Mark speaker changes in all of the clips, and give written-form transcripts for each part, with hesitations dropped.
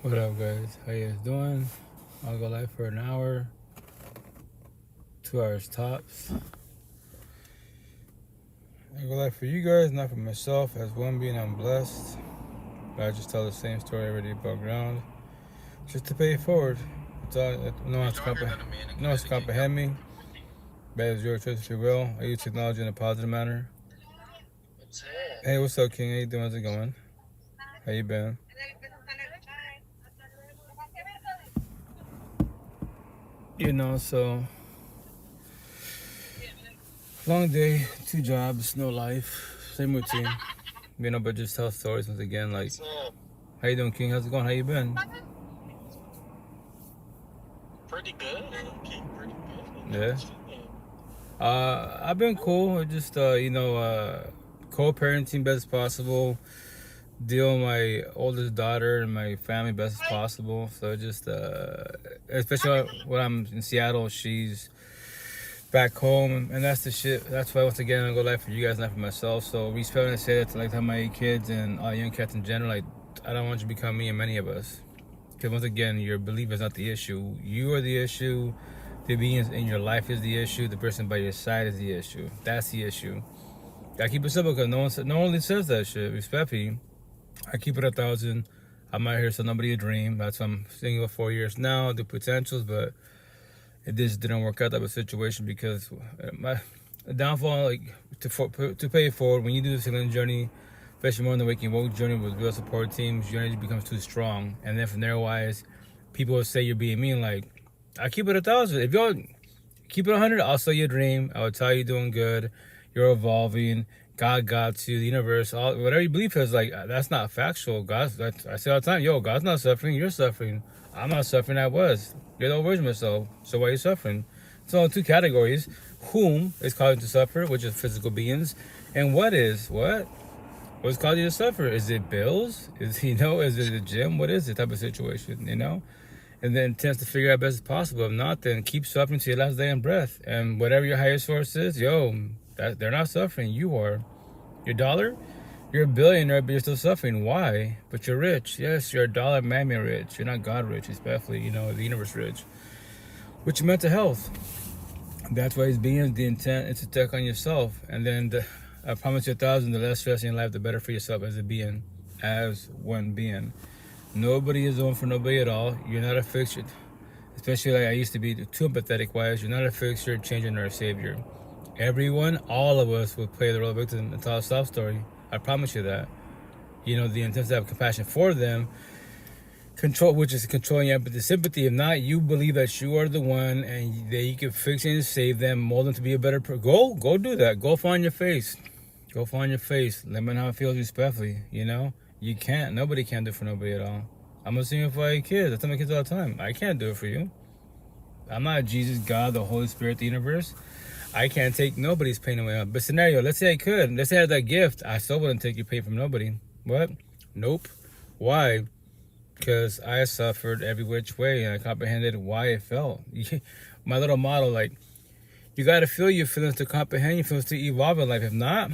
Speaker 1: What up, guys? How you guys doing? I'll go live for an hour, 2 hours tops. I'll go live for you guys, not for myself. As one being, I'm blessed. But I just tell the same story already above ground, just to pay it forward. It's all, no one's comprehend me. That is your choice if you will. I use technology in a positive manner. Hey, what's up, King? How you doing? How's it going? How you been? So long day, 2 jobs, no life, same routine. But just tell stories once again. Like, how you doing, King? How's it going? How you been?
Speaker 2: Pretty good, King. Pretty good.
Speaker 1: Yeah. I've been cool. Just co-parenting best as possible. Deal with my oldest daughter and my family best as possible. So just especially when I'm in Seattle, she's back home, and that's the shit. That's why once again I go live for you guys, not for myself. So respect and say that to tell my kids and all young cats in general. Like, I don't want you to become me and many of us. Because once again, your belief is not the issue. You are the issue. The beings in your life is the issue. The person by your side is the issue. That's the issue. I keep it simple because no one really says that shit. Respectfully, I keep it 1,000. I'm out here so nobody a dream. That's why I'm single 4 years now. The potentials, but it just didn't work out, type of situation, because my downfall, like, to pay it forward, when you do the sailing journey, especially more in the waking woke journey with real support teams, your energy becomes too strong. And then from there wise, people will say you're being mean. Like, I keep it 1,000. If y'all keep it 100, I'll sell you a dream. I will tell you doing good. You're evolving. God got you. The universe, all whatever you believe is, like, that's not factual. I say all the time, yo, God's not suffering. You're suffering. I'm not suffering. I was. You're the version of myself. So why are you suffering? So in 2 categories: whom is causing to suffer, which is physical beings, and what's causing you to suffer? Is it bills? Is it the gym? What is it, type of situation? And then tends to figure out best as possible. If not, then keep suffering to your last day in breath. And whatever your higher source is, they're not suffering. You are. Your dollar, you're a billionaire, but you're still suffering. Why? But you're rich. Yes, you're a dollar mammy rich. You're not God rich, especially, the universe rich. With your mental health. That's why it's being the intent is to take on yourself. And then I promise you 1,000, the less stress in your life, the better for yourself as a being, as one being. Nobody is on for nobody at all. You're not a fixture. Especially like I used to be too empathetic wise. You're not a fixture, changer, nor a savior. Everyone, all of us will play the role of victim and tell a sob story. I promise you that. The intent is to have compassion for them. Control, which is controlling your empathy, sympathy. If not, you believe that you are the one and that you can fix and save them, mold them to be a better person. Go do that. Go find your face. Go find your face. Let me know how it feels respectfully. You can't. Nobody can do it for nobody at all. I'm assuming for your kids. I tell my kids all the time, I can't do it for you. I'm not Jesus, God, the Holy Spirit, the universe. I can't take nobody's pain away. But scenario, let's say I could. Let's say I had that gift. I still wouldn't take your pain from nobody. What? Nope. Why? Because I suffered every which way and I comprehended why it felt. My little motto, like, you got to feel your feelings to comprehend your feelings to evolve in life. If not,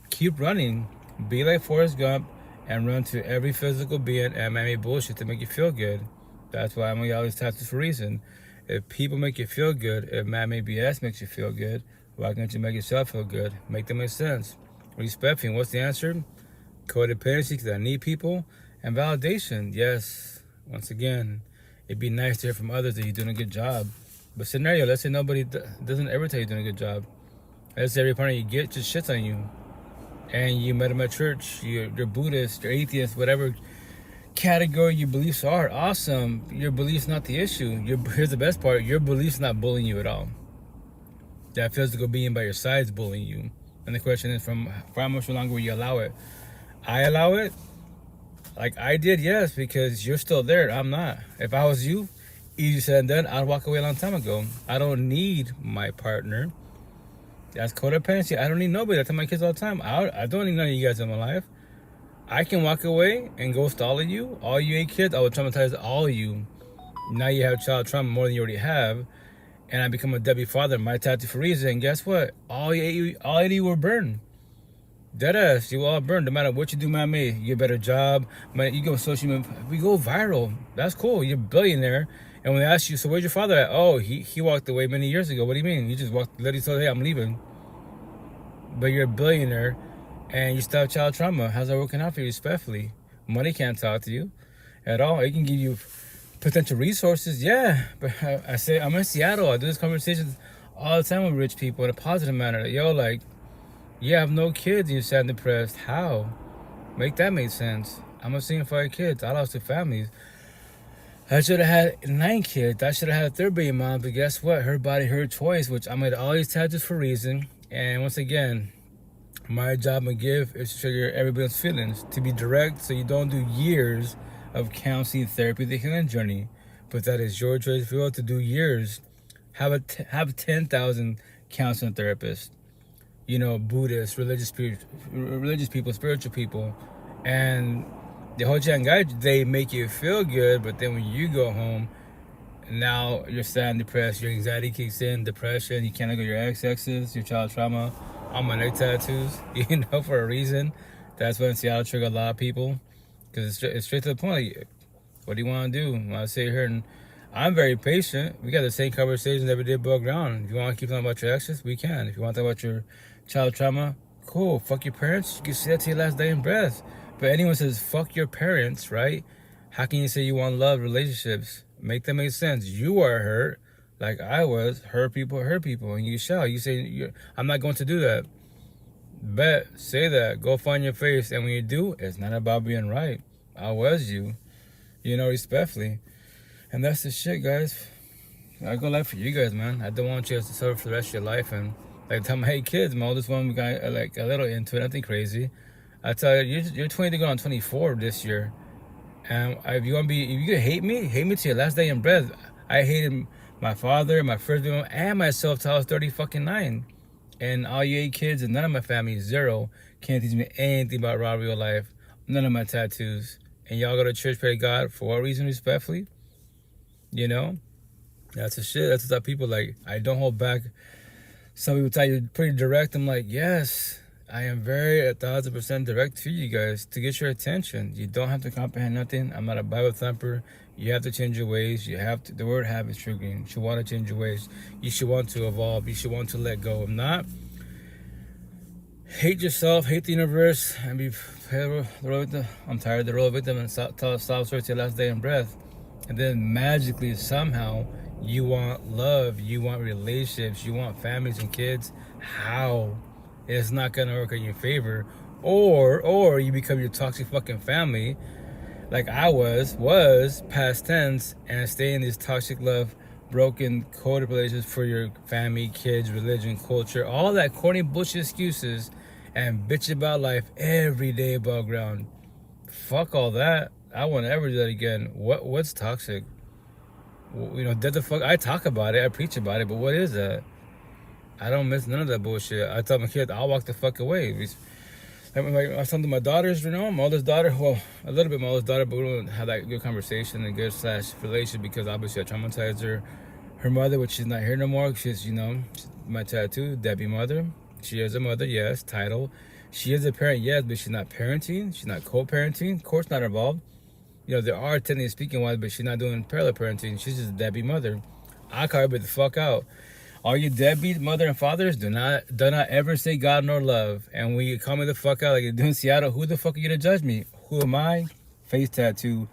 Speaker 1: keep running. Be like Forrest Gump and run to every physical being and man-made bullshit to make you feel good. That's why I'm going to get all these tattoos for a reason. If people make you feel good, if man-made BS makes you feel good, why can't you make yourself feel good? Make them make sense. Respecting, what's the answer? Codependency, because I need people. And validation, yes. Once again, it'd be nice to hear from others that you're doing a good job. But scenario, let's say nobody doesn't ever tell you you're doing a good job. Let's say every partner you get just shits on you. And you met him at church, you're Buddhist, you're atheist, whatever category your beliefs are, awesome. Your belief's not the issue. Here's the best part, your belief's not bullying you at all. That physical being by your side is bullying you. And the question is, from how much longer will you allow it? I allow it, like I did, yes, because you're still there. I'm not. If I was you, easy said and done, I'd walk away a long time ago. I don't need my partner. That's codependency. I don't need nobody. I tell my kids all the time, I don't need none of you guys in my life. I can walk away and ghost all of you. All you 8 kids, I will traumatize all of you. Now you have child trauma more than you already have. And I become a deadbeat father, my tattoo for a reason. And guess what? All 80 were burned. Deadass, you will all burn. No matter what you do, man, me, you get a better job. Man, you go social media, we go viral. That's cool. You're a billionaire. And when they ask you, so where's your father at? Oh, he walked away many years ago. What do you mean? You just walked, literally told, hey, I'm leaving. But you're a billionaire and you still have child trauma. How's that working out for you, respectfully? Money can't talk to you at all. It can give you potential resources, yeah. But I say, I'm in Seattle. I do these conversations all the time with rich people in a positive manner. Yo, like, you have no kids and you're sad and depressed. How? Make that make sense. I'm a single for kids. I lost two families. I should have had 9 kids. I should have had a third baby mom. But guess what? Her body, her choice, which I made all these tattoos for a reason. And once again, my job and gift is to trigger everybody's feelings. To be direct so you don't do years of counseling, therapy, the healing journey. But that is your choice. If you want to do years, have 10,000 counseling therapists. You know, Buddhists, religious people, spiritual people, and the Ho-Chan guide, they make you feel good, but then when you go home, now you're sad and depressed, your anxiety kicks in, depression, you can't look at your ex-exes, your child trauma, all my neck tattoos, you know, for a reason. That's when Seattle triggered a lot of people, because it's straight to the point. Like, what do you want to do? When I sit here and I'm very patient. We got the same conversations every day above ground. If you want to keep talking about your exes, we can. If you want to talk about your child trauma, cool. Fuck your parents. You can say that to your last day in breath. But anyone says fuck your parents, right? How can you say you want love, relationships? Make that make sense. You are hurt, like I was. Hurt people, and you shall. You say I'm not going to do that. Bet, say that. Go find your face, and when you do, it's not about being right. I was you, respectfully. And that's the shit, guys. I go life for you guys, man. I don't want you guys to suffer for the rest of your life. And like, tell my hey kids, my oldest one, we got like a little into it, nothing crazy. I tell you, you're 20 to go on 24 this year. And if you could hate me to your last day in breath. I hated my father, my first baby, and myself till I was 39. And all you 8 kids and none of my family, 0, can't teach me anything about raw real life. None of my tattoos. And y'all go to church, pray to God for what reason, respectfully? That's the shit. That's what people like. I don't hold back. Some people tell you pretty direct. I'm like, yes, I am very 1,000% direct to you guys to get your attention. You don't have to comprehend nothing. I'm not a Bible thumper. You have to change your ways. You have to. The word have is triggering. You should want to change your ways. You should want to evolve. You should want to let go. If not, hate yourself, hate the universe, and be the road victim. I'm tired of the road victim and stop search your last day in breath. And then magically, somehow, you want love, you want relationships, you want families and kids. How? It's not gonna work in your favor. Or you become your toxic fucking family, like I was past tense, and stay in this toxic love, broken, coded relationships for your family, kids, religion, culture, all that corny bullshit excuses, and bitch about life every day above ground. Fuck all that. I won't ever do that again. What's toxic? Dead the fuck. I talk about it, I preach about it, but what is that? I don't miss none of that bullshit. I tell my kids, I'll walk the fuck away. I was telling my daughters, my oldest daughter, well, a little bit my oldest daughter, but we don't have that good conversation and good / relation because obviously I traumatized her. Her mother, which she's not here no more, she's my tattoo, Debbie mother. She is a mother, yes, title. She is a parent, yes, but she's not parenting. She's not co-parenting. Of course not involved. There are technically speaking wise, but she's not doing parallel parenting. She's just a deadbeat mother. I call her the fuck out. All you deadbeat mother and fathers, do not ever say God nor love. And when you call me the fuck out like you do in Seattle, who the fuck are you to judge me? Who am I? Face tattoo.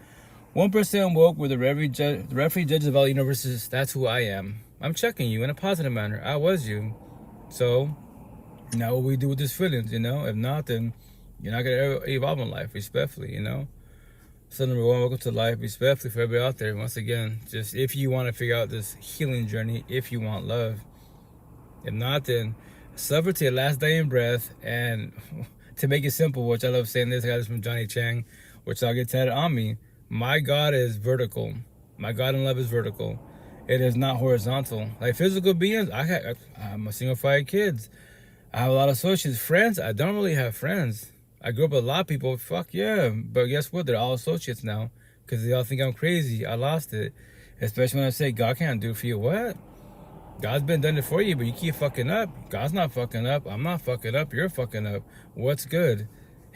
Speaker 1: 1% woke with the referee judges of all universes. That's who I am. I'm checking you in a positive manner. I was you. So now what we do with these feelings, If not, then you're not gonna ever evolve in life, respectfully, So number 1, welcome to life, respectfully for everybody out there. Once again, just if you want to figure out this healing journey, if you want love. If not, then suffer to your last day in breath. And to make it simple, which I love saying this, I got this from Johnny Chang, which I'll get tatted on me. My God is vertical. My God in love is vertical. It is not horizontal. Like physical beings, I'm a single 5 kids. I have a lot of associates. Friends, I don't really have friends. I grew up with a lot of people, fuck yeah. But guess what? They're all associates now. Because they all think I'm crazy. I lost it. Especially when I say, God can't do it for you. What? God's been done it for you, but you keep fucking up. God's not fucking up. I'm not fucking up. You're fucking up. What's good?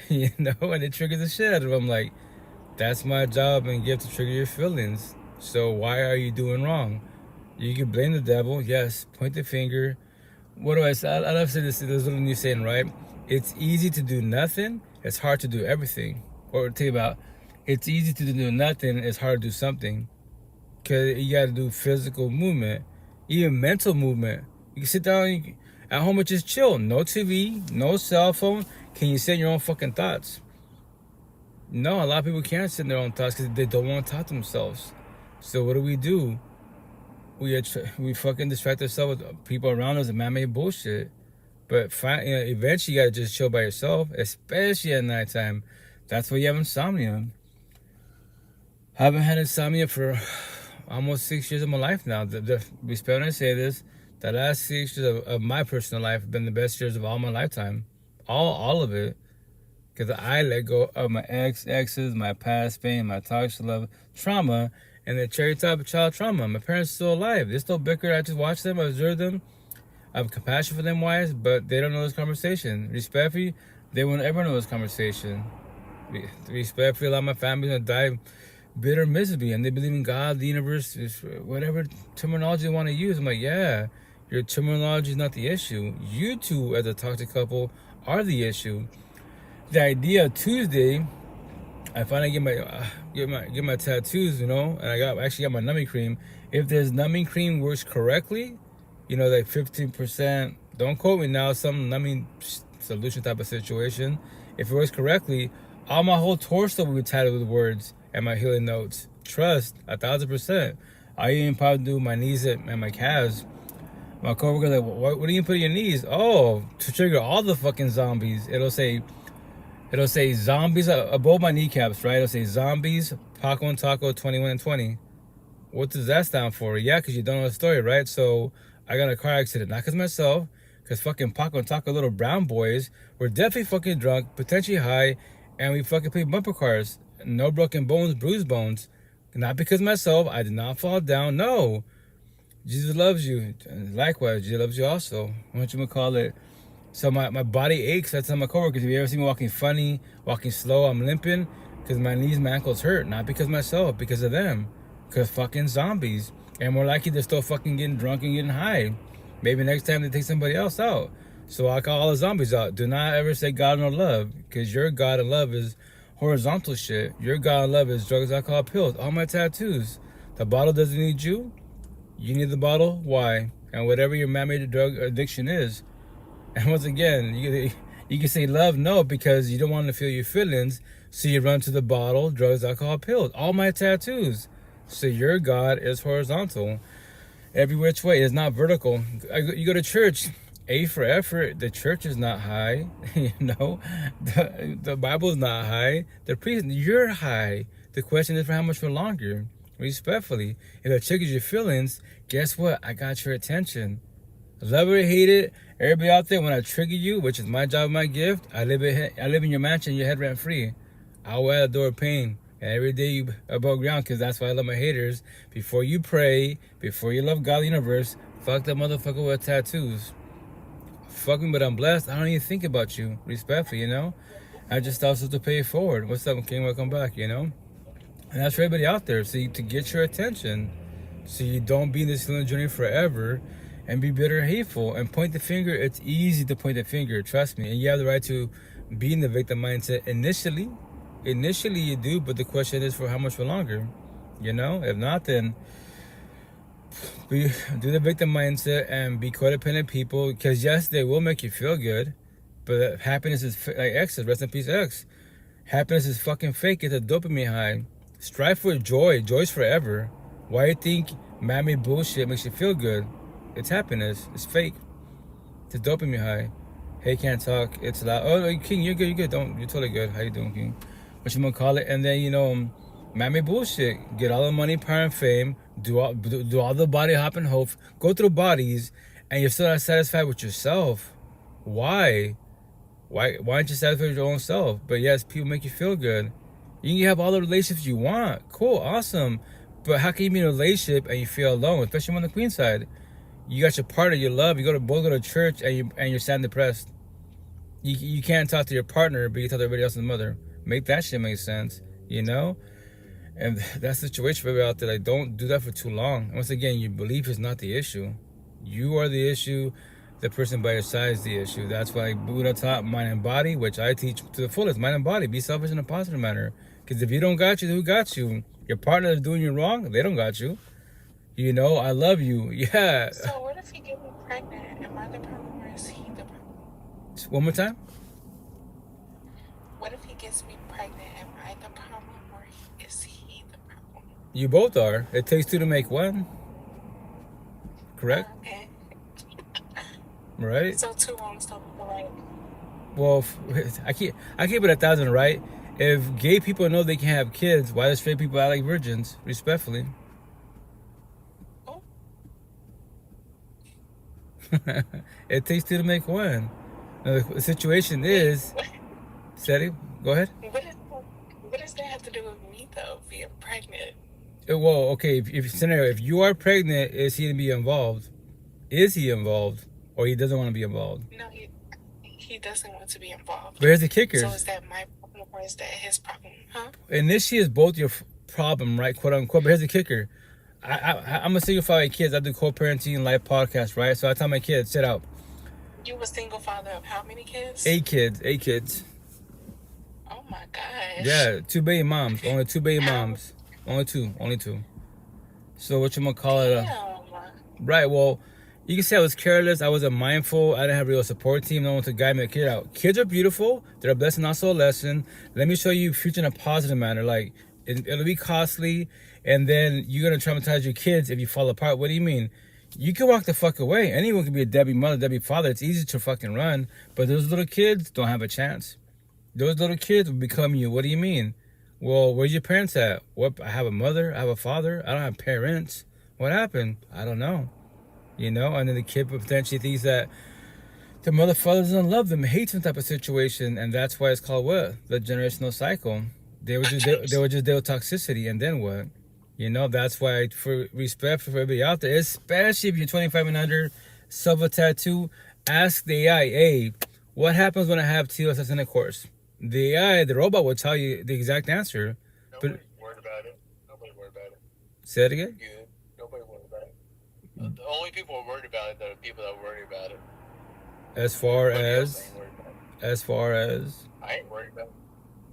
Speaker 1: You know, and it triggers the shit out of them. Like, that's my job and gift to trigger your feelings. So why are you doing wrong? You can blame the devil. Yes, point the finger. What do I say? I love to say this. There's a little new saying, right? It's easy to do nothing. It's hard to do everything. Or think about, it's easy to do nothing. It's hard to do something. Because you got to do physical movement, even mental movement. You can sit down at home and just chill. No TV, no cell phone. Can you sit in your own fucking thoughts? No, a lot of people can't sit in their own thoughts because they don't want to talk to themselves. So what do? We fucking distract ourselves with people around us and man-made bullshit. But eventually you gotta just chill by yourself, especially at nighttime. That's why you have insomnia. I haven't had insomnia for almost 6 years of my life now. Respect when I say this, the last 6 years of my personal life have been the best years of all my lifetime. All of it. Because I let go of my exes, my past pain, my toxic love, trauma, and the cherry type of child trauma. My parents are still alive. They're still bicker. I just watch them, I observe them. I have compassion for them, wise, but they don't know this conversation. Respectfully, they won't ever know this conversation. Respectfully, a lot of my family gonna die bitter, miserably, and they believe in God, the universe, whatever terminology they want to use. I'm like, yeah, your terminology is not the issue. You two, as a toxic couple, are the issue. The idea of Tuesday, I finally get my tattoos, you know, and I actually got my numbing cream. If this numbing cream works correctly, you know, like 15%, don't quote me now, some numbing solution type of situation. If it works correctly, all my whole torso will be tatted with words and my healing notes. Trust, 1,000%. I even probably do my knees and my calves. My coworker like, what do you put in your knees? Oh, to trigger all the fucking zombies. It'll say zombies above my kneecaps, right? It'll say zombies, Paco and Taco 21 and 20. What does that stand for? Yeah, because you don't know the story, right? So I got in a car accident, not because myself, because fucking Paco and Taco, little brown boys, were definitely fucking drunk, potentially high, and we fucking played bumper cars. No broken bones, bruised bones. Not because myself, I did not fall down. No. Jesus loves you. Likewise, Jesus loves you also. What you gonna call it? So my body aches. I tell my coworkers, if you ever see me walking funny, walking slow, I'm limping, because my knees, my ankles hurt. Not because myself, because of them. Because fucking zombies. And more likely they're still fucking getting drunk and getting high. Maybe next time they take somebody else out. So I call all the zombies out. Do not ever say God nor love, because your God and love is horizontal shit. Your God and love is drugs, alcohol, pills. All my tattoos. The bottle doesn't need you. You need the bottle. Why? And whatever your man-made drug addiction is. And once again, you can say love, no, because you don't want to feel your feelings. So you run to the bottle, drugs, alcohol, pills. All my tattoos. So your God is horizontal. Every which way. It's not vertical. You go to church. A for effort. The church is not high. You know, the Bible is not high. The priest, you're high. The question is for how much for longer. Respectfully, if it triggers your feelings, guess what? I got your attention. Love it or hate it, everybody out there, when I trigger you, which is my job, my gift, I live in your mansion, your head rent free. I will add a door of pain. And every day you above ground, because that's why I love my haters. Before you pray, before you love God, the universe, fuck that motherfucker with tattoos. Fuck me, but I'm blessed. I don't even think about you. Respectfully, you know? I just also to pay it forward. What's up, King? Welcome back, you know? And that's for everybody out there. So to get your attention. So you don't be in this healing journey forever and be bitter and hateful and point the finger. It's easy to point the finger, trust me. And you have the right to be in the victim mindset initially. Initially you do, but the question is for how much for longer? You know? If not, then do the victim mindset and be codependent people, because yes, they will make you feel good, but happiness is like X, rest in peace X. Happiness is fucking fake. It's a dopamine high. Strive for joy. Joy's forever. Why do you think man-made bullshit makes you feel good? It's happiness. It's fake. It's a dopamine high. Hey, can't talk. It's loud. Oh, King, you're good. You're good. You're totally good. How you doing, King? What you gonna call it? And then, you know, man-made bullshit. Get all the money, power, and fame. Do all the body hopping hope. Go through bodies, and you're still not satisfied with yourself. Why? Why aren't you satisfied with your own self? But yes, people make you feel good. You can have all the relationships you want. Cool, awesome. But how can you be in a relationship and you feel alone, especially on the queen side? You got your partner you love. You both go to church and you're sad depressed. You can't talk to your partner, but you talk to everybody else's mother. Make that shit make sense, you know? And that's the situation for everybody out there. Like, don't do that for too long. Once again, your belief is not the issue. You are the issue. The person by your side is the issue. That's why Buddha taught mind and body, which I teach to the fullest. Mind and body. Be selfish in a positive manner. Because if you don't got you, who got you? Your partner is doing you wrong, they don't got you. You know, I love you. Yeah.
Speaker 3: So what if he gets me pregnant? Am I the problem or is he the problem?
Speaker 1: One more time.
Speaker 3: What if he gets me pregnant? Am I the problem or is he the problem?
Speaker 1: You both are. It takes two to make one. Correct?
Speaker 3: Okay.
Speaker 1: Right?
Speaker 3: So two wrongs don't make a right.
Speaker 1: Well, I keep it 1,000, right? If gay people know they can have kids, why do straight people act like virgins? Respectfully.
Speaker 3: Oh.
Speaker 1: It takes two to make one. Now, the situation is... Seti, go ahead.
Speaker 3: What does that have to do with me, though, being pregnant?
Speaker 1: Well, okay, if you are pregnant, is he to be involved? Is he involved? Or he doesn't want to be involved?
Speaker 3: No, he doesn't want to be involved.
Speaker 1: But here's the kicker.
Speaker 3: So is that my problem or is that his problem? Huh?
Speaker 1: Initially, it's both your problem, right? Quote unquote. But here's the kicker. I'm a single father of kids. I do co-parenting live podcast, right? So I tell my kids, sit out.
Speaker 3: You a single father of how many kids?
Speaker 1: 8 kids.
Speaker 3: Oh my gosh.
Speaker 1: Yeah, 2 baby moms. Only 2 baby moms. Only two. So what you gonna call it? Right. Well, you can say I was careless. I wasn't mindful. I didn't have a real support team. No one to guide me a kid out. Kids are beautiful. They're a blessing, also a lesson. Let me show you future in a positive manner. Like it'll be costly, and then you're gonna traumatize your kids if you fall apart. What do you mean? You can walk the fuck away. Anyone can be a Debbie mother, Debbie father. It's easy to fucking run, but those little kids don't have a chance. Those little kids will become you. What do you mean? Well, where's your parents at? What? I have a mother. I have a father. I don't have parents. What happened? I don't know. You know, and then the kid potentially thinks that the mother, father doesn't love them, hates some type of situation, and that's why it's called what? The generational cycle. They were just deal with toxicity, and then what? You know, that's why, for respect for everybody out there, especially if you're 25 and under, silver tattoo, ask the AI, hey, what happens when I have TSS intercourse? The AI, the robot, will tell you the exact answer.
Speaker 2: Nobody's worried about it. Nobody worried about it.
Speaker 1: Say it again?
Speaker 2: Good. Nobody worried about it. The only people who are worried about it are the people that worry about it.
Speaker 1: As far
Speaker 2: Nobody else
Speaker 1: as...
Speaker 2: ain't worried about it.
Speaker 1: As far as...
Speaker 2: I ain't worried about it.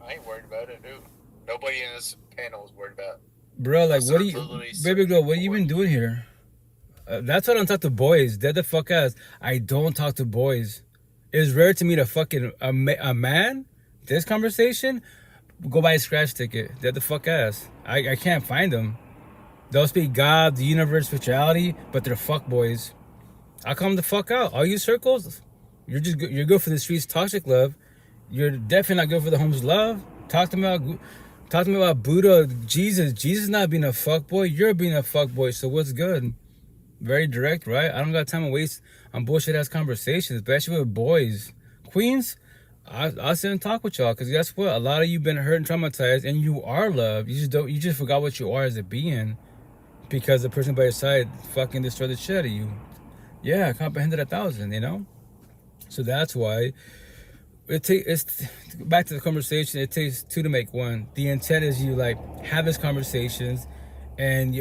Speaker 2: I ain't worried about it, dude. Nobody in this panel is worried about it.
Speaker 1: Bro, like, what do you... Baby girl, what have you been doing here? That's why I don't talk to boys. Dead the fuck ass. I don't talk to boys. It's rare to meet a man. This conversation, go buy a scratch ticket. Dead the fuck ass. I can't find them. They'll speak God, the universe, spirituality, but they're fuck boys. I'll come the fuck out. All you circles, you're good for the streets, toxic love. You're definitely not good for the home's love. Talk to me about Buddha, Jesus. Jesus not being a fuck boy. You're being a fuck boy. So what's good? Very direct, right? I don't got time to waste on bullshit ass conversations, especially with boys. Queens, I'll sit and talk with y'all, because guess what? A lot of you been hurt and traumatized, and you are loved. You just forgot what you are as a being, because the person by your side fucking destroyed the shit out of you. Yeah, I comprehended 1,000, you know? So that's why it's back to the conversation. It takes two to make one. The intent is you like have these conversations, and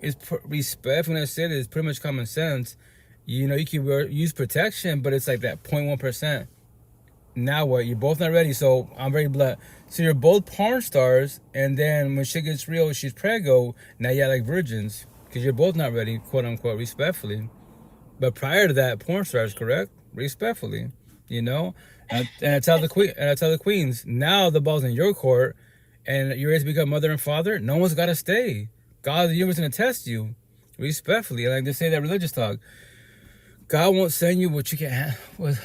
Speaker 1: it's respect. When I said it's pretty much common sense. You know, you can use protection, but it's like that 0.1%. Now what? You're both not ready, so I'm very blunt. So you're both porn stars, and then when shit gets real, she's preggo. Now you're like virgins, because you're both not ready, quote unquote, respectfully. But prior to that, porn stars, correct? Respectfully, you know. And I tell the queens, now the ball's in your court, and you're ready to become mother and father. No one's got to stay. God, the universe, gonna test you, respectfully. Like they say that religious talk. God won't send you what you can't.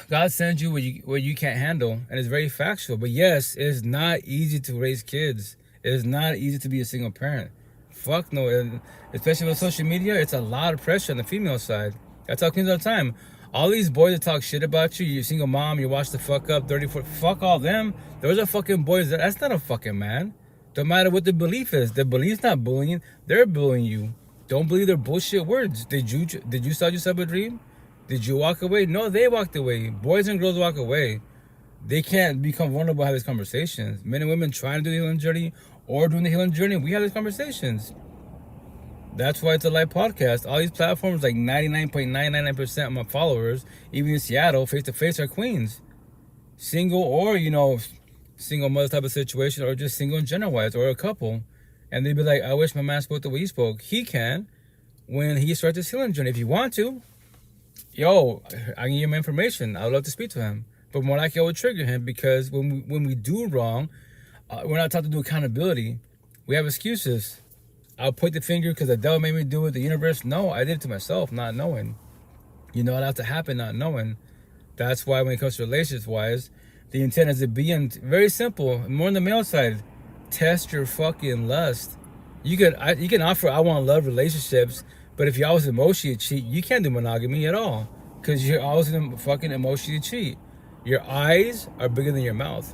Speaker 1: God sends you what you can't handle, and it's very factual. But yes, it's not easy to raise kids. It is not easy to be a single parent. Fuck no, and especially with social media, it's a lot of pressure on the female side. I tell kids all the time. All these boys that talk shit about you, you're a single mom, you watch the fuck up, 34, fuck all them. Those are fucking boys. That's not a fucking man. Don't matter what the belief is. The belief's not bullying. They're bullying you. Don't believe their bullshit words. Did you sell yourself a dream? Did you walk away? No, they walked away. Boys and girls walk away. They can't become vulnerable, have these conversations. Men and women trying to do the healing journey or doing the healing journey, we have these conversations. That's why it's a live podcast. All these platforms, like 99.999% of my followers, even in Seattle, face to face, are queens. Single or, single mother type of situation, or just single in general wise, or a couple. And they'd be like, I wish my man spoke the way he spoke. He can when he starts his healing journey. If you want to, yo, I can give him information. I would love to speak to him. But more likely I would trigger him, because when we do wrong, we're not taught to do accountability. We have excuses. I'll point the finger because the devil made me do it, the universe. No, I did it to myself, not knowing. You know, it has to happen, not knowing. That's why when it comes to relationships-wise, the intent is to be very simple, more on the male side. Test your fucking lust. You can offer I want love relationships, but if you always emotionally cheat, you can't do monogamy at all, because you're always gonna fucking emotionally cheat. Your eyes are bigger than your mouth,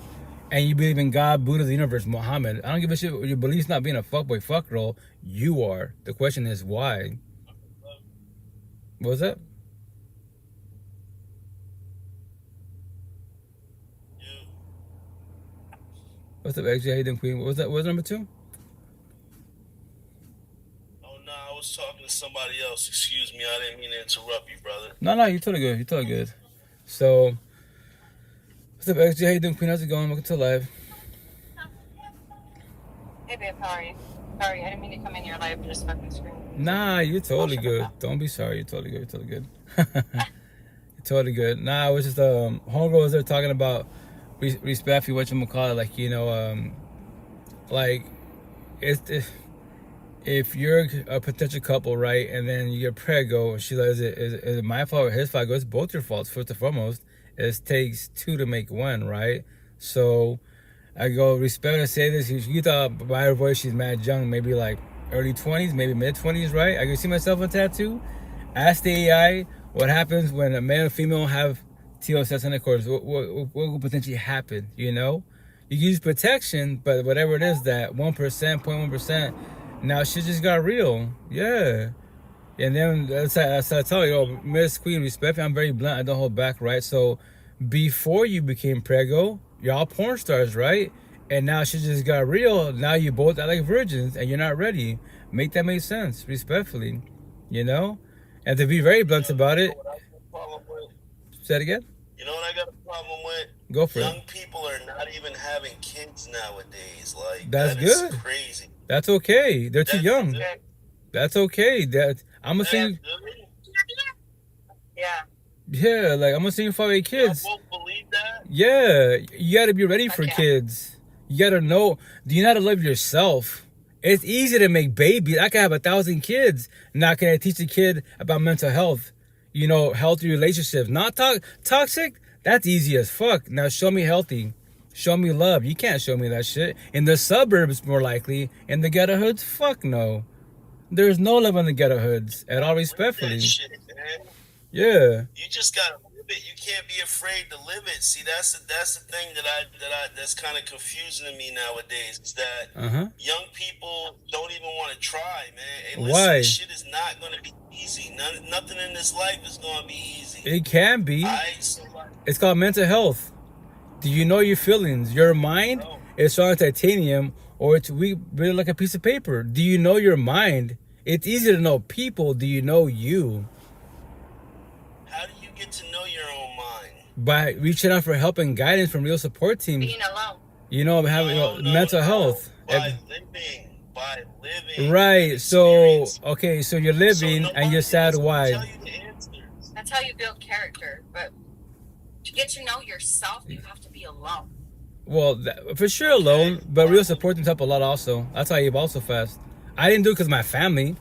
Speaker 1: and you believe in God, Buddha, the universe, Muhammad. I don't give a shit. Your belief's not being a fuckboy, fuck girl. You are. The question is why. What was that? What's up, XJ? How you doing, Queen? What was that? What was number 2?
Speaker 4: Oh, no, I was talking to somebody else. Excuse me, I didn't mean to interrupt you, brother.
Speaker 1: No, you're totally good. You're totally good. So, what's up, XJ? How you doing, Queen? How's it going? Welcome to live.
Speaker 3: Hey, babe, how are you? Sorry, I didn't mean to come in your live and just fucking scream.
Speaker 1: Nah, you're totally good. Don't be sorry. You're totally good. You're totally good. You're totally good. Nah, I was just, homegirl was there talking about respect for whatchamacallit, like, if you're a potential couple, right, and then you get preggo, she like, is it my fault or his fault? I go, it's both your faults. First and foremost, it takes two to make one, right? So I go, respect her, say this. You thought by her voice she's mad young, maybe like early 20s, maybe mid 20s, right? I can see myself on tattoo. Ask the AI what happens when a male and female have TOS intercourse. What will potentially happen, you know? You can use protection, but whatever it is, that 1%, 0.1%, now shit just got real. Yeah. And then that's I tell you, oh, Miss Queen, respect me. I'm very blunt. I don't hold back, right? So before you became preggo, y'all porn stars, right? And now shit just got real. Now you both are like virgins and you're not ready. Make that make sense, respectfully, you know? And to be very blunt about it. Say it again?
Speaker 4: You know what I got a problem with?
Speaker 1: Go for
Speaker 4: Young
Speaker 1: it.
Speaker 4: people are not even having kids nowadays. Like,
Speaker 1: That's
Speaker 4: that is
Speaker 1: good.
Speaker 4: crazy.
Speaker 1: That's okay. They're too young. That's okay. I'm gonna sing.
Speaker 3: Yeah.
Speaker 1: Yeah, like I'm gonna sing for 8 kids.
Speaker 4: Y'all both believe that?
Speaker 1: Yeah, you gotta be ready for
Speaker 3: Okay.
Speaker 1: kids. You gotta know. Do you know how to love yourself? It's easy to make babies. I can have 1,000 kids. Now, can I teach a kid about mental health? You know, healthy relationships. Not toxic. That's easy as fuck. Now, show me healthy. Show me love. You can't show me that shit. In the suburbs, more likely. In the ghetto hoods, fuck no. There's no love in the ghetto hoods. At all respectfully.
Speaker 4: That shit, man.
Speaker 1: Yeah.
Speaker 4: You just gotta live it. You can't be afraid to live it. See, that's the thing that's kind of confusing to me nowadays. Is that young people don't even want to try, man. Hey, listen,
Speaker 1: Why?
Speaker 4: this shit is not gonna be easy. Nothing in this life is gonna be easy.
Speaker 1: It can be.
Speaker 4: So
Speaker 1: It's called mental health. Do you know your feelings? Your mind is strong as titanium, or it's weak, really like a piece of paper. Do you know your mind? It's easy to know people. Do you know you?
Speaker 4: how do you get to know your own mind?
Speaker 1: By reaching out for help and guidance from real support teams.
Speaker 3: Being alone.
Speaker 1: You know, having mental health.
Speaker 4: By living.
Speaker 1: Right. So,
Speaker 4: experience.
Speaker 1: okay, so you're living and you're sad. Why?
Speaker 4: Tell you the answers.
Speaker 3: That's how you build character. But to get to know yourself, you have to be alone.
Speaker 1: Well, for sure alone, but real support teams help a lot also. That's how I evolve so fast. I didn't do it because my family.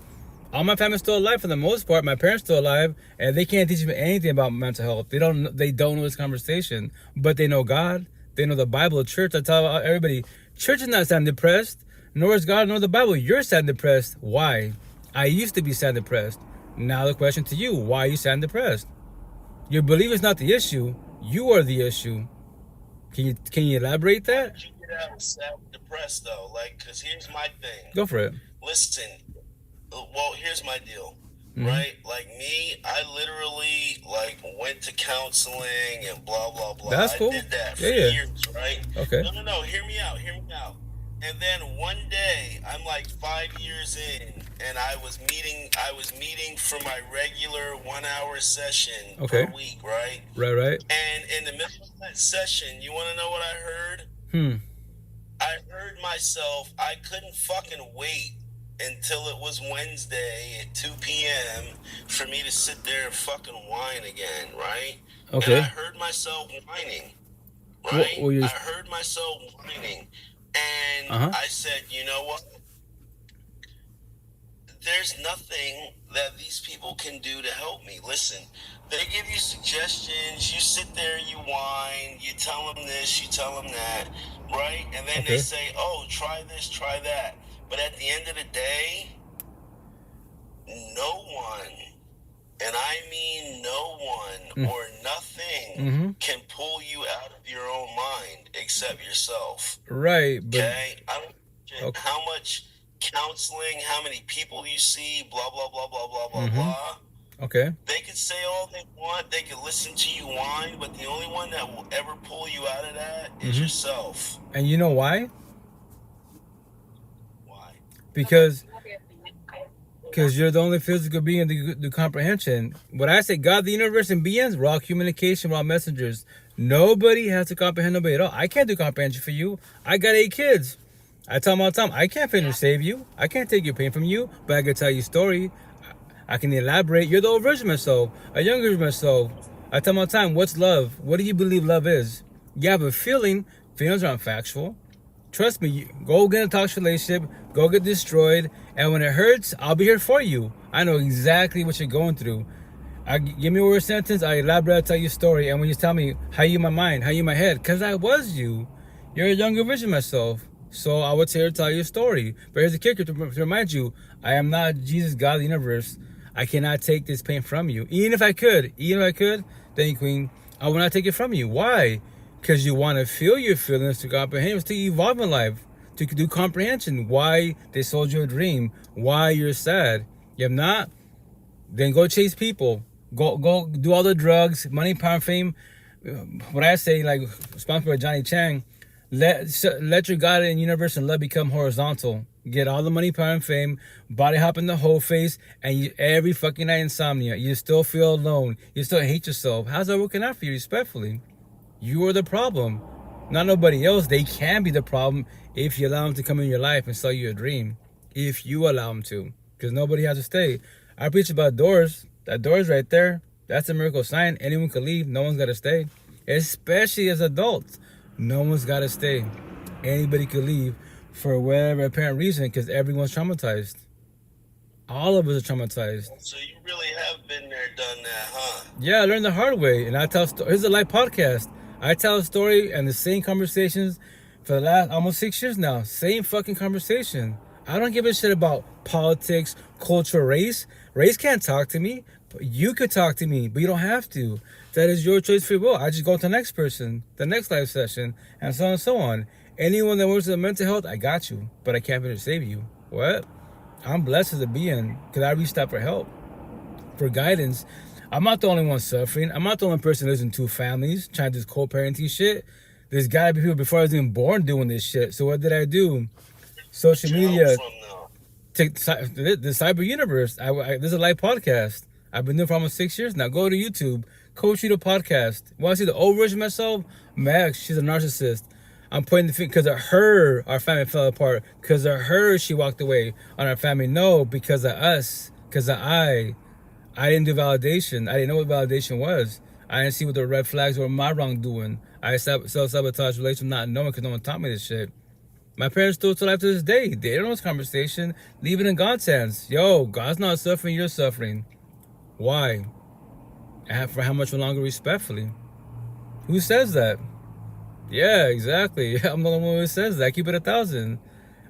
Speaker 1: All my family's still alive for the most part. My parents still alive, and they can't teach me anything about mental health. They don't know this conversation, but they know God. They know the Bible, the church. I tell everybody, church is not sad and depressed, nor is God, nor the Bible. You're sad and depressed. Why? I used to be sad and depressed. Now the question to you, why are you sad and depressed? Your belief is not the issue. You are the issue. Can you elaborate that?
Speaker 4: How did you get out of sad and depressed though? Like, cause here's my thing.
Speaker 1: Go for it.
Speaker 4: Listen, well, here's my deal.
Speaker 1: Mhm.
Speaker 4: Right? Like me, I literally like went to counseling and blah blah blah.
Speaker 1: That's cool.
Speaker 4: I did that for
Speaker 1: Yeah.
Speaker 4: years, right?
Speaker 1: Okay.
Speaker 4: No. Hear me out. And then one day, I'm like 5 years in, and I was meeting for my regular 1 hour session
Speaker 1: Okay.
Speaker 4: per week, right?
Speaker 1: Right.
Speaker 4: And in the middle of that session, you want to know what I heard? I heard myself. I couldn't fucking wait until it was Wednesday at 2 p.m. for me to sit there and fucking whine again, right?
Speaker 1: Okay.
Speaker 4: And I heard myself whining, right?
Speaker 1: Well,
Speaker 4: I heard myself whining. And I said, you know what? There's nothing that these people can do to help me. Listen, they give you suggestions. You sit there, you whine. You tell them this, you tell them that, right? And then they say, oh, try this, try that. But at the end of the day, no one, and I mean no one or nothing, can pull you out of your own mind except yourself.
Speaker 1: Right. But,
Speaker 4: okay? I don't care how much counseling, how many people you see, blah, blah, blah, blah, blah, blah, blah.
Speaker 1: Okay.
Speaker 4: They can say all they want. They can listen to you whine, but the only one that will ever pull you out of that is yourself.
Speaker 1: And you know why?
Speaker 4: Why?
Speaker 1: Because you're the only physical being to do comprehension. When I say God, the universe, and beings, we're all communication, we're all messengers. Nobody has to comprehend nobody at all. I can't do comprehension for you. I got 8 kids. I tell them all the time, I can't finish save you. I can't take your pain from you, but I can tell you a story. I can elaborate. You're the old version of myself, a younger version of myself. I tell them all the time, what's love? What do you believe love is? You have a feeling. Feelings aren't factual. Trust me, go get in a toxic relationship, go get destroyed, and when it hurts, I'll be here for you. I know exactly what you're going through. Give me a word sentence, I elaborate, I'll tell you a story, and when you tell me, how you my mind, how you my head, because I was you. You're a younger version of myself. So I was here to tell you a story. But here's the kicker, to remind you, I am not Jesus, God of the universe. I cannot take this pain from you. Even if I could, thank you, Queen, I will not take it from you. Why? Because you want to feel your feelings to comprehend, to evolve in life, to do comprehension. Why they sold you a dream, why you're sad. If not, then go chase people. Go do all the drugs, money, power, fame. What I say, like sponsored by Johnny Chang, let your God and universe and love become horizontal. Get all the money, power, and fame, body hop in the whole face, and every fucking night insomnia. You still feel alone. You still hate yourself. How's that working out for you, respectfully? You are the problem, not nobody else. They can be the problem if you allow them to come in your life and sell you a dream. If you allow them to, because nobody has to stay. I preach about doors. That door's right there. That's a miracle sign. Anyone can leave. No one's got to stay. Especially as adults. No one's got to stay. Anybody could leave for whatever apparent reason, because everyone's traumatized. All of us are traumatized.
Speaker 4: So you really have been there, done that, huh?
Speaker 1: Yeah, I learned the hard way. And I tell stories. Here's a live podcast. I tell a story and the same conversations for the last almost 6 years now. Same fucking conversation. I don't give a shit about politics, culture, race. Race can't talk to me. You could talk to me, but you don't have to. That is your choice, free will. I just go to the next person, the next live session, and so on and so on. Anyone that works with mental health, I got you, but I can't be able to save you. What? I'm blessed as a being because I reached out for help, for guidance. I'm not the only one suffering. I'm not the only person that lives in 2 families trying to do this co-parenting shit. There's got to be people before I was even born doing this shit. So what did I do? Social media, the cyber universe. This is a live podcast. I've been doing it for almost 6 years now. Go to YouTube, Coach Cheeto podcast. Want to see the old version of myself? Max, she's a narcissist. I'm pointing the finger because of her, our family fell apart. Because of her, she walked away on our family. No, because of us. Because of I didn't do validation. I didn't know what validation was. I didn't see what the red flags were my wrongdoing. I self-sabotage relations not knowing because no one taught me this shit. My parents do it till life to this day. They don't know this conversation. Leave it in God's hands. Yo, God's not suffering, you're suffering. Why? And for how much longer, respectfully? Who says that? Yeah, exactly. I'm the only one who says that. I keep it 1,000.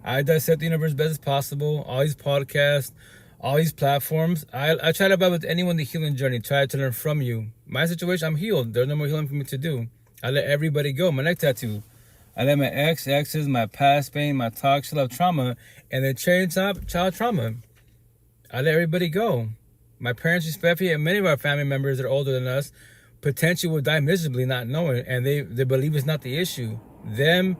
Speaker 1: I dissect the universe best as possible. All these podcasts, all these platforms. I try to vibe with anyone the healing journey. Try to learn from you. My situation, I'm healed. There's no more healing for me to do. I let everybody go. My neck tattoo. I let my exes, my past pain, my toxic love trauma, and then child trauma. I let everybody go. My parents respect me, and many of our family members that are older than us potentially will die miserably not knowing, and they believe it's not the issue. Them,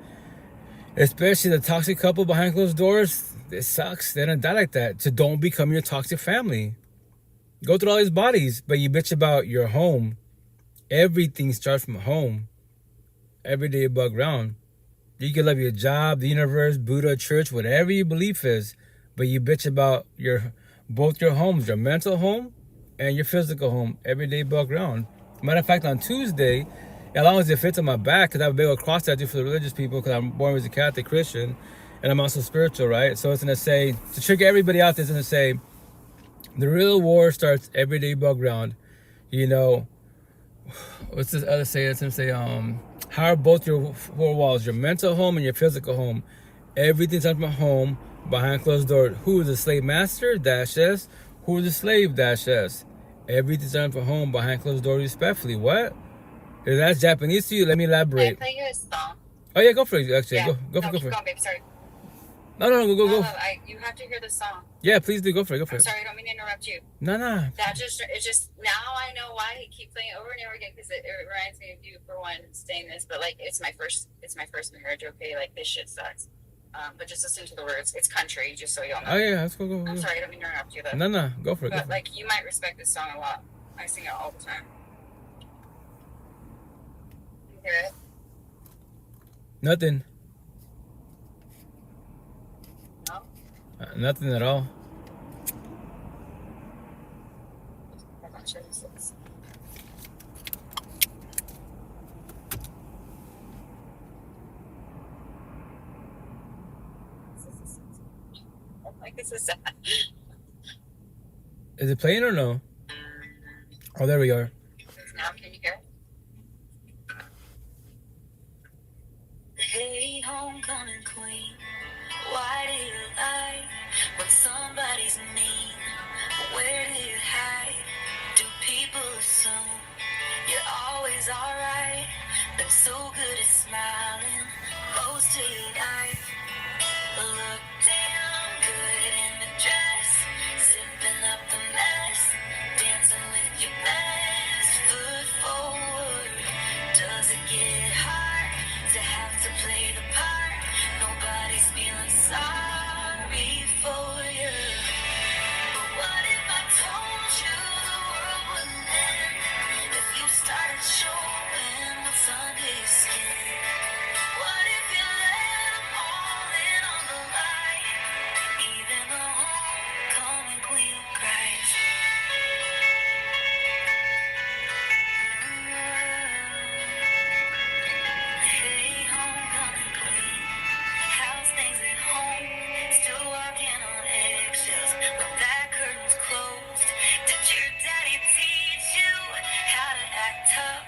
Speaker 1: especially the toxic couple behind closed doors, it sucks. They don't die like that. So don't become your toxic family. Go through all these bodies, but you bitch about your home. Everything starts from home. Every day above ground. You can love your job, the universe, Buddha, church, whatever your belief is, but you bitch about both your homes, your mental home and your physical home, every day above ground. Matter of fact, on Tuesday, as long as it fits on my back, because I have a big old cross tattoo for the religious people, because I'm born as a Catholic Christian, and I'm also spiritual, right? So it's going to say, to trigger everybody out there, it's going to say, the real war starts every day above ground. You know, what's this other say? It's going to say, how are both your four walls, your mental home and your physical home? Everything's up my home, behind closed doors. Who is the slave master? Dash S. Who is the slave? Dash S. Everything's done for home, behind closed doors, respectfully. What? If that's Japanese to you, let me elaborate.
Speaker 3: Can I play you a song?
Speaker 1: Oh yeah, go for it. Actually,
Speaker 3: Yeah.
Speaker 1: go
Speaker 3: No,
Speaker 1: for
Speaker 3: keep
Speaker 1: it.
Speaker 3: going, babe. Sorry.
Speaker 1: No, go.
Speaker 3: You have to hear the song.
Speaker 1: Yeah, please do. Go for it.
Speaker 3: I'm sorry, I don't mean to interrupt you.
Speaker 1: No.
Speaker 3: It's just now I know why he keeps playing it over and over again, because it reminds me of you for one saying this. But like, it's my first marriage. Okay, like this shit sucks. But just listen to the words. It's country, just so y'all know.
Speaker 1: Oh yeah, let's go.
Speaker 3: I'm sorry, I don't mean to interrupt you though.
Speaker 1: No, go for it.
Speaker 3: But like, you might respect this song a lot. I sing it all the time. You hear it?
Speaker 1: Nothing.
Speaker 3: No.
Speaker 1: Nothing at all.
Speaker 3: I'm not sure this is. Like, this is sad.
Speaker 1: Is it playing or no? Oh, there we are.
Speaker 3: Now can you hear it?
Speaker 5: Hey, homecoming queen, why do you lie when somebody's mean? Where do you hide? Do people assume you're always alright? Been so good at smiling most of your life. Look damn good in the dress, zipping up the mess, dancing with your best foot forward. Does it get hard to have to play the part? Nobody's feeling sorry for you. But what if I told you the world wouldn't end if you started showing what's under your skin? What if you let them all in on the lie? Even the homecoming queen cries. Hey, homecoming queen, how's things at home? Still walking on eggshells when that curtain's closed. Did your daddy teach you how to act tough,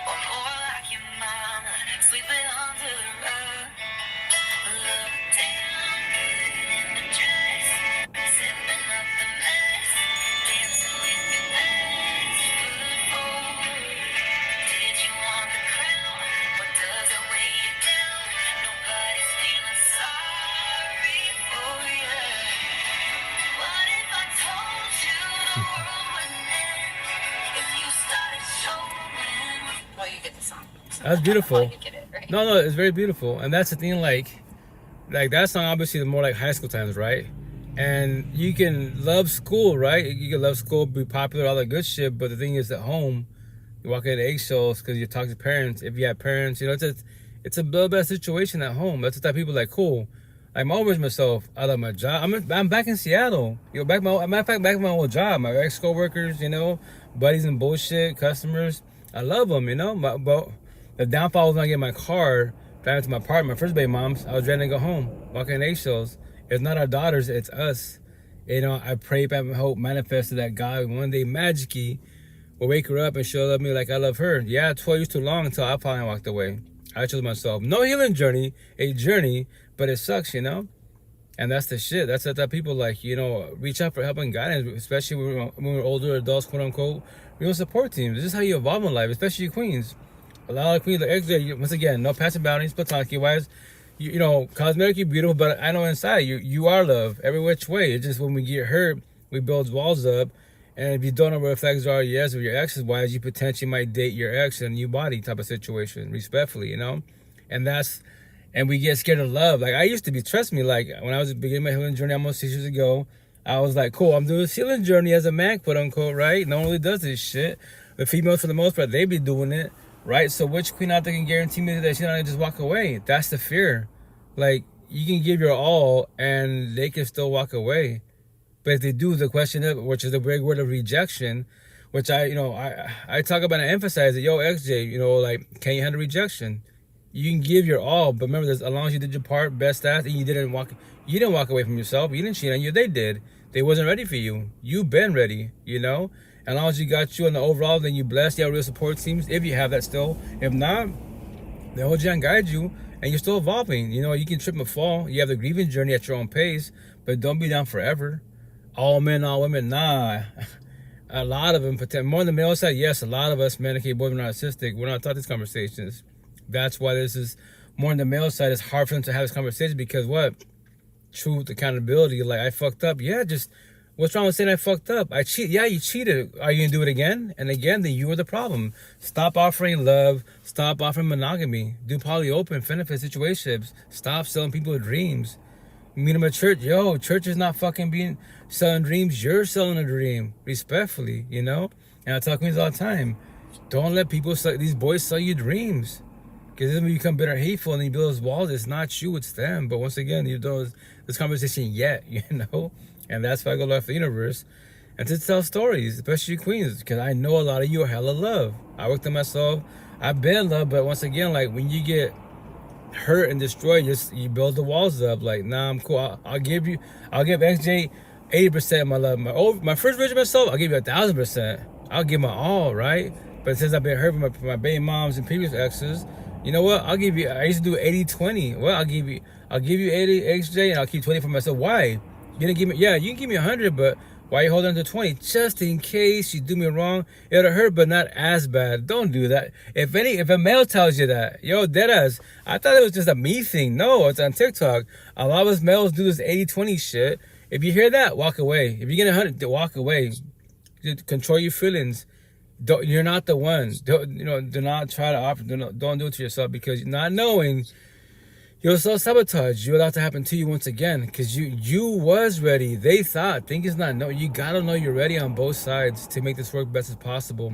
Speaker 5: or more like your mama, sweeping under the rug? Look damn good in the dress, zipping up the mess, dancing with your best foot forward. Did you want the crown, or does it weigh you down? Nobody's feeling sorry for you. What if I told you the world wouldn't end if you started showing?
Speaker 3: Well, you get the song.
Speaker 1: That's beautiful.
Speaker 3: Well, you get it, right?
Speaker 1: No, it's very beautiful, and that's the thing. Like that song, obviously, the more like high school times, right? And you can love school, right? You can love school, be popular, all that good shit. But the thing is, at home, you walk into eggshells because you talk to parents. If you have parents, you know, it's a little bad situation at home. That's the type of people like, cool. I'm always myself. I love my job. I'm back in Seattle. You know, matter of fact, back in my old job. My ex coworkers, you know, buddies and bullshit, customers. I love them, you know. But the downfall was when I get my car, driving to my apartment. My first baby mom's. I was ready to go home, walking in eggshells. It's not our daughters, it's us. You know, I pray, hope, manifested that God one day magically will wake her up and she'll love me like I love her. Yeah, 12 years too long until I finally walked away. I chose myself. No healing journey, a journey, but it sucks, you know? And that's the shit. That's that people like, you know, reach out for help and guidance, especially when we're older adults, quote unquote. We don't support teams. This is how you evolve in life, especially queens. A lot of queens, like, once again, no passing boundaries, platonic wise. You know, cosmetically beautiful, but I know inside you are love every which way. It's just when we get hurt, We build walls up. And if you don't know what red flags are, yes, with your exes, why you potentially might date your ex in a new body type of situation, respectfully, you know? And we get scared of love. Like, I used to be, trust me, like, when I was beginning my healing journey almost 6 years ago, I was like, cool, I'm doing this healing journey as a man, quote unquote, right? No one really does this shit. The females, for the most part, they be doing it, right? So which queen out there can guarantee me that she's not gonna just walk away? That's the fear. Like, you can give your all, and they can still walk away. But if they do, the question is, which is the big word of rejection, which I talk about and emphasize it. Yo, XJ, you know, like, can you handle rejection? You can give your all, but remember this: as long as you did your part, best at, and you didn't walk away from yourself. You didn't cheat on you. They did. They wasn't ready for you. You've been ready. You know. As long as you got you in the overall, then you blessed. You have real support teams if you have that still. If not, they hold you and guide you, and you're still evolving. You know, you can trip and fall. You have the grieving journey at your own pace, but don't be down forever. All men, all women, nah. A lot of them, more on the male side, yes, a lot of us, men, okay, boys, we're narcissistic. We're not taught these conversations. That's why this is more on the male side. It's hard for them to have this conversation because what? Truth, accountability. Like, I fucked up. Yeah, just, what's wrong with saying I fucked up? I cheat. Yeah, you cheated. Are you going to do it again? And again, then you are the problem. Stop offering love. Stop offering monogamy. Do poly-open, benefit situationships. Stop selling people dreams. Meet them at church. Yo, church is not fucking selling dreams. You're selling a dream, respectfully, you know. And I tell queens all the time, don't let these boys sell you dreams, because then when you become bitter, hateful, and you build those walls, it's not you, it's them. But once again, you don't this conversation yet, you know. And that's why I go live the universe and to tell stories, especially queens, because I know a lot of you are hella love. I worked on myself. I've been love, but once again, like, when you get hurt and destroyed, you build the walls up. Like, nah, I'm cool. I'll give XJ 80% of my love. My first version of myself, I'll give you 1,000%. I'll give my all, right? But since I've been hurt from my baby moms and previous exes, you know what? I used to do 80-20. Well, I'll give you 80 XJ, and I'll keep 20 for myself. Why? You didn't give me, yeah, you can give me 100, but why you hold on to 20? Just in case you do me wrong, it'll hurt, but not as bad. Don't do that. If a male tells you that, yo, deadass, I thought it was just a me thing. No, it's on TikTok. A lot of us males do this 80-20 shit. If you hear that, walk away. If you get 100, walk away. Control your feelings. You're not the one. Do not try to offer. Don't do it to yourself, because not knowing, you'll self-sabotage. You allow it to happen to you once again, because you was ready. They thought. Think is not. No, you gotta know you're ready on both sides to make this work best as possible.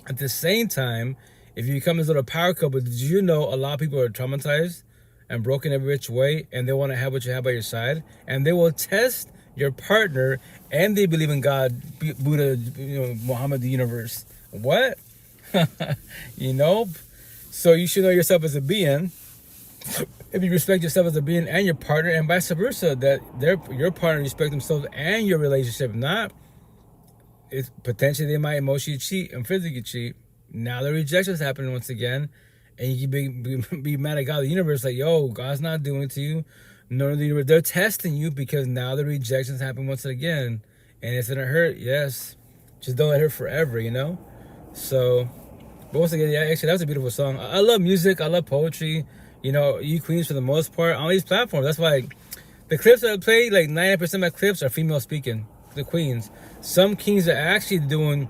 Speaker 1: At the same time, if you become this little power couple, did you know a lot of people are traumatized and broken every which way, and they want to have what you have by your side, and they will test your partner, and they believe in God, Buddha, Muhammad, the universe. What? You know? So you should know yourself as a being. If you respect yourself as a being and your partner, and vice versa, that your partner respect themselves and your relationship. Not, it's potentially they might emotionally cheat and physically cheat. Now the rejection's happening once again, and you can be mad at God, the universe, like, yo, God's not doing it to you. No, the universe, they're testing you, because now the rejections happen once again, and it's gonna hurt. Yes, just don't let it hurt forever, you know. So, but once again, yeah, actually, that was a beautiful song. I love music. I love poetry. You know, you queens, for the most part, on these platforms. That's why the clips that I play, like 90% of my clips are female speaking. The queens. Some kings are actually doing,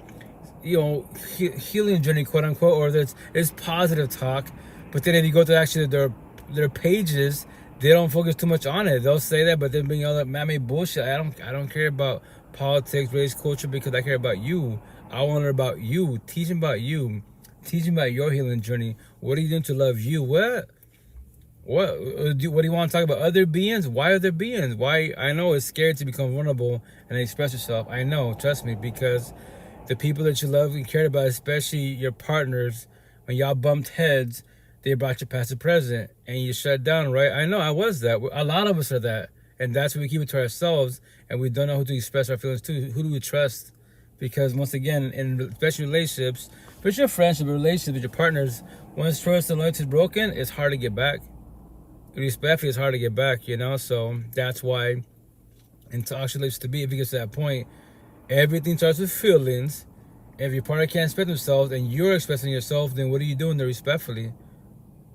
Speaker 1: healing journey, quote unquote, or there's positive talk. But then if you go to actually their pages, they don't focus too much on it. They'll say that, but they're being all that man-made bullshit. I don't care about politics, race, culture, because I care about you. I want to learn about you, teaching about you, teaching about your healing journey. What are you doing to love you? What do you want to talk about? Other beings? Why other beings? Why? I know it's scary to become vulnerable and express yourself. I know, trust me, because the people that you love and cared about, especially your partners, when y'all bumped heads, they brought you past the present and you shut down, right? I know, I was that. A lot of us are that. And that's why we keep it to ourselves, and we don't know who to express our feelings to. Who do we trust? Because once again, in especially relationships, especially your friendship, relationships with your partners, once trust and loyalty is broken, it's hard to get back. Respectfully, it's hard to get back, you know? So that's why in toxic relationships to be, if it gets to that point, everything starts with feelings. If your partner can't express themselves and you're expressing yourself, then what are you doing there respectfully?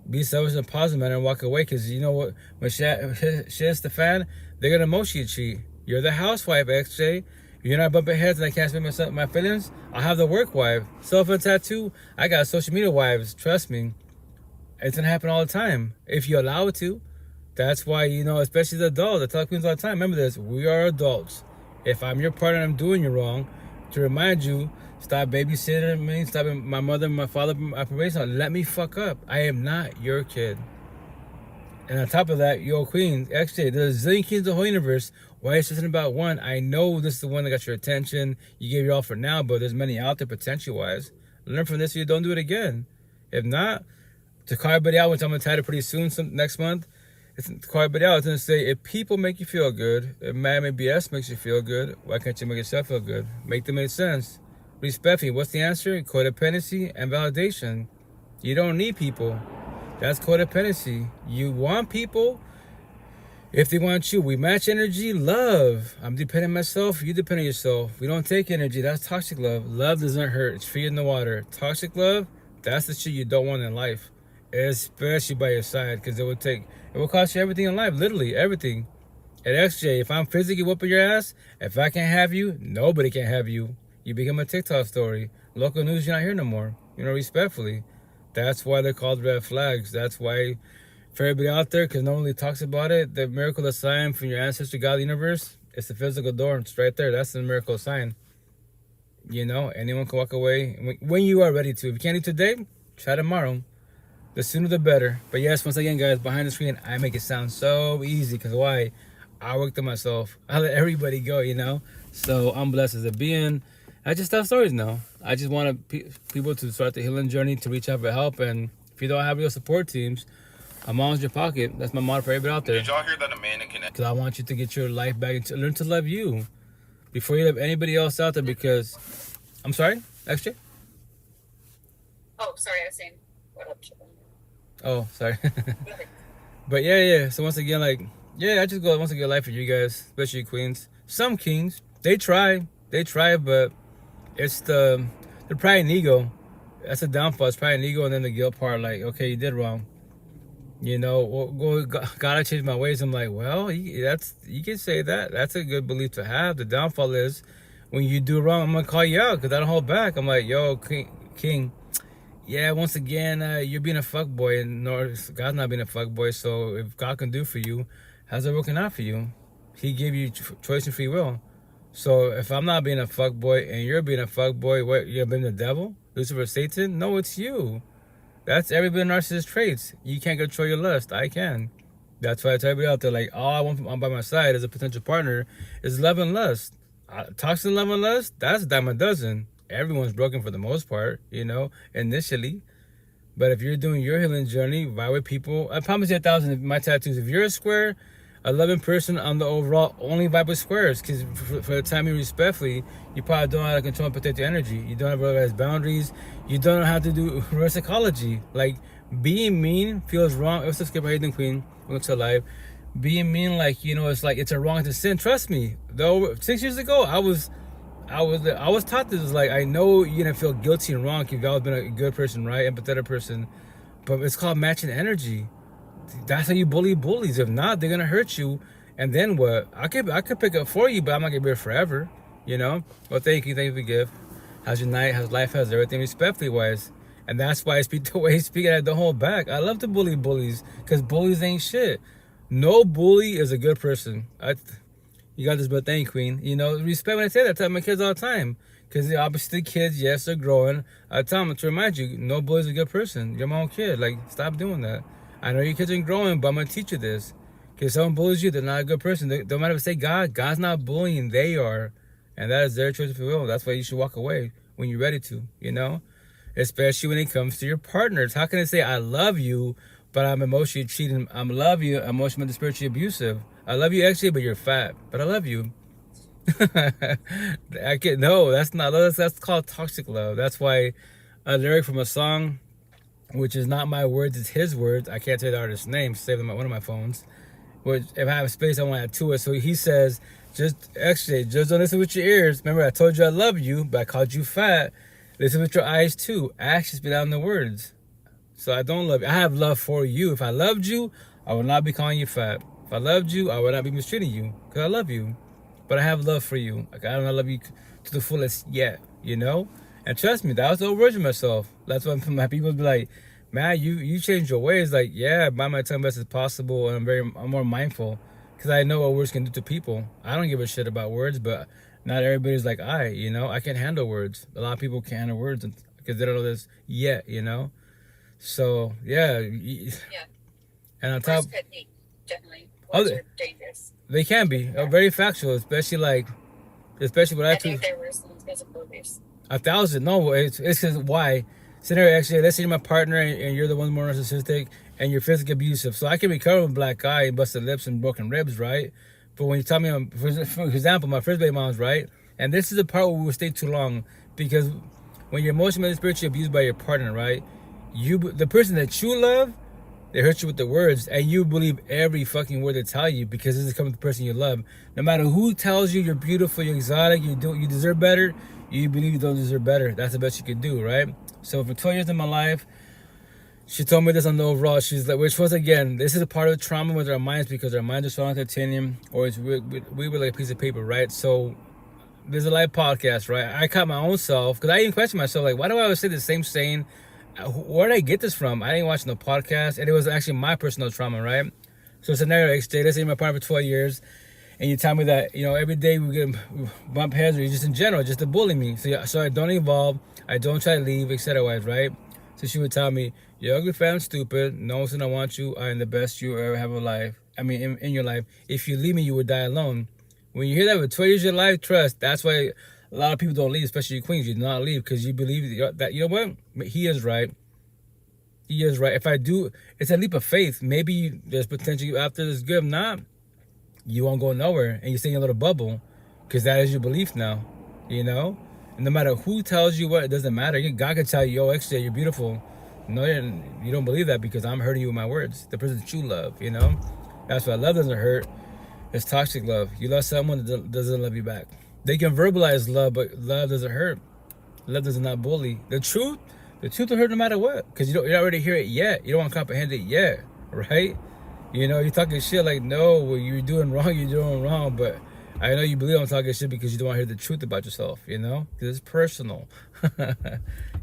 Speaker 1: Be selfish in a positive manner and walk away, because you know what? When shit hits the fan, they're going to emotionally cheat. You're the housewife, XJ. You're not bumping heads and I can't explain my feelings. I'll have the work wife. Cell phone tattoo. I got social media wives. Trust me. It's going to happen all the time. If you allow it to. That's why, you know, especially the adults. I tell queens all the time. Remember this. We are adults. If I'm your partner and I'm doing you wrong, to remind you, stop babysitting me. Stop my mother and my father, my probation. Let me fuck up. I am not your kid. And on top of that, yo, queen, actually, there's a zillion queens in the whole universe. Why are you stressing about one? I know this is the one that got your attention. You gave your all for now, but there's many out there potential-wise. Learn from this so you don't do it again. If not, to call everybody out, which I'm going to title pretty soon, next month, it's to call everybody out. It's going to say, if people make you feel good, if Miami BS makes you feel good, why can't you make yourself feel good? Make them make sense. Respectfully, what's the answer? Codependency and validation. You don't need people. That's codependency. You want people if they want you. We match energy, love. I'm dependent on myself, you depend on yourself. We don't take energy. That's toxic love. Love doesn't hurt. It's free in the water. Toxic love, that's the shit you don't want in life. Especially by your side, because it will cost you everything in life, literally everything. At XJ, if I'm physically whooping your ass, if I can't have you, nobody can have you. You become a TikTok story. Local news, you're not here no more. You know, respectfully. That's why they're called red flags. That's why, for everybody out there, because no one really talks about it, the miracle of sign from your ancestor, God, the universe, it's the physical door. It's right there. That's the miracle sign. You know, anyone can walk away when you are ready to. If you can't do today, try tomorrow. The sooner the better. But yes, once again, guys, behind the screen, I make it sound so easy. Because why? I worked on myself. I let everybody go, you know. So I'm blessed as a being. I just tell stories now. I just want people to start the healing journey, to reach out for help. And if you don't have real support teams, I'm always in your pocket. That's my motto for everybody out there.
Speaker 6: Did y'all hear that Amanda can...
Speaker 1: Because I want you to get your life back and to learn to love you before you love anybody else out there. Because, I'm sorry, XJ?
Speaker 3: Oh, sorry, I was saying, what up, Chip?
Speaker 1: Oh, sorry. But yeah. So once again, like, yeah, I just go once again life for you guys, especially queens. Some kings, they try, but it's the pride and ego. That's the downfall. It's pride and ego, and then the guilt part. Like, okay, you did wrong. You know, gotta change my ways. I'm like, well, you can say that. That's a good belief to have. The downfall is when you do wrong, I'm gonna call you out because I don't hold back. I'm like, yo, king. Yeah, once again, you're being a fuckboy, and God's not being a fuckboy. So if God can do for you, how's it working out for you? He gave you choice and free will. So if I'm not being a fuckboy and you're being a fuckboy, what, you're being the devil? Lucifer, Satan? No, it's you. That's every bit of narcissist traits. You can't control your lust. I can. That's why I tell everybody out there, like, all I want from by my side as a potential partner is love and lust. Toxic love and lust, that's a dime a dozen. Everyone's broken for the most part, you know, initially. But if you're doing your healing journey, why would people... I promise you 1,000 of my tattoos. If you're a square, a loving person, on the overall only vibe with squares. Because for the time you respectfully, you probably don't know how to control and protect your energy. You don't have realized boundaries. You don't know how to do reverse psychology. Like, being mean feels wrong. What's up, Skipper? How you doing, Queen? Welcome to live. Being mean, like, you know, it's like it's a wrong to sin. Trust me. Though 6 years ago, I was taught this. Was like, I know you're gonna feel guilty and wrong if you've always been a good person, right? Empathetic person. But it's called matching energy. That's how you bully bullies. If not, they're gonna hurt you. And then what? I could pick up for you, but I'm not gonna be here forever. You know? Well, thank you for the gift. How's your night? How's life? How's everything? Respectfully wise. And that's why I speak the way I speak. I don't hold back. I love to bully bullies because bullies ain't shit. No bully is a good person. You got this, but thank you, Queen. You know, respect when I say that. I tell my kids all the time. Because the opposite kids, yes, they're growing. I tell them to remind you, no bully's a good person. You're my own kid. Like, stop doing that. I know your kids are growing, but I'm going to teach you this. Because someone bullies you, they're not a good person. They don't matter if they say God. God's not bullying. They are. And that is their choice of will. That's why you should walk away when you're ready to, you know? Especially when it comes to your partners. How can they say, I love you, but I'm emotionally cheating? I love you, emotionally and spiritually abusive. I love you actually, but you're fat. But I love you. No, that's not love. That's called toxic love. That's why a lyric from a song, which is not my words, it's his words. I can't tell you the artist's name. Save them on one of my phones. Which, if I have space, I want to add to it. So he says, just don't listen with your ears. Remember, I told you I love you, but I called you fat. Listen with your eyes too. Actions speak out in the words. So I don't love you. I have love for you. If I loved you, I would not be calling you fat. If I loved you, I would not be mistreating you because I love you. but I have love for you. Like, I don't love you to the fullest yet, you know? And trust me, that was the old version of myself. That's why my people be like, man, you changed your ways. Like, yeah, by my time best as possible, and I'm more mindful because I know what words can do to people. I don't give a shit about words, but not everybody's like you know? I can't handle words. A lot of people can't handle words because they don't know this yet, you know? So, yeah.
Speaker 3: Yeah.
Speaker 1: And on top...
Speaker 3: Words could be, definitely.
Speaker 1: Oh,
Speaker 3: Words are dangerous.
Speaker 1: They can be. Very factual, especially what I
Speaker 3: think they're worse than physical abuse.
Speaker 1: 1,000. No, it's because why? Scenario, actually, let's say you're my partner and you're the one more narcissistic and you're physically abusive. So I can recover with a black eye, busted lips, and broken ribs, right? But when you tell me, for example, my first baby mom's, right? And this is the part where we will stay too long because when you're emotionally and spiritually abused by your partner, right? The person that you love, they hurt you with the words, and you believe every fucking word they tell you because this is coming from the person you love. No matter who tells you you're beautiful, you're exotic, you deserve better, you believe you don't deserve better. That's the best you can do, right? So for 12 years of my life, she told me this on the overall. She's like, which was, again, this is a part of the trauma with our minds because our minds are so on titanium, or we were like a piece of paper, right? So there's a live podcast, right? I caught my own self because I even questioned myself, like, why do I always say the same saying? Where did I get this from? I didn't watch no podcast, and it was actually my personal trauma, right? So scenario X, let's say my partner for 12 years, and you tell me that, you know, every day we get bump heads, or just in general, just to bully me. So I don't evolve, I don't try to leave, etc. Right? So she would tell me, you're ugly, fat, and stupid. No one's gonna want you. I am the best you ever have in life. I mean, in your life. If you leave me, you would die alone. When you hear that with 12 years of your life, trust. That's why a lot of people don't leave, especially you queens. You do not leave because you believe that, you know what? He is right. He is right. If I do, it's a leap of faith. Maybe there's potential after this good. If not, you won't go nowhere. And you stay in your little bubble because that is your belief now, you know? And no matter who tells you what, it doesn't matter. God can tell you, yo, XJ, you're beautiful. No, you don't believe that because I'm hurting you with my words. The person that you love, you know? That's why love doesn't hurt. It's toxic love. You love someone that doesn't love you back. They can verbalize love, but love doesn't hurt. Love does not bully. The truth will hurt no matter what, because you're not ready to hear it yet. You don't want to comprehend it yet, right? You know, you're talking shit like, no, what you're doing wrong, but I know you believe I'm talking shit because you don't want to hear the truth about yourself, you know? Because it's personal.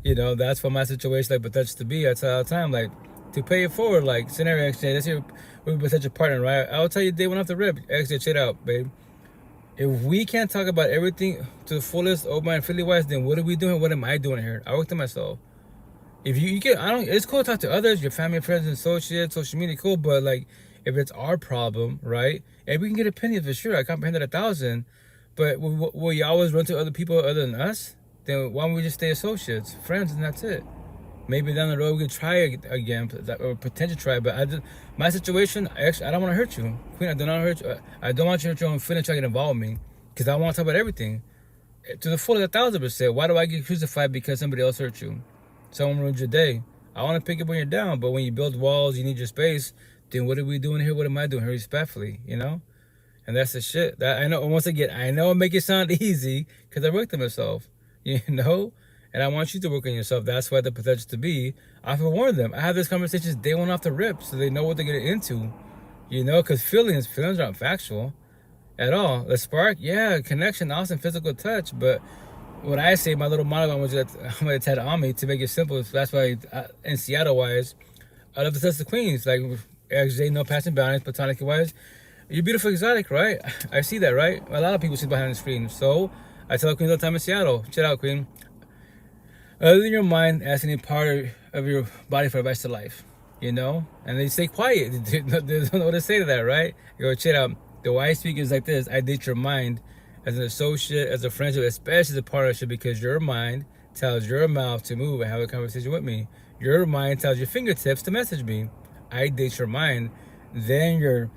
Speaker 1: You know, that's what my situation like potential to be. I tell all the time, like, to pay it forward, like, scenario exchange, let's say we're potential partner, right? I'll tell you day one off the rip, actually, check it out, babe. If we can't talk about everything to the fullest, open and freely wise, then what are we doing? What am I doing here? I work to myself. If you can, it's cool to talk to others, your family, friends, and associates, social media, cool. But like, if it's our problem, right? And we can get opinions for sure. I comprehended 1,000, but will you always run to other people other than us? Then why don't we just stay associates, friends, and that's it? Maybe down the road we could try again, or potential try. But my situation, I don't want to hurt you, Queen. I do not hurt you. I don't want you to hurt your own feelings. Try to get involved with me because I want to talk about everything to the full 1,000%. Why do I get crucified because somebody else hurt you? Someone ruined your day. I want to pick up when you're down, but when you build walls, you need your space. Then what are we doing here? What am I doing here? Respectfully, you know? And that's the shit. That I know. Once again, I know I make it sound easy because I worked on myself, you know? And I want you to work on yourself. That's why the potential to be. I forewarned them. I have these conversations day one off the rip so they know what they're getting into, you know? Because feelings aren't factual at all. The spark, yeah, connection, awesome physical touch, but what I say, my little monologue, I'm going to tat on me to make it simple. That's why, in Seattle-wise, I love to touch the queens. Like, XJ, no passing boundaries, platonic-wise. You're beautiful, exotic, right? I see that, right? A lot of people see behind the screen. So, I tell queens all the time in Seattle, chill out, queen. Other than your mind, ask any part of your body for advice to life, you know? And they stay quiet. They don't know what to say to that, right? You go, chill out. The way I speak is like this. I date your mind as an associate, as a friendship, especially as a partnership, because your mind tells your mouth to move and have a conversation with me. Your mind tells your fingertips to message me. I date your mind, then your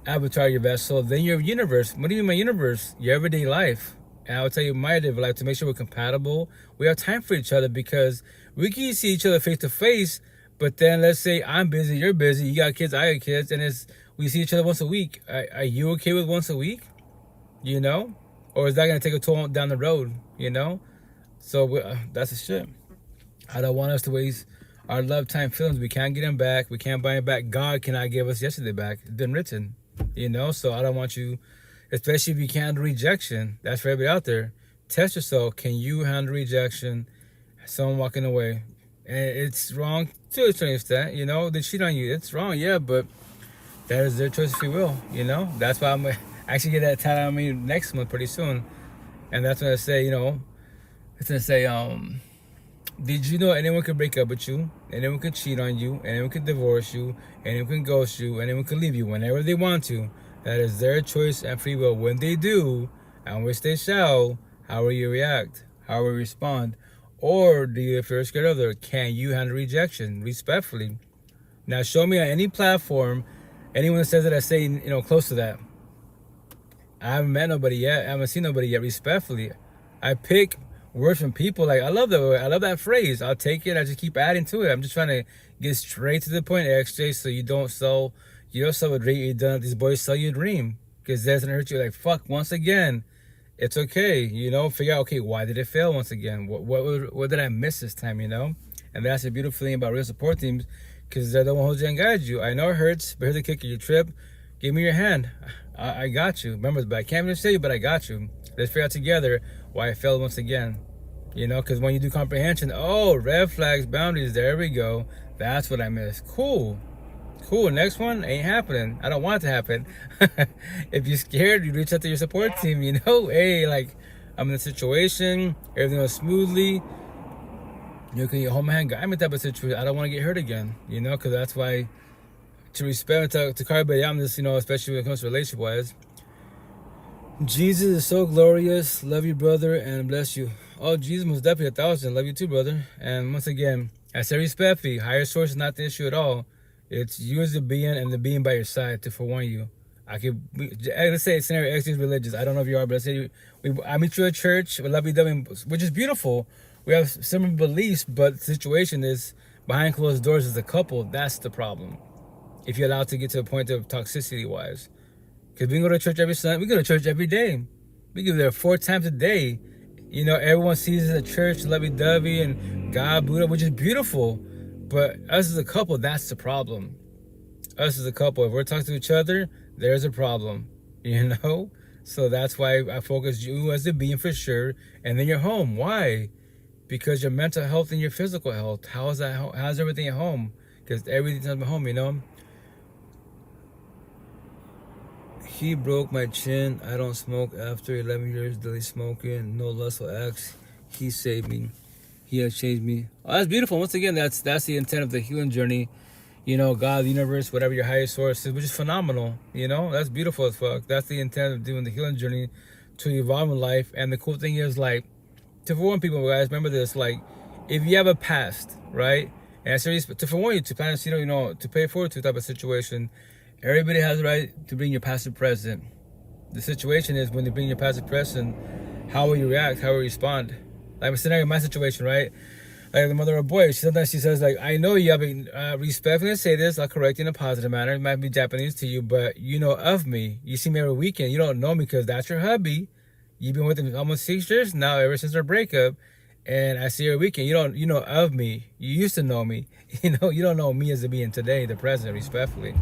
Speaker 1: avatar, your vessel, then your universe. What do you mean my universe? Your everyday life. And I will tell you my everyday life to make sure we're compatible. We have time for each other because we can see each other face to face, but then let's say I'm busy, you're busy, you got kids, I got kids, and we see each other once a week. Are you okay with once a week? You know? Or is that going to take a toll down the road, you know? So that's the shit. I don't want us to waste our love time feelings. We can't get them back. We can't buy them back. God cannot give us yesterday back. It's been written, you know? So I don't want you, especially if you can't handle rejection. That's for everybody out there. Test yourself. Can you handle rejection? Someone walking away. And it's wrong to a certain extent, you know. They cheat on you. It's wrong, yeah, but that is their choice of free will, you know. That's why I'm actually get that tatted on me next month pretty soon. And that's when I say, you know, it's gonna say, did you know anyone could break up with you? Anyone could cheat on you? Anyone could divorce you? Anyone can ghost you? Anyone can leave you whenever they want to. That is their choice and free will. When they do, and which they shall, how will you react? How will you respond? Or do you feel scared of it? Can you handle rejection respectfully? Now show me on any platform anyone that says that I say, you know, close to that. I haven't met nobody yet. I haven't seen nobody yet. Respectfully, I pick words from people. Like I love that phrase. I'll take it. I just keep adding to it. I'm just trying to get straight to the point, XJ, so you don't sell yourself a dream. You don't let these boys sell you a dream, because that's gonna hurt you. Like fuck. Once again, it's okay. You know, figure out, okay, why did it fail once again? What did I miss this time? You know, and that's the beautiful thing about real support teams, because they're the one who hold you and guide you. I know it hurts, but here's the kicker: you trip, give me your hand. I got you. Remember, but I can't even say you, but I got you. Let's figure out together why I failed once again. You know, because when you do comprehension, oh, red flags, boundaries, there we go. That's what I missed. Cool. Next one ain't happening. I don't want it to happen. If you're scared, you reach out to your support team. You know, hey, like, I'm in a situation, everything goes smoothly. You can hold my hand, guide me type of situation. I don't want to get hurt again. You know, because that's why, to respect, to carry I'm just, you know, especially when it comes to relationship wise. Jesus is so glorious. Love you, brother, and bless you. Oh, Jesus most definitely 1,000. Love you too, brother. And once again, I say respectfully. Higher source is not the issue at all. It's you as the being and the being by your side to forewarn you. Let's say scenario X is religious. I don't know if you are, but let's say I meet you at church with lovey-dovey, which is beautiful. We have similar beliefs, but the situation is behind closed doors as a couple. That's the problem. If you're allowed to get to a point of toxicity-wise. Because we can go to church every Sunday. We go to church every day. We go there 4 times a day. You know, everyone sees us at church, lovey-dovey, and God, Buddha, which is beautiful. But us as a couple, that's the problem. Us as a couple, if we're talking to each other, there's a problem. You know? So that's why I focus you as a being for sure. And then your home. Why? Because your mental health and your physical health. How's everything at home? Because everything's at home, you know? He broke my chin. I don't smoke after 11 years daily smoking. No lustful acts. He saved me. He has changed me. Oh, that's beautiful. Once again, that's the intent of the healing journey. You know, God, the universe, whatever your highest source is, which is phenomenal. You know, that's beautiful as fuck. That's the intent of doing the healing journey to evolve in life. And the cool thing is, like, to forewarn people, guys, remember this, like, if you have a past, right? And to forewarn you, to plan, you know, to pay forward to type of situation. Everybody has the right to bring your past to present. The situation is when they bring your past to present, how will you react? How will you respond? Like my situation, right? Like the mother of a boy, sometimes she says, like, I know you have been respectfully say this, I'll correct you in a positive manner. It might be Japanese to you, but you know of me. You see me every weekend. You don't know me because that's your hubby. You've been with him almost 6 years now, ever since our breakup. And I see you every weekend. You know of me. You used to know me. You know, you don't know me as a being today, the present, respectfully.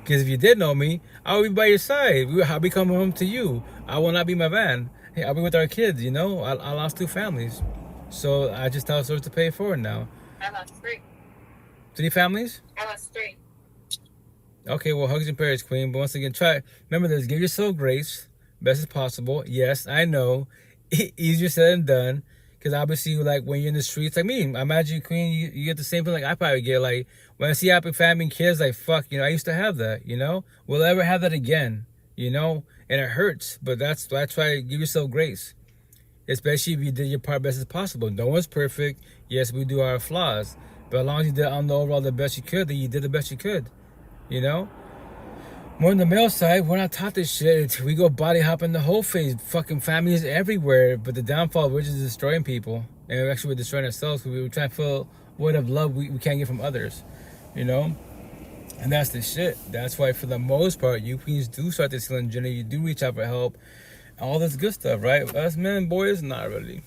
Speaker 1: Because if you did know me, I would be by your side. I'll be coming home to you. I will not be my van. Hey, I'll be with our kids, you know. I lost 2 families. So I just tell source to pay for it now.
Speaker 3: I lost 3.
Speaker 1: 3 families?
Speaker 3: I lost 3.
Speaker 1: Okay, well, hugs and prayers, queen. But once again, remember this, give yourself grace, best as possible. Yes, I know, easier said than done. Because obviously, like, when you're in the streets, like me, I imagine, queen, you get the same thing like I probably get. Like, when I see happy family and kids, like, fuck, you know, I used to have that, you know? Will I ever have that again, you know? And it hurts, but that's why I try to give yourself grace. Especially if you did your part best as possible. No one's perfect. Yes, we do our flaws. But as long as you did on the overall the best you could, then you did the best you could, you know? More on the male side, we're not taught this shit. We go body hopping the whole phase. Fucking families everywhere. But the downfall, we're just destroying people. And actually, we're destroying ourselves. We're trying to feel what of love we can't get from others. You know? And that's the shit. That's why, for the most part, you queens do start this healing journey. You do reach out for help. All this good stuff, right? Us men, boys, not really.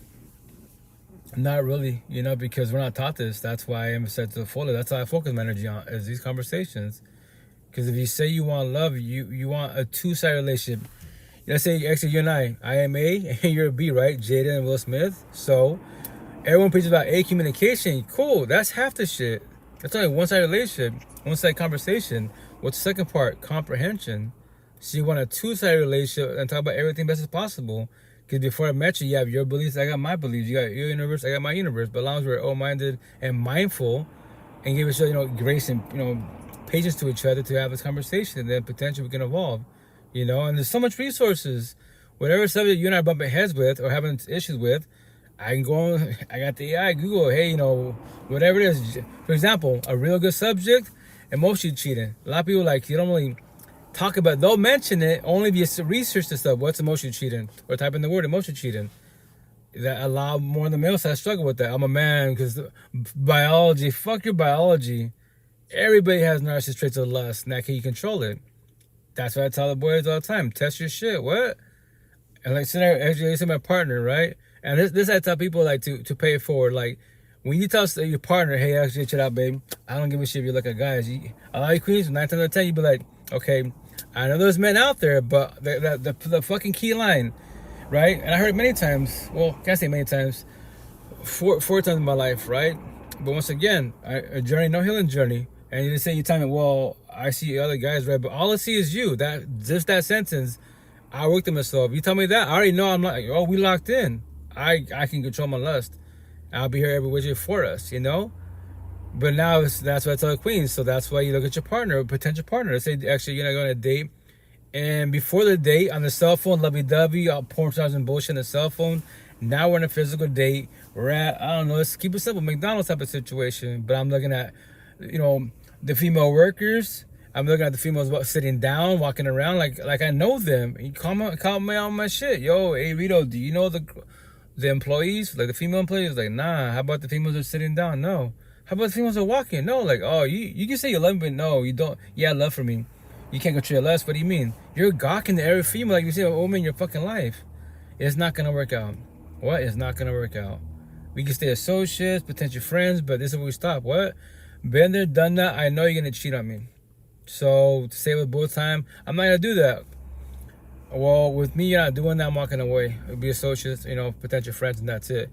Speaker 1: Not really. You know, because we're not taught this. That's why I emphasize to the fullest. That's how I focus my energy on, is these conversations. Because if you say you want love, you want a 2-sided relationship. let's say actually you and I am A and you're B, right? Jada and Will Smith. So everyone preaches about A, communication. Cool, that's half the shit. That's only one-sided relationship, one-sided conversation. What's the second part? Comprehension. So you want a two-sided relationship and talk about everything best as possible. Because before I met you, you have your beliefs, I got my beliefs. You got your universe, I got my universe. But as long as we're open-minded and mindful and give each other, grace and, patience to each other to have this conversation, then potentially we can evolve, And there's so much resources. Whatever subject you and I are bumping heads with or having issues with, I can go on, I got the AI, Google, hey, whatever it is. For example, a real good subject, emotion cheating. A lot of people, you don't really talk about, they'll mention it only if you research the stuff. What's emotion cheating? Or type in the word emotion cheating. That allow more of the male side struggle with that. I'm a man because biology, fuck your biology. Everybody has narcissistic traits of lust. Now can you control it? That's what I tell the boys all the time. Test your shit. What? And actually, my partner, right? And this I tell people to pay it forward. When you tell your partner, hey, actually, chill out, babe. I don't give a shit if you look at guys. A lot of queens, 9 times out of 10, you be like, okay, I know there's men out there, but the fucking key line, right? And I heard it many times. Well, can't say many times. Four times in my life, right? But once again, a journey, no healing journey. And you say, you tell me, well, I see other guys, right? But all I see is you. Just that sentence, I worked on myself. You tell me that, I already know I'm like, we locked in. I can control my lust. I'll be here every way for us, But now that's what I tell the queens. So that's why you look at your partner, potential partner. Say, actually, you're not going on a date. And before the date, on the cell phone, lovey-dovey, porn stars and bullshit on the cell phone. Now we're in a physical date. We're at, I don't know, let's keep it simple, McDonald's type of situation. But I'm looking at, the female workers. I'm looking at the females sitting down, walking around like I know them. You call me on my shit. Yo, hey, Rito, do you know the employees? Like the female employees? Like, nah. How about the females that are sitting down? No. How about the females that are walking? No. Like, oh, you can say you love me, but no, you don't. Yeah, love for me. You can't control your lust. What do you mean? You're gawking to every female like you see a woman in your fucking life. It's not going to work out. What? It's not going to work out. We can stay associates, potential friends, but this is where we stop. What? Been there, done that. I know you're going to cheat on me. So, to say with both time, I'm not going to do that. Well, with me, you're not doing that. I'm walking away. It'll be associates, potential friends, and that's it.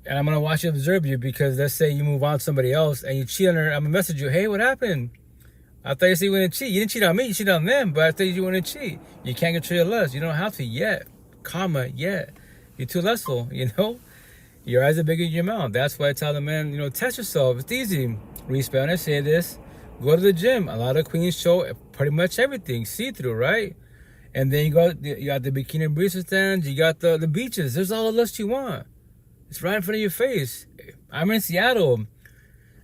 Speaker 1: And I'm going to watch you, observe you, because let's say you move on to somebody else and you cheat on her. I'm going to message you, hey, what happened? I thought you said you wouldn't cheat. You didn't cheat on me. You cheated on them, but I thought you wouldn't cheat. You can't control your lust. You don't have to yet. Yet. You're too lustful, Your eyes are bigger than your mouth. That's why I tell the man, test yourself. It's easy. Respect when I say this. Go to the gym. A lot of queens show pretty much everything. See-through, right? And then you got the bikini breezer stands. You got the beaches. There's all the lust you want. It's right in front of your face. I'm in Seattle.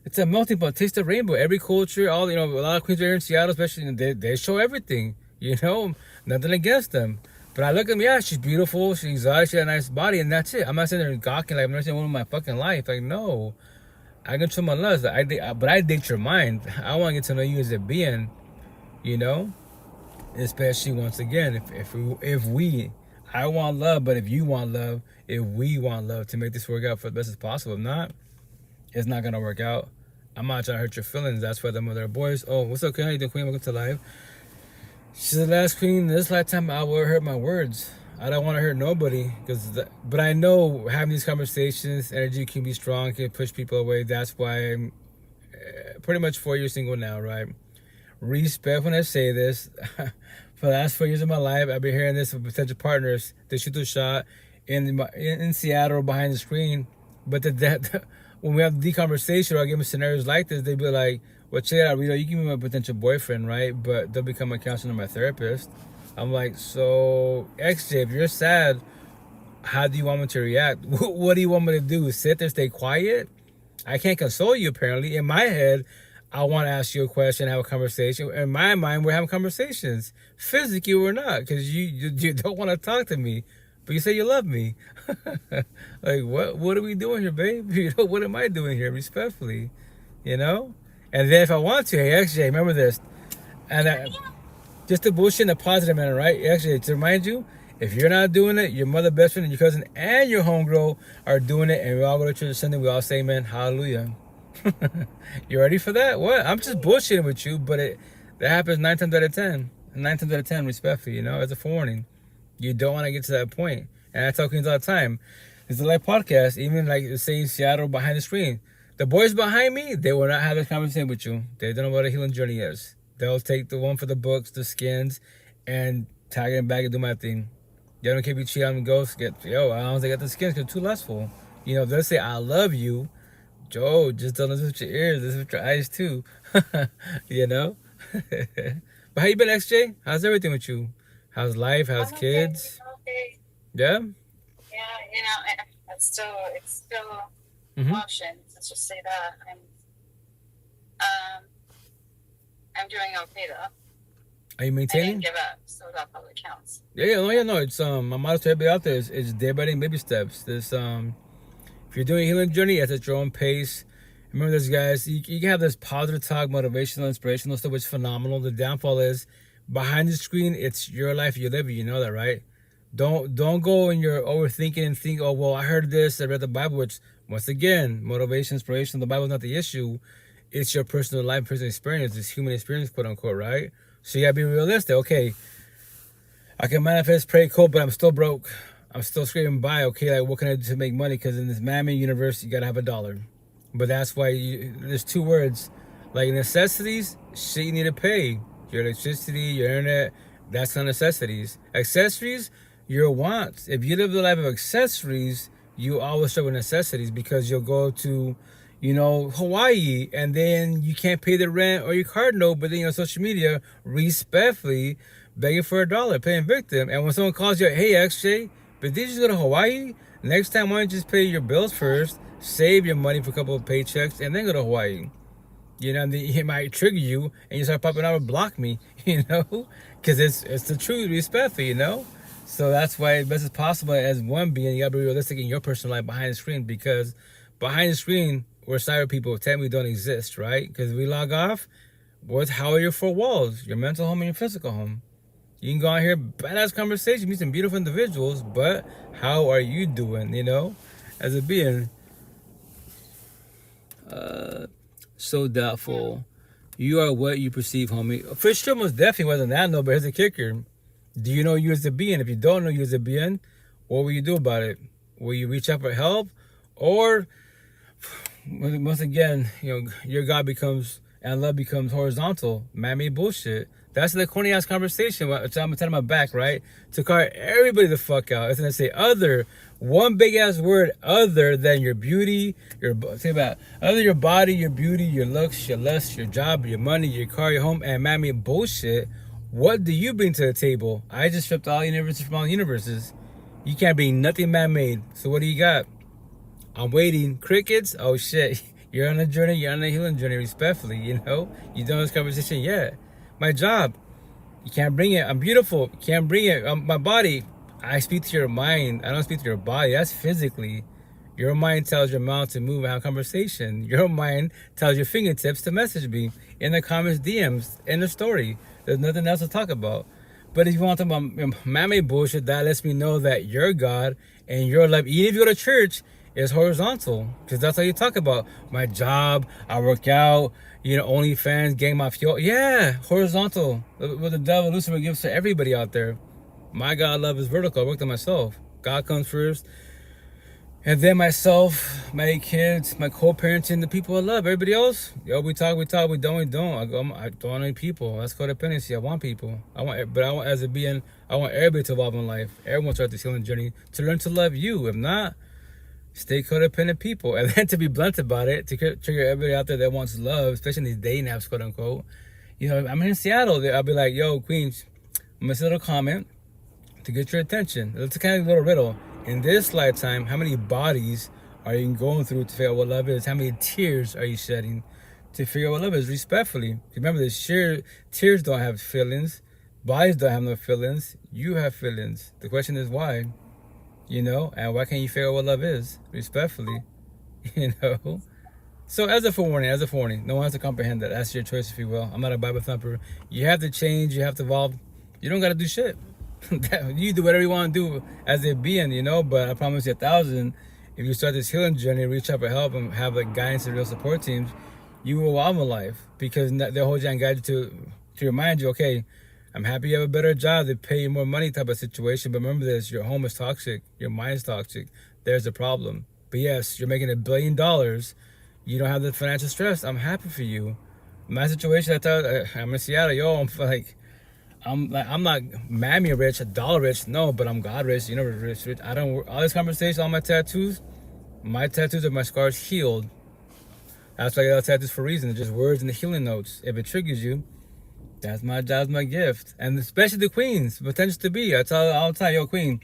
Speaker 1: It's a melting pot. Taste the rainbow. Every culture, a lot of queens are here in Seattle, especially, they show everything. Nothing against them. But I look at them, yeah, she's beautiful, she's exotic, she got a nice body, and that's it. I'm not sitting there gawking like I'm not saying one of my fucking life. Like, no. I control my lust. But I date your mind. I want to get to know you as a being, Especially, once again, if we, I want love, but if you want love, if we want love to make this work out for the best as possible. If not, it's not going to work out. I'm not trying to hurt your feelings. That's why the mother boys, oh, what's up, How you doing, queen? Welcome to live. She's the last queen. This lifetime, I will hurt my words. I don't want to hurt nobody. But I know having these conversations, energy can be strong, can push people away. That's why I'm pretty much 4 years single now, right? Respect when I say this. For the last 4 years of my life, I've been hearing this from potential partners. They shoot the shot in Seattle or behind the screen. But when we have the conversation or I give them scenarios like this, they be like, well, check it out, Rito, you can be my potential boyfriend, right? But they'll become my counselor and my therapist. I'm like, so, XJ, if you're sad, how do you want me to react? What do you want me to do? Sit there, stay quiet? I can't console you, apparently. In my head, I want to ask you a question, have a conversation. In my mind, we're having conversations. Physically, we're not, because you don't want to talk to me. But you say you love me. Like, what are we doing here, babe? What am I doing here, respectfully? And then if I want to, hey, XJ, remember this. And just to bullshit in a positive manner, right? Actually, to remind you, if you're not doing it, your mother, best friend, and your cousin, and your homegirl are doing it, and we all go to church Sunday, we all say amen, hallelujah. You ready for that? What? I'm just bullshitting with you, but that happens 9 times out of 10. 9 times out of 10, respectfully, as a forewarning. You don't want to get to that point. And I tell queens all the time, it's a live podcast, even like saying Seattle behind the screen. The boys behind me, they will not have this conversation with you. They don't know what a healing journey is. They'll take the one for the books, the skins, and tag it back and do my thing. They don't care if you cheat on the ghosts. I don't think I got the skins because it's too lustful. You know, they'll say, I love you. Joe, just don't listen with your ears, listen with your eyes too. You know? But how you been, XJ? How's everything with you? How's life? How's kids?
Speaker 3: Okay.
Speaker 1: Yeah?
Speaker 3: Yeah, it's still motion. Let's just say that. I'm doing okay though.
Speaker 1: Are you
Speaker 3: I
Speaker 1: maintaining?
Speaker 3: didn't give up, so that probably counts.
Speaker 1: No. It's my motto to everybody out there is day by day baby steps. This if you're doing a healing journey, it's at your own pace. Remember this, guys, you can have this positive talk, motivational, inspirational stuff, which is phenomenal. The downfall is behind the screen, it's your life you live. You know that, right? Don't go in your overthinking and think, oh, well, I heard this, I read the Bible, which, once again, motivation, inspiration, the Bible's not the issue. It's your personal life, personal experience, it's human experience, quote unquote, right? So you gotta be realistic. Okay, I can manifest, pray, cool, but I'm still broke. I'm still scraping by. Okay, like what can I do to make money? Because in this man-made universe, you gotta have $1. But that's why there's two words, like necessities, shit you need to pay. Your electricity, your internet, that's not necessities. Accessories, your wants. If you live the life of accessories, you always struggle with necessities because you'll go to, Hawaii, and then you can't pay the rent or your card note, but then you're on social media respectfully begging for $1, paying victim. And when someone calls you, hey, XJ, but did you just go to Hawaii? Next time, why don't you just pay your bills first, save your money for a couple of paychecks, and then go to Hawaii? And then it might trigger you, and you start popping out and block me, because it's the truth, respectfully, So that's why, as best as possible, as one being, you gotta be realistic in your personal life behind the screen, because behind the screen, we're cyber people, technically don't exist, right? Because we log off, how are your four walls? Your mental home and your physical home. You can go out here, badass conversation, meet some beautiful individuals, but how are you doing, as a being? So doubtful. You are what you perceive, homie. For sure, most definitely wasn't that, no, but here's the kicker. Do you know you as a being? If you don't know you as a being, what will you do about it? Will you reach out for help? Or, once again, your God becomes, and love becomes horizontal, man-made bullshit. That's the corny ass conversation, which I'm telling my back, right? To call everybody the fuck out. It's gonna say other, one big ass word, other than your beauty, other your body, your beauty, your looks, your lust, your job, your money, your car, your home, and man-made bullshit. What do you bring to the table? I just stripped all universes from all universes. You can't bring nothing man-made. So what do you got? I'm waiting. Crickets? Oh shit. You're on a journey. You're on a healing journey, respectfully, You done this conversation yet. My job, you can't bring it. I'm beautiful. You can't bring it. My body, I speak to your mind. I don't speak to your body. That's physically. Your mind tells your mouth to move and have a conversation. Your mind tells your fingertips to message me in the comments, DMs, in the story. There's nothing else to talk about. But if you want to talk about man-made bullshit, that lets me know that your God and your life, even if you go to church, is horizontal. Because that's how you talk about my job, I work out, OnlyFans, gang my fuel. Yeah, horizontal. What the devil, Lucifer, gives to everybody out there. My God love is vertical. I worked on myself. God comes first. And then myself, my 8 kids, my co-parenting, the people I love. Everybody else, we talk, we don't. I don't want any people. That's codependency. I want people. As a being, I want everybody to evolve in life. Everyone starts this healing journey to learn to love you. If not, stay codependent people. And then to be blunt about it, to trigger everybody out there that wants love, especially in these dating apps, quote unquote. I'm in Seattle. I'll be like, yo, Queens, I'm going to say a little comment to get your attention. It's a kind of little riddle. In this lifetime, how many bodies are you going through to figure out what love is? How many tears are you shedding to figure out what love is? Respectfully. Remember, tears don't have feelings. Bodies don't have no feelings. You have feelings. The question is why? And why can't you figure out what love is? Respectfully. So as a forewarning, no one has to comprehend that. That's your choice, if you will. I'm not a Bible thumper. You have to change, you have to evolve. You don't got to do shit. You do whatever you want to do as a being, but I promise you 1,000, if you start this healing journey, reach out for help and have guidance and real support teams, you will evolve in life, because they'll hold you and guide you to remind you, okay, I'm happy you have a better job. They pay you more money type of situation. But remember this, your home is toxic. Your mind is toxic. There's a problem. But yes, you're making $1 billion. You don't have the financial stress. I'm happy for you. My situation, I thought, I'm in Seattle. Yo, I'm not mammy rich, dollar rich. No, but I'm God rich, universe rich. I don't, all this conversation, all my tattoos are my scars healed. That's why I got tattoos for a reason. It's just words and the healing notes. If it triggers you, that's my gift. And especially the queens, potential to be. I tell all the time, yo, queen,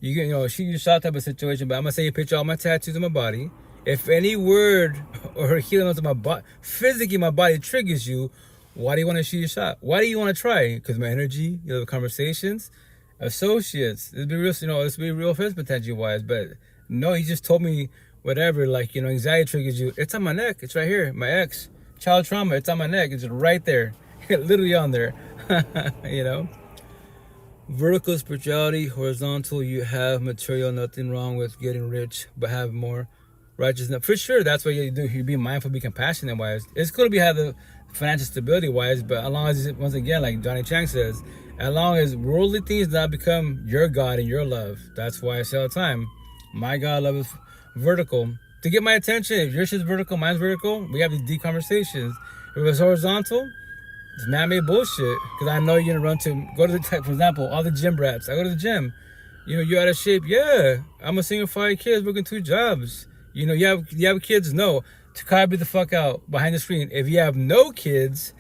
Speaker 1: shoot your shot type of situation. But I'm gonna say you picture all my tattoos on my body. If any word or healing notes on my body, physically my body triggers you, why do you want to shoot your shot? Why do you want to try? Because my energy, the conversations, associates. It'd be real, this would be real offense potential wise. But no, he just told me whatever, like, anxiety triggers you. It's on my neck. It's right here. My ex, child trauma. It's on my neck. It's right there. Literally on there. Vertical spirituality, horizontal, you have material, nothing wrong with getting rich, but have more righteousness. For sure, that's what you do. You be mindful, be compassionate wise. It's cool to have the financial stability wise, but as long as, once again, like Johnny Chang says, as long as worldly things not become your God and your love. That's why I say all the time, my God love is vertical. To get my attention, if your shit's vertical, mine's vertical, we have these deep conversations. If it's horizontal, it's man-made bullshit. Because I know you're gonna go to the, for example, all the gym brats. I go to the gym. You're out of shape. Yeah, I'm a single 5 kids working 2 jobs. You have kids. No, to be the fuck out behind the screen. If you have no kids,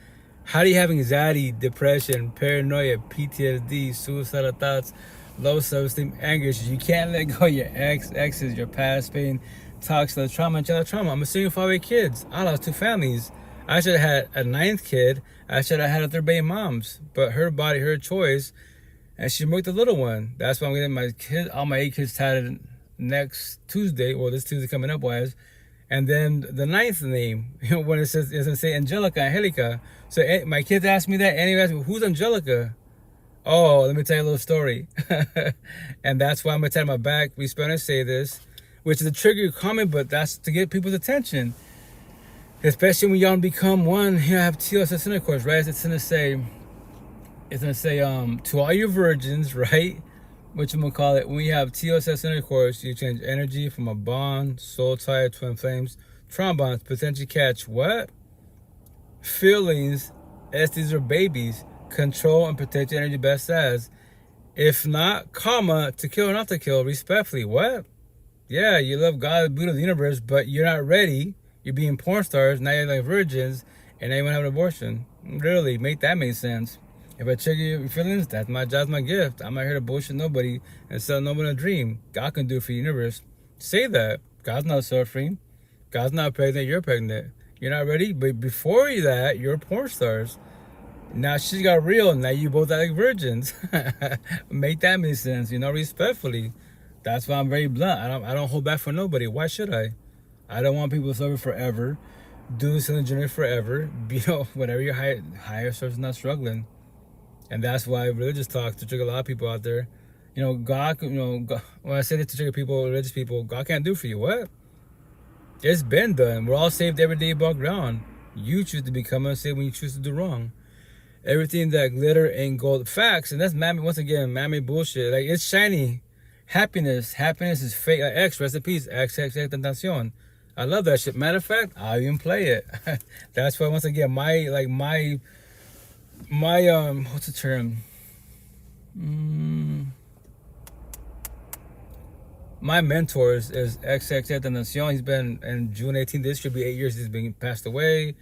Speaker 1: how do you have anxiety, depression, paranoia, PTSD, suicidal thoughts, low self-esteem, anger issues? You can't let go of your exes, your past pain, toxic trauma, and child trauma. I'm a single 5 kids. I lost 2 families. I should have had a 9th kid. I should have had a 3rd baby moms. But her body, her choice, and she murked the little one. That's why I'm getting all my 8 kids tatted next Tuesday, or this Tuesday coming up was. And then the 9th name, when it's going to say Angelica, Angelica. So my kids asked me that, and they asked me, who's Angelica? Oh, let me tell you a little story. And that's why I'm going to tell my back. We Spanish say this, which is a trigger comment, but that's to get people's attention. Especially when y'all become one, have TLS intercourse, right? It's gonna say, to all your virgins, right? Which I'm gonna call it, when you have TLS intercourse, you change energy from a bond, soul tie, twin flames, trombones, potentially catch what? Feelings, STs or babies, control and protect your energy best as. If not, comma, to kill or not to kill, respectfully. What? Yeah, you love God, Buddha, the universe, but you're not ready. You're being porn stars, now you're like virgins, and now you want to have an abortion. Really, make sense. If I trigger your feelings, that's my job, my gift. I'm not here to bullshit nobody and sell nobody a dream. God can do it for the universe. Say that. God's not suffering. God's not pregnant, you're pregnant. You're not ready, but before that, you're porn stars. Now she got real, now you both are like virgins. Make sense, respectfully. That's why I'm very blunt. I don't hold back for nobody. Why should I? I don't want people to suffer forever. Do this in the journey forever. Whatever your higher source is not struggling. And that's why religious talk to trigger a lot of people out there. God, God, when I say this to trigger people, religious people, God can't do for you. What? It's been done. We're all saved every day above ground. You choose to become unsaved when you choose to do wrong. Everything that glitter ain't gold. Facts. And that's once again, mammy bullshit. Like, it's shiny. Happiness is fake. Like X, rest in peace. X, tentacion. I love that shit. Matter of fact, I'll even play it. That's why, once again, my what's the term? My mentor is XX Tentacion. He's been, in June 18th, this should be 8 years he's been passed away.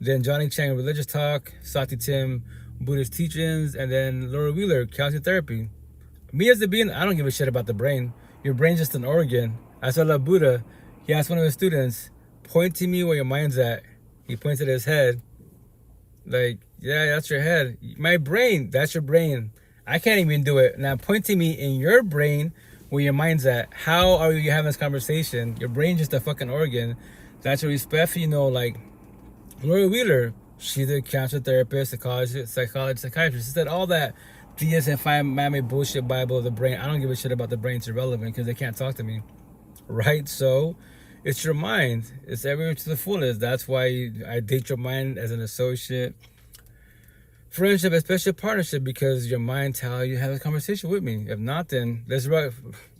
Speaker 1: Then Johnny Chang, Religious Talk. Sati Tim, Buddhist Teachings. And then Laura Wheeler, Counseling Therapy. Me as the being, I don't give a shit about the brain. Your brain's just an organ. I saw La Buddha. He asked one of his students, point to me where your mind's at. He points at his head. Like, yeah, that's your head. My brain, that's your brain. I can't even do it. Now point to me in your brain where your mind's at. How are you having this conversation? Your brain's just a fucking organ. That's a respect for, like, Laura Wheeler. She's a counselor therapist, psychologist, psychiatrist. She said all that DSM-5 mammy bullshit Bible of the brain. I don't give a shit about the brain. It's irrelevant because they can't talk to me. Right? So it's your mind. It's everywhere to the fullest. That's why I date your mind as an associate. friendship, especially a partnership, because your mind tells you to have a conversation with me. If not, then let's rock.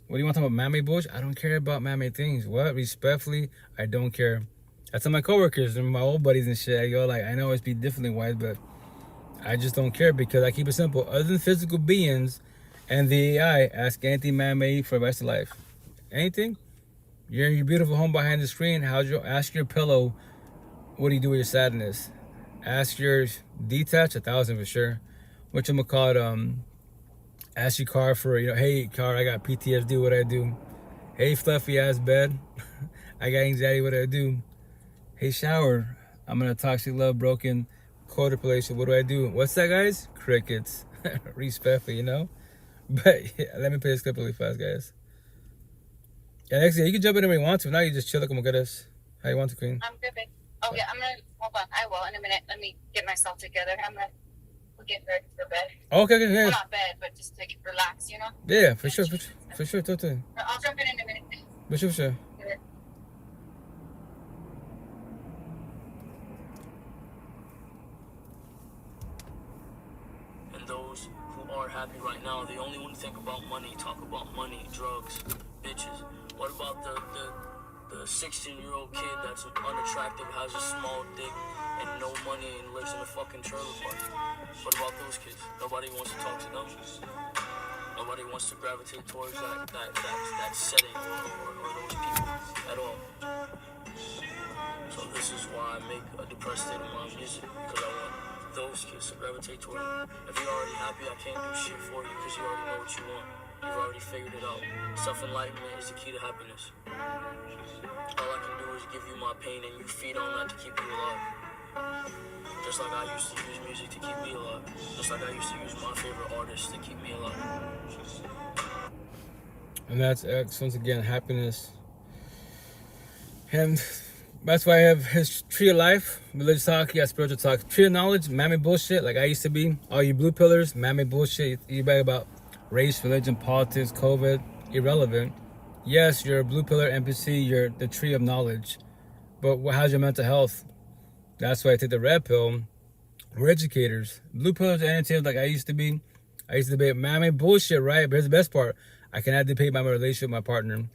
Speaker 1: What do you want to talk about, mammy bullshit? I don't care about mammy things. What? Respectfully, I don't care. I tell my coworkers and my old buddies and shit, yo, like, I know it's be differently wise, but I just don't care because I keep it simple. Other than physical beings and the AI, ask anything man-made for the rest of life. Anything? You're in your beautiful home behind the screen. Ask your pillow, what do you do with your sadness? Ask your detach, 1,000 for sure. Which I'm gonna call it, ask your car for, hey car, I got PTSD, what I do? Hey fluffy ass bed, I got anxiety, what I do? Hey shower, I'm in a toxic love, broken codependency, what do I do? What's that, guys? Crickets. Respectfully, But yeah, let me play this clip really fast, guys. Yeah, next thing, you can jump in whenever you want to. Now you just chill, come get us. How you want to, Queen?
Speaker 3: I'm good, babe. Oh, yeah, hold on. I will in a minute. Let me get myself together. We'll get ready for bed.
Speaker 1: Okay, yeah.
Speaker 3: Well, not bed, but just to relax,
Speaker 1: Yeah, for sure. Totally.
Speaker 3: I'll jump in a minute.
Speaker 1: For sure.
Speaker 6: And those who are happy right now, they only want to think about money, talk about money, drugs, bitches. What about the 16-year-old kid that's unattractive, has a small dick, and no money, and lives in a fucking trailer park? What about those kids? Nobody wants to talk to them. Nobody wants to gravitate towards that setting or those people at all. So this is why I make a depressed state of mind music, because I want those kids to gravitate toward it. If you're already happy, I can't do shit for you because you already know what you want. You've already figured it out. Self-enlightenment is the key to happiness. All I can do is give you my pain and you feed on that to keep you alive. Just like I used to use music to keep me alive. Just like I used to use my favorite artists to keep me alive.
Speaker 1: And that's X, once again, happiness. And that's why I have his tree of life, religious talk, yeah, spiritual talk. Tree of knowledge, mammy bullshit, like I used to be. All you blue pillars, mammy bullshit. You bag about race, religion, politics, COVID, irrelevant. Yes, you're a blue pillar NPC, you're the tree of knowledge. But how's your mental health? That's why I take the red pill. We're educators. Blue pillars are entertainers like I used to be. I used to debate mammy bullshit, right? But here's the best part. I cannot debate my relationship with my partner.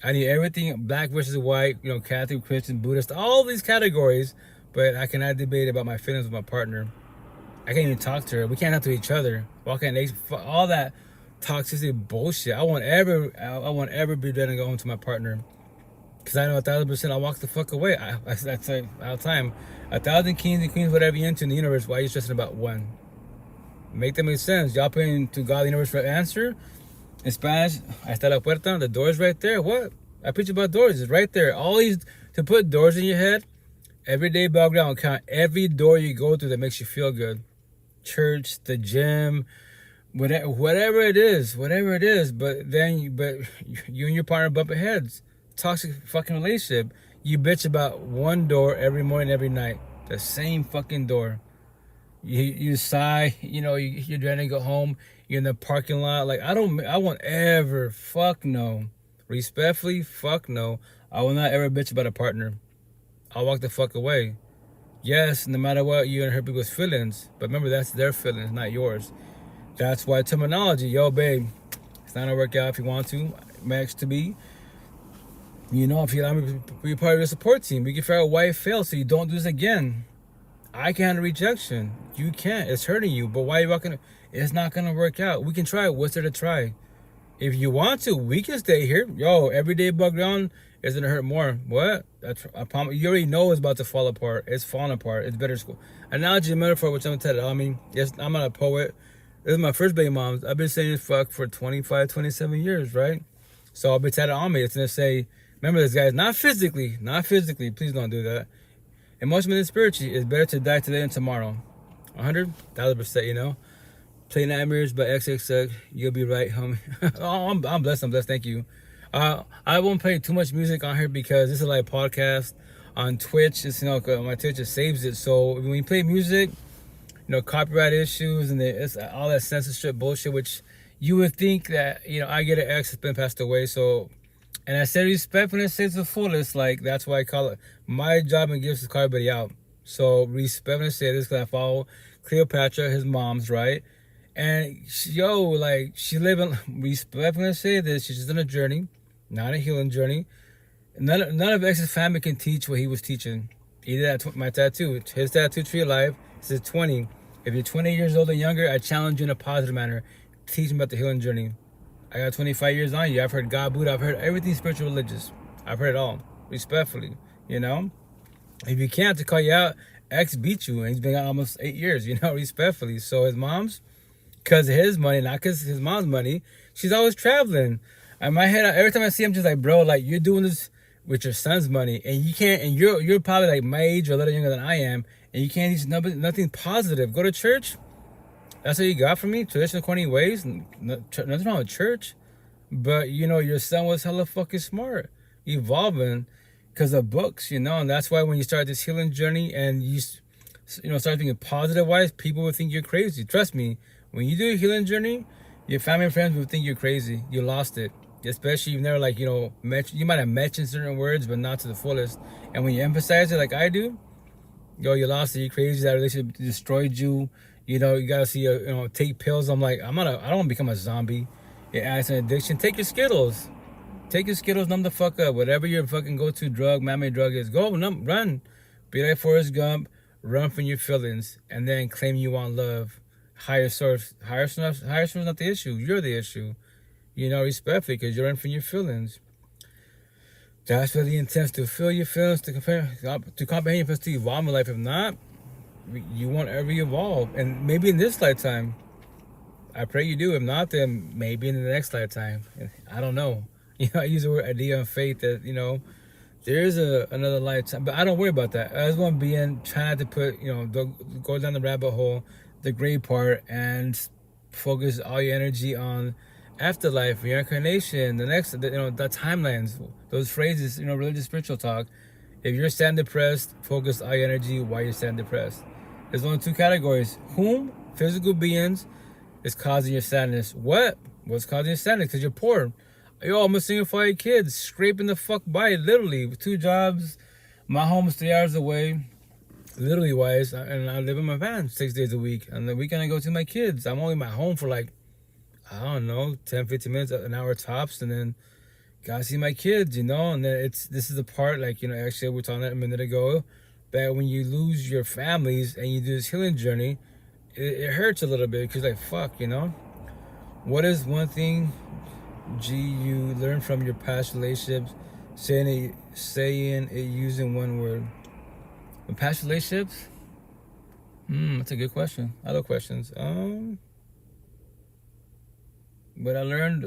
Speaker 1: I need everything, black versus white, Catholic, Christian, Buddhist, all these categories, but I cannot debate about my feelings with my partner. I can't even talk to her. We can't talk to each other. All that toxicity bullshit. I won't ever be ready to go home to my partner. Because I know 1,000% I'll walk the fuck away. I say all the time. 1,000 kings and queens, whatever you're into in the universe, why are you stressing about one? Make that make sense. Y'all praying to God the universe for an answer. In Spanish, hasta la puerta, the door's right there. What? I preach about doors. It's right there. To put doors in your head, every day background, count every door you go through that makes you feel good. Church, the gym, whatever it is. But you and your partner bumping heads. Toxic fucking relationship. You bitch about one door every morning, every night. The same fucking door. You sigh, you're trying to go home. You're in the parking lot. Like, I won't ever, fuck no. Respectfully, fuck no. I will not ever bitch about a partner. I'll walk the fuck away. Yes, no matter what, you're gonna hurt people's feelings. But remember, that's their feelings, not yours. That's why terminology, yo, babe, it's not gonna work out if you want to. Max to be. If you allow me to be part of your support team, we can figure out why it failed so you don't do this again. I can handle rejection. You can't. It's hurting you. But why are you walking? It's not going to work out. We can try. What's there to try? If you want to, we can stay here. Yo, every day bug down is going to hurt more. What? I promise. You already know it's about to fall apart. It's falling apart. It's better school. Analogy and metaphor, which I'm telling you. I mean, yes, I'm not a poet. This is my first baby mom. I've been saying this fuck for 25, 27 years, right? So I'll be tatted on me. It's going to say, remember this, guys. Not physically. Please don't do that. Emotionally and spiritually, it's better to die today than tomorrow. 100,000%, Play Nightmares by S06. You'll be right, homie. Oh, I'm blessed. Thank you. I won't play too much music on here because this is like a podcast on Twitch. It's, my Twitch just saves it. So when you play music, copyright issues and it's all that censorship bullshit, which you would think that, I get an ex that's been passed away. So, and I said respect when it says the fullest. Like, that's why I call it my job and gifts is call everybody out. So respect when I say this because I follow Cleopatra, his mom's, right? And she living. We definitely say this. She's just on a journey, not a healing journey. None of X's family can teach what he was teaching. Either that, my tattoo, his tattoo tree life says 20. If you're 20 years old and younger, I challenge you in a positive manner. Teach me about the healing journey. I got 25 years on you. I've heard God, Buddha. I've heard everything spiritual, religious. I've heard it all, respectfully. You know, if you can't, to call you out, X beat you, and he's been out almost 8 years. You know, respectfully. So his mom's, because of his money, not because his mom's money, she's always traveling. In my head, every time I see him, just like, bro, like, you're doing this with your son's money, and you can't, and you're probably like my age or a little younger than I am, and you can't teach nothing positive. Go to church. That's what you got from me. Traditional, corny ways. Nothing wrong with church, but you know your son was hella fucking smart, evolving because of books, you know, and that's why when you start this healing journey and you start thinking positive wise, people will think you're crazy. Trust me, when you do a healing journey, your family and friends will think you're crazy. You lost it. Especially you've never you might have mentioned certain words, but not to the fullest. And when you emphasize it like I do, you lost it. You're crazy. That relationship destroyed you. You know, you gotta see take pills. I'm like, I don't want to become a zombie. It adds an addiction. Take your Skittles. Take your Skittles, numb the fuck up. Whatever your fucking go-to drug, man-made drug is, go, run. Be like Forrest Gump, run from your feelings, and then claim you want love. Higher source is not the issue. You're the issue. You know, respectfully, because you're running from your feelings. That's where the intent is, to feel your feelings, to comprehend your feelings, to evolve in life. If not, you won't ever evolve. And maybe in this lifetime, I pray you do. If not, then maybe in the next lifetime. I don't know. You know, I use the word idea of faith that, you know, there is another lifetime. But I don't worry about that. I just want to be try not to put, go down the rabbit hole, the gray part, and focus all your energy on afterlife, reincarnation, the timelines, those phrases, religious spiritual talk. If you're sad depressed, focus all your energy while you're sad depressed. There's only two categories. Whom? Physical beings is causing your sadness. What's causing your sadness? Because you're poor. I'm a single for 8 kids, scraping the fuck by, literally, with 2 jobs. My home is 3 hours away, literally wise, and I live in my van 6 days a week. And the weekend I go to my kids. I'm only at my home for like, I don't know, 10, 15 minutes, an hour tops, and then gotta see my kids, and then this is the part, actually we were talking a minute ago, that when you lose your families and you do this healing journey, it hurts a little bit, because fuck, what is one thing, you learn from your past relationships, saying it using one word? With past relationships? That's a good question. Other questions. But I learned,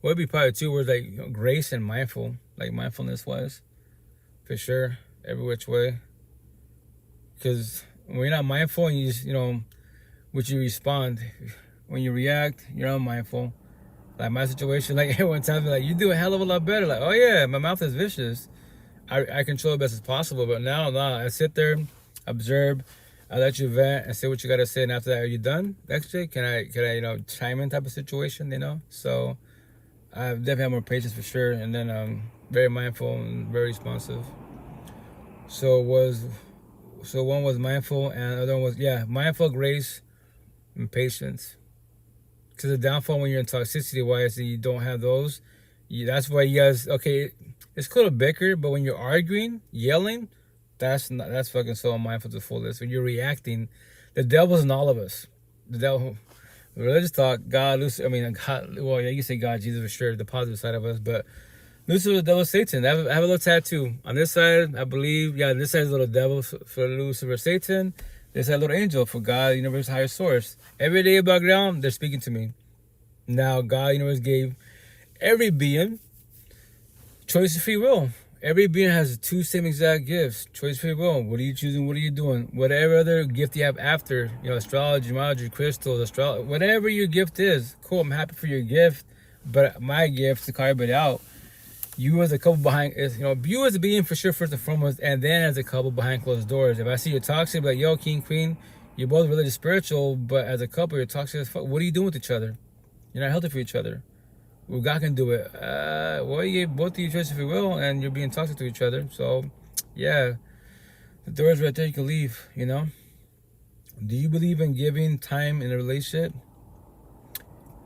Speaker 1: would be probably 2 words, grace and mindful, mindfulness wise, for sure, every which way. Because when you're not mindful and you just, what you respond, when you react, you're unmindful. Like my situation, everyone tells me, you do a hell of a lot better. Oh yeah, my mouth is vicious. I control it best as possible, but now, I sit there, observe, I let you vent and say what you gotta say, and after that, are you done? Actually, can I chime in type of situation, So I definitely have more patience for sure, and then very mindful and very responsive. So one was mindful, and the other one was mindful, grace, and patience. Because the downfall when you're in toxicity wise and you don't have those, that's why you guys, okay, it's cool to bicker, but when you're arguing, yelling, that's fucking so unmindful to the fullest. When you're reacting, the devil's in all of us. The devil, religious talk, God, Lucifer, God, well, yeah, you can say God, Jesus for sure, the positive side of us, but Lucifer, the devil, Satan. I have a little tattoo. On this side, I believe, this side is a little devil for Lucifer, Satan. This side, a little angel for God, universe, higher source. Every day above ground, they're speaking to me. Now, God, universe gave every being choice of free will. Every being has 2 same exact gifts. Choice, free will. What are you choosing? What are you doing? Whatever other gift you have after, astrology, numerology, crystals, whatever your gift is. Cool, I'm happy for your gift. But my gift, to call everybody out, you as a couple behind, you as a being for sure, first and foremost, and then as a couple behind closed doors. If I see you're toxic, like, yo, king, queen, you're both religious, spiritual, but as a couple, you're toxic as fuck. What are you doing with each other? You're not healthy for each other. Well, God can do it. You gave both of you choice if you will, and you're being toxic to each other. So, yeah. The door's right there, you can leave, you know? Do you believe in giving time in a relationship?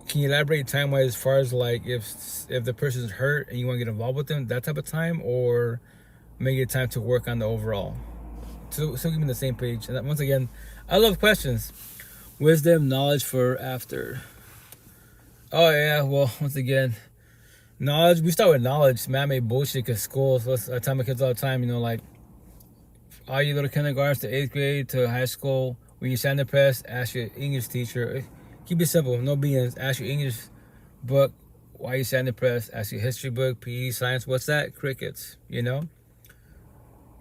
Speaker 1: Can you elaborate time-wise as far as like if the person's hurt and you want to get involved with them, that type of time, or make it time to work on the overall? So give me the same page. And once again, I love questions. Wisdom, knowledge for after. Oh yeah, well, once again, knowledge. We start with knowledge. Man, I made bullshit because schools. I tell my kids all the time, you know, like all you little kindergartens to 8th grade to high school, when you stand the press, ask your English teacher. Keep it simple, no beans. Ask your English book why you stand the press. Ask your history book, PE, science. What's that? Crickets. You know.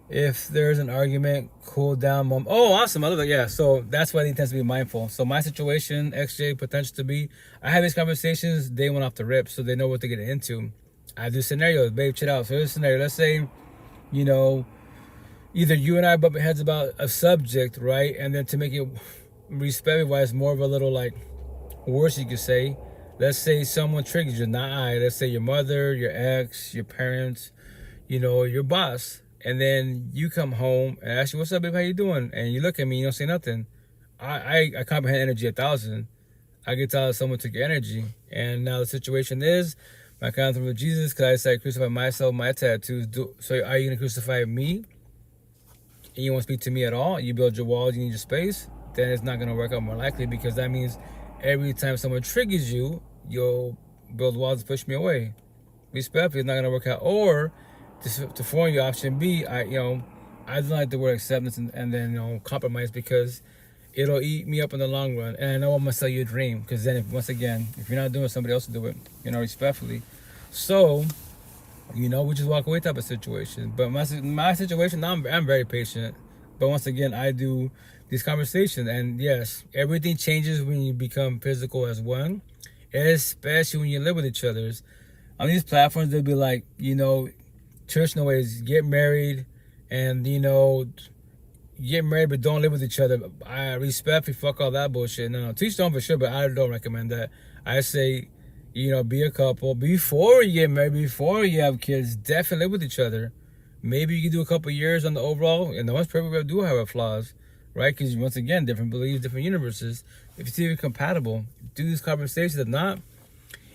Speaker 1: If there's an argument, cool down. Mom. Oh, awesome. I love it. Yeah. So that's why they tend to be mindful. So my situation, XJ, potential to be, I have these conversations. They went off the rip, so they know what they're getting into. I do scenarios. Babe, chill out. So here's a scenario. Let's say, you know, either you and I butt heads about a subject, right? And then to make it respect-wise, more of a little like worse, you could say. Let's say someone triggers you, not I. Let's say your mother, your ex, your parents, you know, your boss. And then you come home and ask you, what's up, babe? How you doing? And you look at me, you don't say nothing. I comprehend energy 1,000. I can tell someone took your energy. And now the situation is, my conflict with Jesus, because I said crucify myself, my tattoos. So are you going to crucify me? And you won't speak to me at all? You build your walls, you need your space? Then it's not going to work out more likely, because that means every time someone triggers you, you'll build walls to push me away. Respectfully, it's not going to work out. Or to form your option B, I don't like the word acceptance and then compromise, because it'll eat me up in the long run. And I know I'm gonna sell you a dream, because then if you're not doing it, somebody else will do it, respectfully. So, we just walk away type of situation. But my situation, I'm very patient. But once again, I do these conversations, and yes, everything changes when you become physical as one, especially when you live with each other. On these platforms, they'll be like, traditional ways, get married and, get married but don't live with each other. I respectfully fuck all that bullshit. No, teach them for sure, but I don't recommend that. I say, be a couple. Before you get married, before you have kids, definitely live with each other. Maybe you can do a couple years on the overall, and the ones probably do have flaws, right? Because once again, different beliefs, different universes. If you see you're compatible, do these conversations. If not,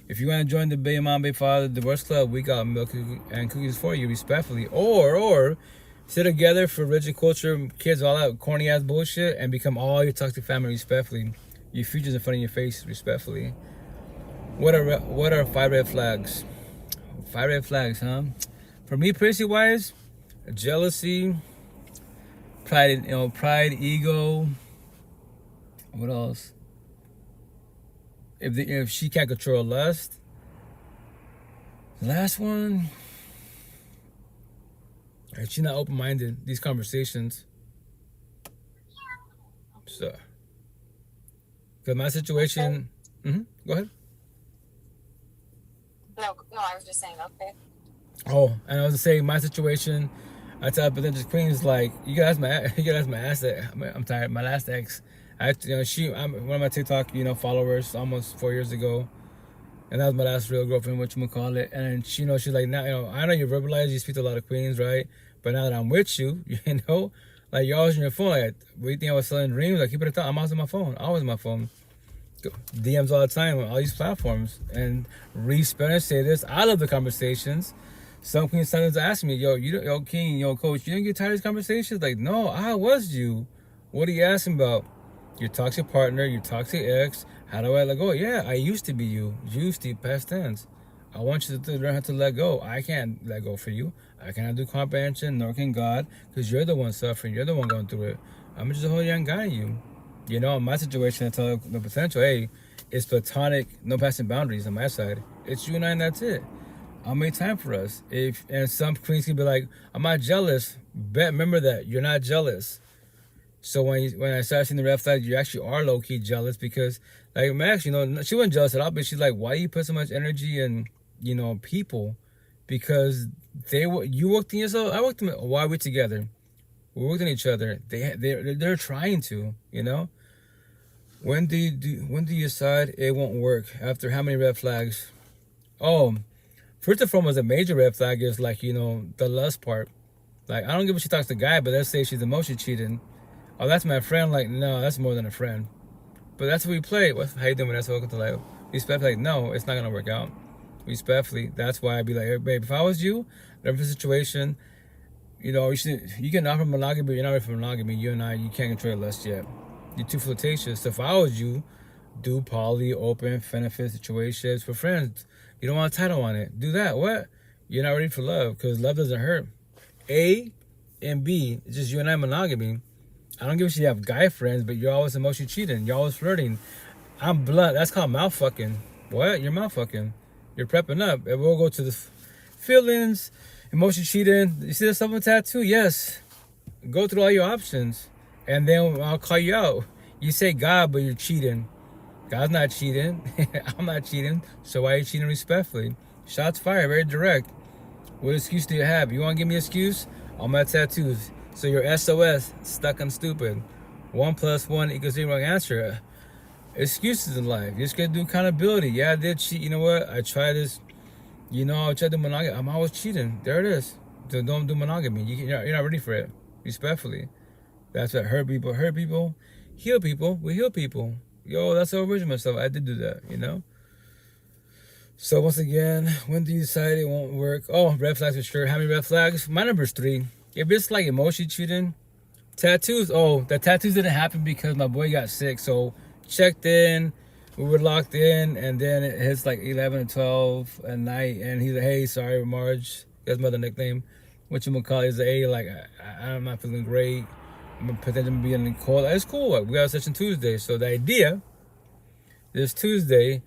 Speaker 1: if you want to join the Baby Mom, Baby Father Divorce Club, we got milk and cookies for you, respectfully. Or sit together for rigid culture, kids, all that corny ass bullshit, and become all your toxic family, respectfully. Your future's in front of your face, respectfully. What are 5 red flags? 5 red flags, huh? For me, personally wise, jealousy, pride, ego. What else? If she can't control lust. The last one, if she's not open-minded, these conversations. So, because my situation, go ahead.
Speaker 3: No, I was just saying, okay.
Speaker 1: Oh, and I was saying my situation, I tell potential queens, like, you guys my ass. I'm tired. My last ex, I'm one of my TikTok, followers almost 4 years ago, and that was my last real girlfriend, whatchamacallit. And she's like, now, I know you verbalize, you speak to a lot of queens, right? But now that I'm with you, like, you're always on your phone. Like, what do you think I was selling dreams? Like, keep it a thought. I'm always on my phone. Always on my phone. DMs all the time on all these platforms. And Spanish say this. I love the conversations. Some queens sometimes ask me, yo, King, coach, you didn't get tired of these conversations? Like, no, I was you. What are you asking about? Your toxic partner, your toxic ex. How do I let go? Yeah, I used to be you. Used to, past tense. I want you to learn how to let go. I can't let go for you. I cannot do comprehension, nor can God, because you're the one suffering. You're the one going through it. I'm just a whole young guy to you. In my situation, I tell the potential, hey, it's platonic, no passing boundaries on my side. It's you and I, and that's it. I'll make time for us. And some queens can be like, I'm not jealous. Remember that. You're not jealous. So when I started seeing the red flags, you actually are low-key jealous, because, like, Max, she wasn't jealous at all, but she's like, why do you put so much energy in, people? Because you worked in yourself, I worked in, why are we together? We worked on each other. They're trying to, When do you decide it won't work? After how many red flags? Oh, first and foremost, a major red flag is, like, the lust part. Like, I don't give a shit talks to guy, but let's say she's emotion cheating. Oh, that's my friend. Like, no, that's more than a friend. But that's what we play. How you doing? That's welcome to life. Respectfully, like, no, it's not gonna work out. Respectfully, that's why I'd be like, hey, babe, if I was you, whatever situation, you know, you can offer monogamy, but you're not ready for monogamy. You and I, you can't control your lust yet. You're too flirtatious. So if I was you, do poly, open, benefit situations for friends. You don't want a title on it. Do that. What? You're not ready for love because love doesn't hurt. A and B, it's just you and I monogamy. I don't give a shit you have guy friends, but you're always emotionally cheating. You're always flirting. I'm blunt. That's called mouth fucking. What? You're mouth fucking. You're prepping up. And we'll go to the feelings, emotion cheating. You see the stuff on tattoo? Yes. Go through all your options. And then I'll call you out. You say God, but you're cheating. God's not cheating. I'm not cheating. So why are you cheating respectfully? Shots fired, very direct. What excuse do you have? You want to give me an excuse? All my tattoos. So you're SOS, stuck on stupid. 1 + 1 = 0 wrong answer. Excuses in life. You're just gonna do accountability. Yeah, I did cheat. You know what? I tried this. You know, I tried to do monogamy. I'm always cheating. There it is. So don't do monogamy. You're not ready for it. Respectfully. That's what hurt people. Hurt people. Heal people. We heal people. Yo, that's the original stuff. I did do that, you know? So once again, when do you decide it won't work? Oh, red flags for sure. How many red flags? My number's 3. If it's like emotion cheating, tattoos. Oh, the tattoos didn't happen because my boy got sick. So checked in, we were locked in, and then it hits like 11 or 12 at night, and he's like, "Hey, sorry, Marge." That's my other nickname. What you gonna call it? He's like, "Hey, like I'm not feeling great. I'm potentially being in cold." It's cool. Like, we got a session Tuesday. So the idea this Tuesday,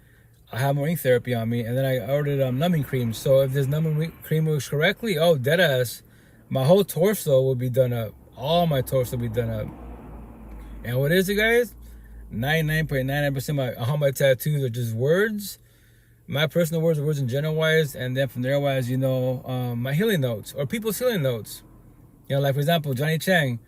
Speaker 1: I have morning therapy on me, and then I ordered numbing cream. So if this numbing cream works correctly, oh, deadass, my whole torso will be done up. All my torso will be done up. And what is it, guys? 99.99% of all my tattoos are just words. My personal words are words in general wise, and then from there wise, you know, my healing notes or people's healing notes. You know, like for example, Johnny Chang.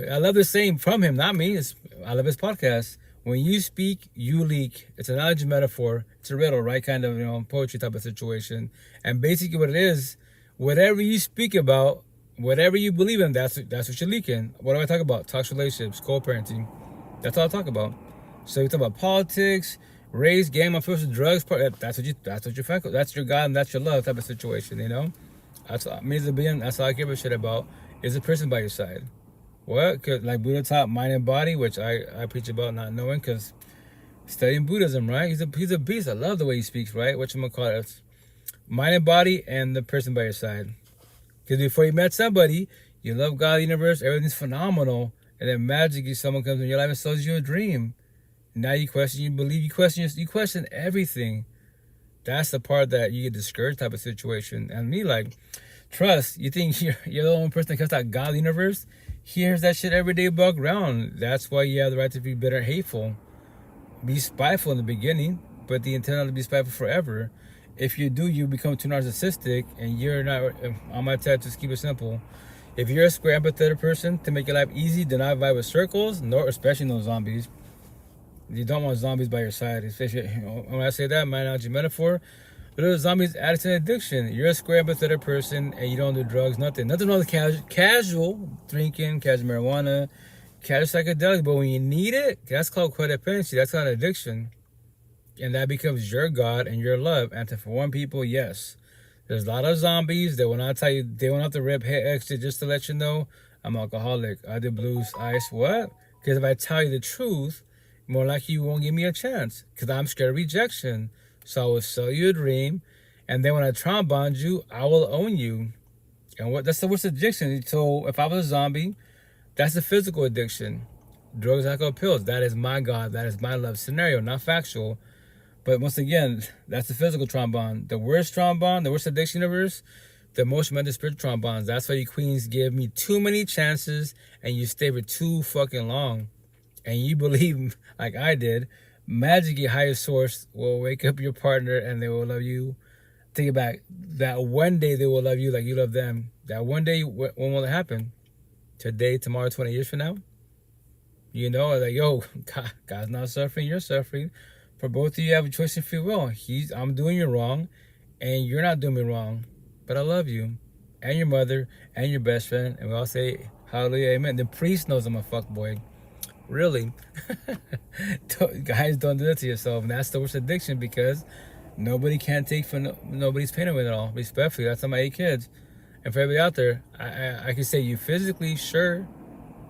Speaker 1: I love this saying from him, not me. I love his podcast. When you speak, you leak. It's an analogy metaphor. It's a riddle, right? Kind of, you know, poetry type of situation. And basically what it is, whatever you speak about, whatever you believe in, that's what you're leaking. What do I talk about? Toxic relationships, co-parenting. That's all I talk about. So you talk about politics, race, gang, mafia, drugs. That's what you fuck with. That's your God and that's your love type of situation, you know? That's me as a being, that's all I give a shit about, is a person by your side. What? Cause like Buddha taught mind and body, which I preach about not knowing, because studying Buddhism, right? He's a beast. I love the way he speaks, right? What you gonna call it? Mind and body and the person by your side. Because before you met somebody, you love God, the universe, everything's phenomenal, and then magically someone comes in your life and sells you a dream. Now you question, you believe, you question everything. That's the part that you get discouraged type of situation. And me, like, trust. You think you're the only person that cuts out God, the universe? He hears that shit every day above ground. That's why you have the right to be bitter, hateful. Be spiteful in the beginning, but the intent not to be spiteful forever. If you do, you become too narcissistic, and you're not. On my tab, just keep it simple. If you're a square, empathetic person, to make your life easy, do not vibe with circles, nor especially no zombies. You don't want zombies by your side. Especially, you know, when I say that, my analogy metaphor, but those zombies add to an addiction. You're a square, empathetic person, and you don't do drugs, nothing wrong with casual drinking, casual marijuana, casual psychedelic. But when you need it, that's called codependency. That's called addiction. And that becomes your God and your love. And for one people, yes. There's a lot of zombies that will not tell you, they won't have to rip hey extra just to let you know I'm alcoholic. I do blues, ice, what? Because if I tell you the truth, more likely you won't give me a chance. Because I'm scared of rejection. So I will sell you a dream. And then when I trauma bond you, I will own you. And that's the worst addiction. So if I was a zombie, that's a physical addiction. Drugs, alcohol, pills. That is my God. That is my love scenario, not factual. But once again, that's the physical trauma bond. The worst trauma bond, the worst addiction universe, the emotional, mental, spiritual trauma bonds. That's why you queens give me too many chances and you stay for too fucking long. And you believe, like I did, magically higher source will wake up your partner and they will love you. Think it back. That one day they will love you like you love them. That one day, when will it happen? Today, tomorrow, 20 years from now? You know, like, yo, God's not suffering, you're suffering. For both of you have a choice and free will. I'm doing you wrong, and you're not doing me wrong. But I love you. and your mother and your best friend, and we all say hallelujah, amen. The priest knows I'm a fuckboy. Really. Guys, don't do that to yourself. And that's the worst addiction, because nobody can take for nobody's pain away at all. Respectfully, that's how my 8 kids. And for everybody out there, I can say you physically, sure.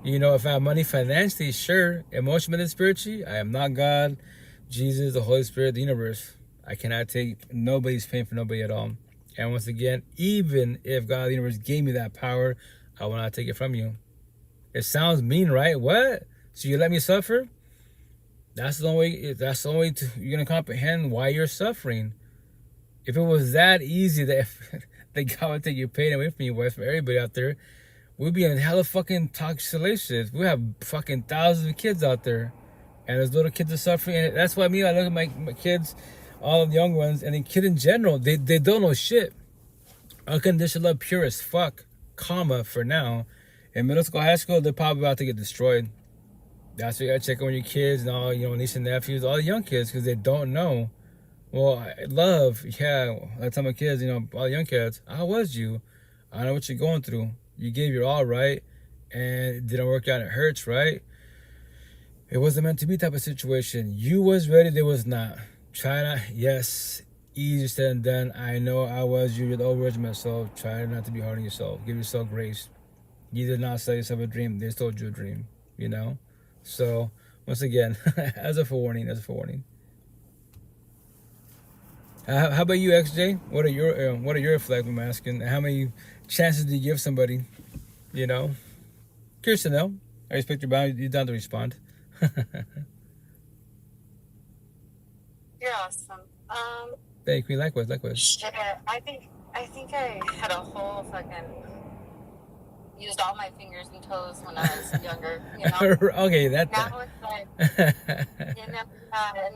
Speaker 1: You know, if I have money financially, sure. Emotionally and spiritually, I am not God, Jesus, the Holy Spirit, the universe. I cannot take nobody's pain for nobody at all. And once again, even if God, the universe, gave me that power, I will not take it from you. It sounds mean, right? What? So you let me suffer? That's the only way. That's the only way you're gonna comprehend why you're suffering. If it was that easy that God would take your pain away from you, away from everybody out there, we'd be in hella fucking toxic relationships. We have fucking thousands of kids out there, and there's little kids are suffering. And that's why I look at my kids, all of the young ones, and the kids in general. They don't know shit. Unconditional love, pure as fuck, comma, for now. In middle school, high school, they're probably about to get destroyed. That's why you gotta check on your kids and all, nieces and nephews, all the young kids, because they don't know. Well, love, yeah, I tell my kids, all the young kids, how was you? I know what you're going through. You gave your all, right? And it didn't work out, it hurts, right? It wasn't meant to be type of situation. You was ready, they was not. Try not, yes, easier said than done. I know I was you, you're the overage myself. Try not to be hard on yourself. Give yourself grace. You did not sell yourself a dream. They told you a dream, So, once again, as a forewarning. How about you, XJ? What are your flags? I'm asking. How many chances do you give somebody? Curious to know. I respect your boundaries. You're down to respond.
Speaker 3: You're awesome.
Speaker 1: Thank you. Likewise.
Speaker 3: Shit. I think I had a whole fucking used all my fingers and toes when I was younger.
Speaker 1: Okay, that.
Speaker 3: Now it's like,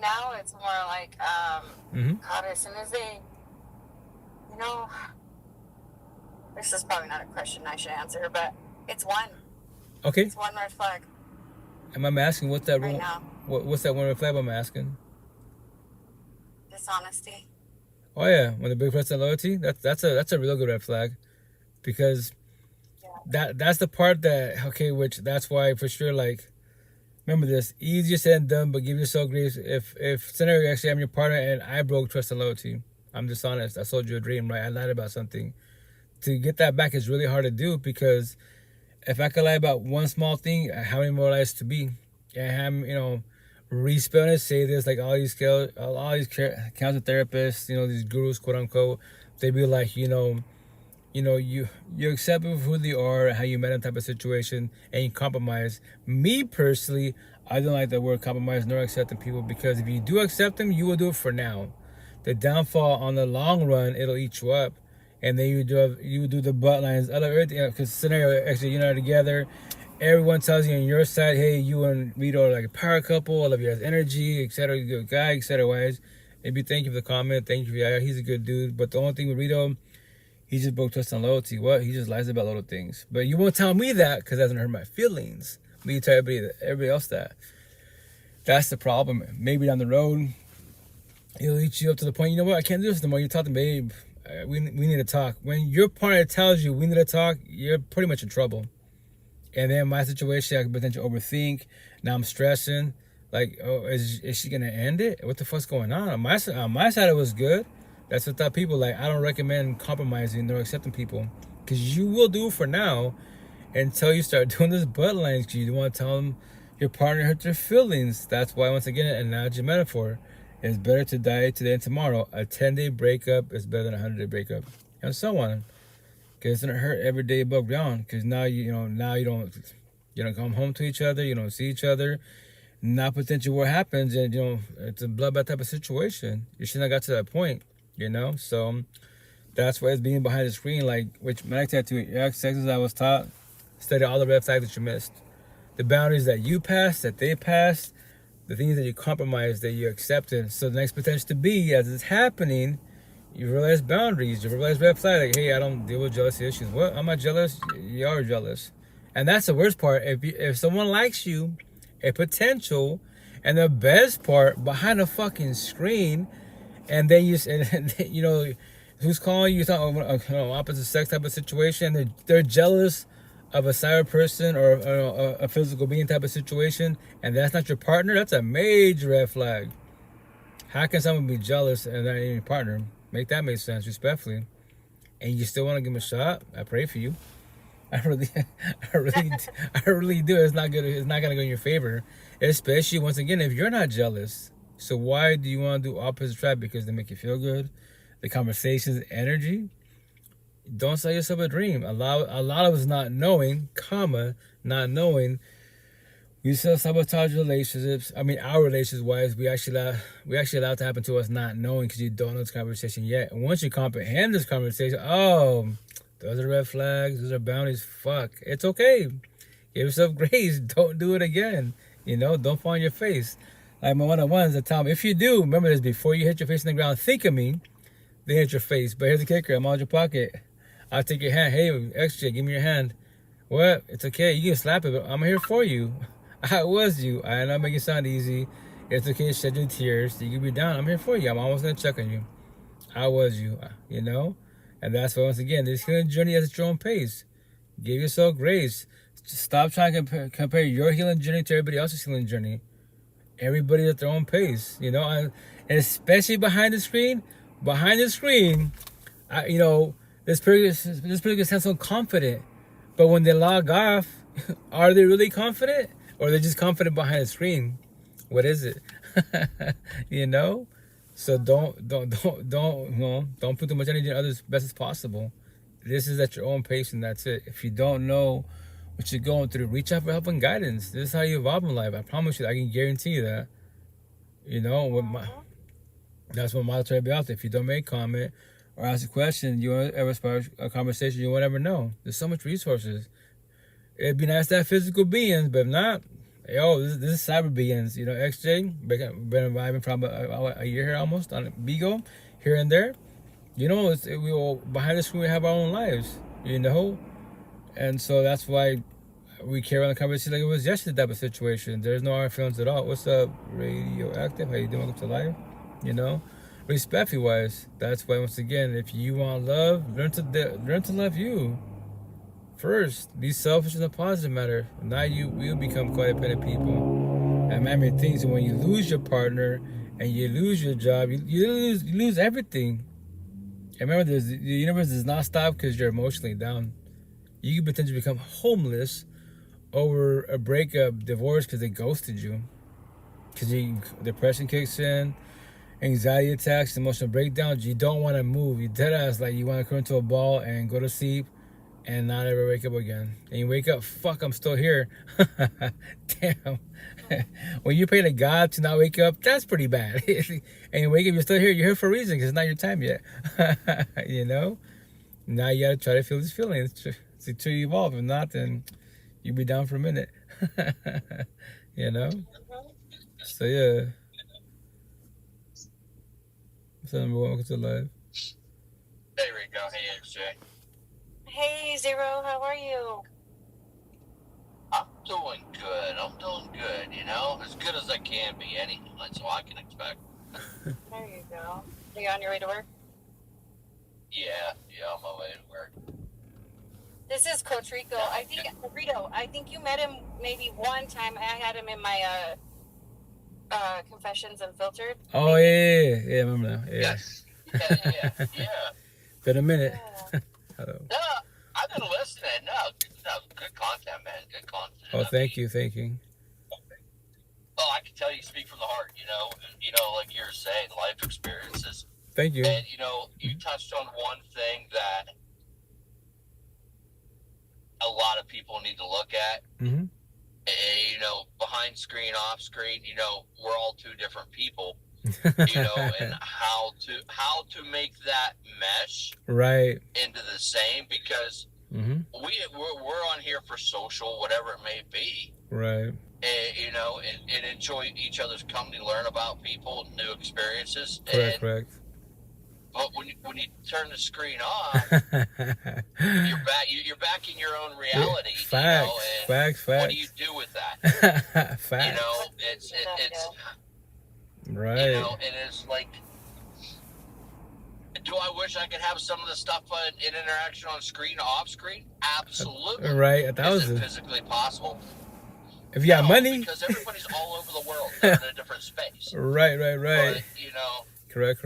Speaker 3: now it's more like, God, as soon as they, this is probably not a question I should answer, but it's one.
Speaker 1: Okay.
Speaker 3: It's one red flag.
Speaker 1: And I'm asking, what's that?
Speaker 3: Right now.
Speaker 1: What's that one red flag? I'm asking.
Speaker 3: Dishonesty.
Speaker 1: Oh yeah, when the big person of loyalty, that's a real good red flag, because. That's the part which that's why for sure, remember this, easier said than done, but give yourself grace. If scenario, actually I'm your partner and I broke trust and loyalty, I'm dishonest, I sold you a dream, right? I lied about something. To get that back is really hard to do, because if I could lie about one small thing, how many more lies to be? And have, respell it, say this, like all these counselor therapists, these gurus, quote unquote, they be like, you accept them for who they are, how you met them type of situation, and you compromise. Me personally, I don't like the word compromise nor accepting people, because if you do accept them, you will do it for now. The downfall on the long run, it'll eat you up, and then you would do the butt lines, other everything. Because scenario, actually, you're not together. Everyone tells you on your side, hey, you and Rito are like a power couple. I love you guys' energy, etc. You're a good guy, etc. Wise. Maybe thank you for the comment. Thank you for he's a good dude. But the only thing with Rito, he just broke trust and loyalty. What? He just lies about little things. But you won't tell me that, because it doesn't hurt my feelings. But you tell everybody else that. That's the problem. Maybe down the road, it'll eat you up to the point, you know what? I can't do this no more. You talk to babe. We need to talk. When your partner tells you we need to talk, you're pretty much in trouble. And then my situation, I could potentially overthink. Now I'm stressing. Like, oh, is she gonna end it? What the fuck's going on? On my side, it was good. That's what thought people, I don't recommend compromising or accepting people, because you will do it for now until you start doing this butt lines, because you don't want to tell them your partner hurt their feelings. That's why, once again, an analogy metaphor, it's better to die today and tomorrow. A 10-day breakup is better than a 100-day breakup, and so on. Because it's gonna hurt every day above ground. Because now you don't come home to each other, you don't see each other. Now potentially what happens, and it's a bloodbath type of situation. You shouldn't have got to that point. So that's why it's being behind the screen, which my next tattoo, as I was taught, study all the red flags that you missed, the boundaries that you passed, that they passed, the things that you compromised, that you accepted. So the next potential to be, as it's happening, you realize boundaries, you realize red flags, hey, I don't deal with jealousy issues. What? I'm not jealous? You are jealous. And that's the worst part. If someone likes you, a potential, and the best part, behind a fucking screen, and then Who's calling you? Talking opposite sex type of situation. They're jealous of a cyber person or a physical being type of situation, and that's not your partner. That's a major red flag. How can someone be jealous and not your partner? Make that make sense, respectfully. And you still want to give them a shot? I pray for you. I really, I really do. It's not good. It's not gonna go in your favor, especially once again if you're not jealous. So why do you want to do opposite track? Because they make you feel good, the conversations, energy. Don't sell yourself a dream. A lot of us not knowing, not knowing. We self sabotage relationships. I mean, our relationships wise, we actually allow it to happen to us not knowing because you don't know this conversation yet. And once you comprehend this conversation, oh, those are red flags. Those are boundaries. Fuck, it's okay. Give yourself grace. Don't do it again. Don't fall on your face. Like my one-on-ones, I tell them, if you do, remember this: before you hit your face in the ground, think of me. Then hit your face. But here's the kicker: I'm out of your pocket. I'll take your hand. Hey, extra, give me your hand. What? It's okay. You can slap it, but I'm here for you. I was you. I know I make it sound easy. It's okay to shed your tears. You can be down. I'm here for you. I'm almost going to check on you. I was you, And that's why, once again, this healing journey is at your own pace. Give yourself grace. Just stop trying to compare your healing journey to everybody else's healing journey. Everybody at their own pace, and especially behind the screen. Behind the screen, this person sounds so confident. But when they log off, are they really confident? Or they're just confident behind the screen? What is it? So don't put too much energy in others as best as possible. This is at your own pace, and that's it. If you don't know what you're going through, reach out for help and guidance. This is how you evolve in life. I promise you, I can guarantee you that. That's what my try to be out there. If you don't make a comment or ask a question, you want to ever spark a conversation, you won't ever know. There's so much resources. It'd be nice to have physical beings, but if not, this is cyber beings. XJ, been vibing for about a year here almost on Bigo, here and there. We all behind the screen, we have our own lives, and so that's why we carry on the conversation like it was yesterday type of situation. There's no hard feelings at all. What's up, Radioactive? How you doing? Welcome to life. Respectfully wise. That's why, once again, if you want love, learn to love you. First, be selfish in a positive matter. Now you will become codependent people. And remember things, when you lose your partner and you lose your job, you lose everything. And remember, the universe does not stop because you're emotionally down. You can potentially become homeless over a breakup, divorce, because they ghosted you. Because depression kicks in, anxiety attacks, emotional breakdowns. You don't want to move. You dead ass like you want to come into a ball and go to sleep and not ever wake up again. And you wake up, fuck, I'm still here. Damn. When you pray to God to not wake up, that's pretty bad. And you wake up, you're still here. You're here for a reason, because it's not your time yet. Now you gotta try to feel these feelings to evolve. If not, then you'll be down for a minute. So yeah. So number one, welcome to live.
Speaker 2: There we go. Hey, XJ.
Speaker 7: Hey, Zero, how are you?
Speaker 2: I'm doing good. As good as I can be. That's all I can expect.
Speaker 7: There you go. Are you on your way to work?
Speaker 2: Yeah, on my way to work.
Speaker 7: This is Coach Rico. I think you met him maybe one time. I had him in my Confessions Unfiltered.
Speaker 1: Oh, yeah, I remember that. Yeah.
Speaker 2: Yes. Yeah.
Speaker 1: Been a minute.
Speaker 7: Yeah.
Speaker 1: Hello.
Speaker 2: No, I've been listening. No, good content, man. Good content.
Speaker 1: Oh, thank you.
Speaker 2: Oh, I can tell you speak from the heart, like you're saying, life experiences.
Speaker 1: Thank you.
Speaker 2: And, you touched on one thing that a lot of people need to look at.
Speaker 1: Mm-hmm.
Speaker 2: Behind screen, off screen, we're all two different people, and how to make that mesh
Speaker 1: right
Speaker 2: into the same, because we're on here for social, whatever it may be.
Speaker 1: Right.
Speaker 2: And enjoy each other's company, learn about people, new experiences.
Speaker 1: Correct.
Speaker 2: But when you turn the screen off, you're back in your own reality.
Speaker 1: Facts.
Speaker 2: What do you do with that?
Speaker 1: Facts.
Speaker 2: It's
Speaker 1: right.
Speaker 2: And it's like Do I wish I could have some of the stuff in interaction on screen, off screen? Absolutely.
Speaker 1: Right,
Speaker 2: Is it physically possible?
Speaker 1: If you got
Speaker 2: No,
Speaker 1: money.
Speaker 2: because everybody's all over the world. They're in a different space.
Speaker 1: Right.
Speaker 2: But,
Speaker 1: Correct.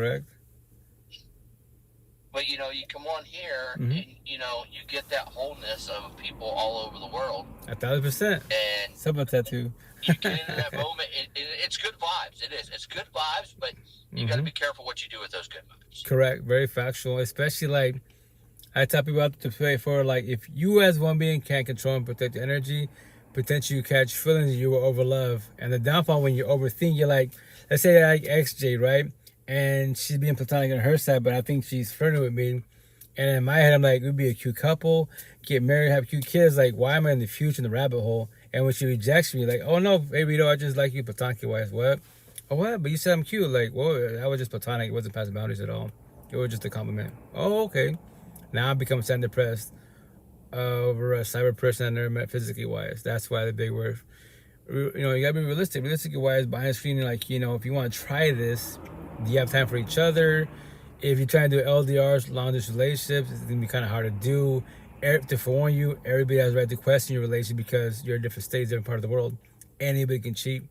Speaker 2: But, you come on here and, you get that wholeness of people all over the world.
Speaker 1: 1,000%.
Speaker 2: And
Speaker 1: Something like that too.
Speaker 2: You get into that moment. It's good vibes. It is. It's good vibes, but you got to be careful what you do with those good vibes.
Speaker 1: Correct. Very factual. Especially like I tell people out to play for, like, if you as one being can't control and protect the energy, potentially you catch feelings you will overlove. And the downfall when you overthink, you're like, let's say like XJ, right? And she's being platonic on her side, but I think she's flirting with me. And in my head, I'm like, we'd be a cute couple, get married, have cute kids. Like, why am I in the future in the rabbit hole? And when she rejects me, like, oh no, baby, I just like you platonic wise. What? Oh, what? But you said I'm cute. Like, whoa, I was just platonic. It wasn't past boundaries at all. It was just a compliment. Oh, okay. Now I become sad and depressed over a cyber person I never met physically wise. That's why the big word. You gotta be realistic. Realistically wise, behind screen, like, if you want to try this, do you have time for each other? If you're trying to do LDRs, long distance relationships, it's gonna be kind of hard to do. To forewarn you, everybody has the right to question your relationship because you're in different states, different part of the world. Anybody can cheat,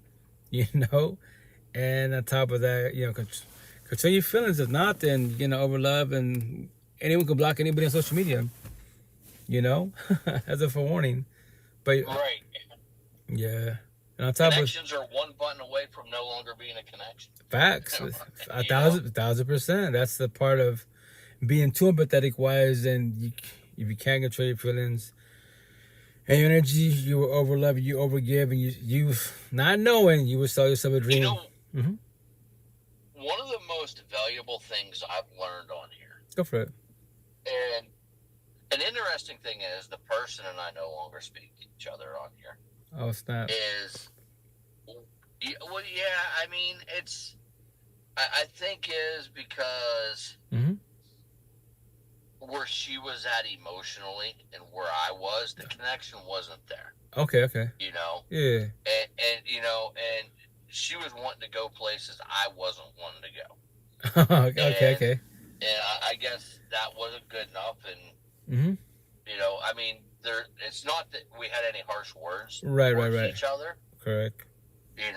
Speaker 1: And on top of that, control your feelings. If not, then over love, and anyone can block anybody on social media. As a forewarning. But
Speaker 2: right.
Speaker 1: Yeah. And on top
Speaker 2: Connections are one button away from no longer being a connection.
Speaker 1: Facts. 1,000%. That's the part of being too empathetic wise, and if you can't control your feelings and your energy, you will overlove, you overgive, and you not knowing, you will sell yourself a dream.
Speaker 2: One of the most valuable things I've learned on here.
Speaker 1: Go for it.
Speaker 2: And an interesting thing is the person and I no longer speak to each other on here.
Speaker 1: Oh, snap.
Speaker 2: I think is because where she was at emotionally and where I was, the connection wasn't there.
Speaker 1: Okay.
Speaker 2: Yeah. And she was wanting to go places I wasn't wanting to
Speaker 1: go. Okay.
Speaker 2: And I guess that wasn't good enough. And, it's not that we had any harsh words towards each other.
Speaker 1: Correct.
Speaker 2: And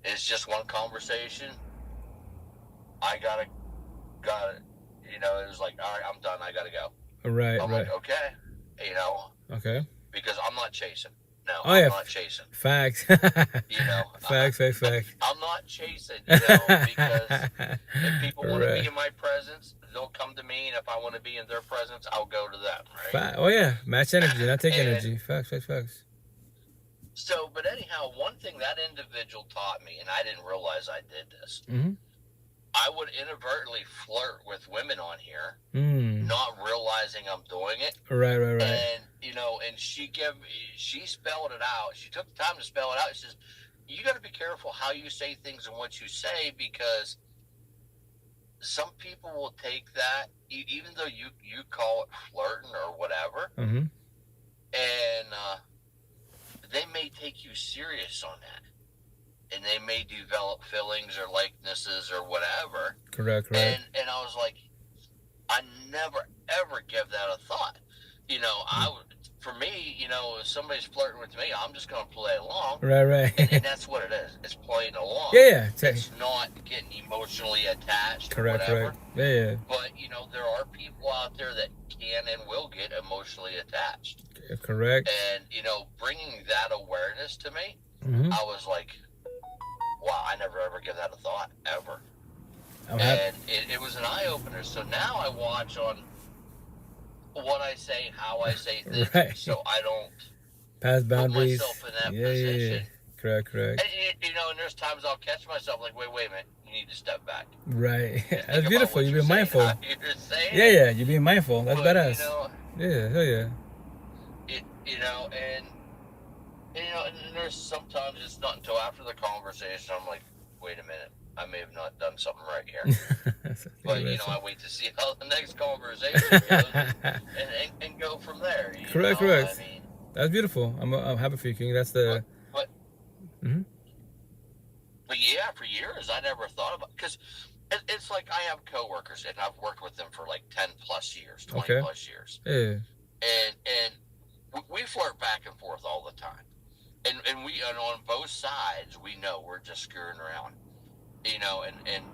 Speaker 2: it's just one conversation. I got it. It was like, all right, I'm done. I got to go.
Speaker 1: Right.
Speaker 2: Like, okay.
Speaker 1: Okay.
Speaker 2: Because I'm not chasing. No,
Speaker 1: I'm
Speaker 2: not chasing.
Speaker 1: Facts. Facts.
Speaker 2: I'm not chasing, because if people want to be in my presence, they'll come to me, and if I want to be in their presence, I'll go to them, right?
Speaker 1: Oh, yeah. Match energy, not take energy. Facts.
Speaker 2: So, but anyhow, one thing that individual taught me, and I didn't realize I did this, I would inadvertently flirt with women on here, not realizing I'm doing it.
Speaker 1: Right.
Speaker 2: And, and she spelled it out. She took the time to spell it out. She says, you got to be careful how you say things and what you say, because some people will take that, even though you call it flirting or whatever, and they may take you serious on that. And they may develop feelings or likenesses or whatever.
Speaker 1: Correct.
Speaker 2: And I was like, I never, ever give that a thought. For me, if somebody's flirting with me, I'm just going to play along.
Speaker 1: Right.
Speaker 2: And that's what it is. It's playing along.
Speaker 1: Yeah.
Speaker 2: It's not getting emotionally attached.
Speaker 1: Correct.
Speaker 2: Or whatever.
Speaker 1: Yeah.
Speaker 2: But, there are people out there that can and will get emotionally attached.
Speaker 1: Correct.
Speaker 2: And, bringing that awareness to me, I was like, wow, I never ever give that a thought, ever. And it was an eye-opener. So now I watch on what I say, how I say things, so I don't
Speaker 1: pass boundaries.
Speaker 2: Put myself in that position.
Speaker 1: Yeah. Correct.
Speaker 2: And, and there's times I'll catch myself like, wait a minute, you need to step back.
Speaker 1: Right. That's beautiful. You're being mindful.
Speaker 2: You're saying
Speaker 1: yeah, you're being mindful. That's badass.
Speaker 2: Yeah,
Speaker 1: hell yeah.
Speaker 2: And there's sometimes it's not until after the conversation I'm like, wait a minute, I may have not done something right here. But I wait to see how the next conversation goes and go from there.
Speaker 1: Correct. That's beautiful. I'm happy for you, King. That's the.
Speaker 2: But yeah, for years I never thought about, because It's like I have coworkers, and I've worked with them for like 10 plus years, 20
Speaker 1: Okay.
Speaker 2: plus years,
Speaker 1: Yeah.
Speaker 2: and we flirt back and forth all the time, and on both sides we know we're just screwing around, and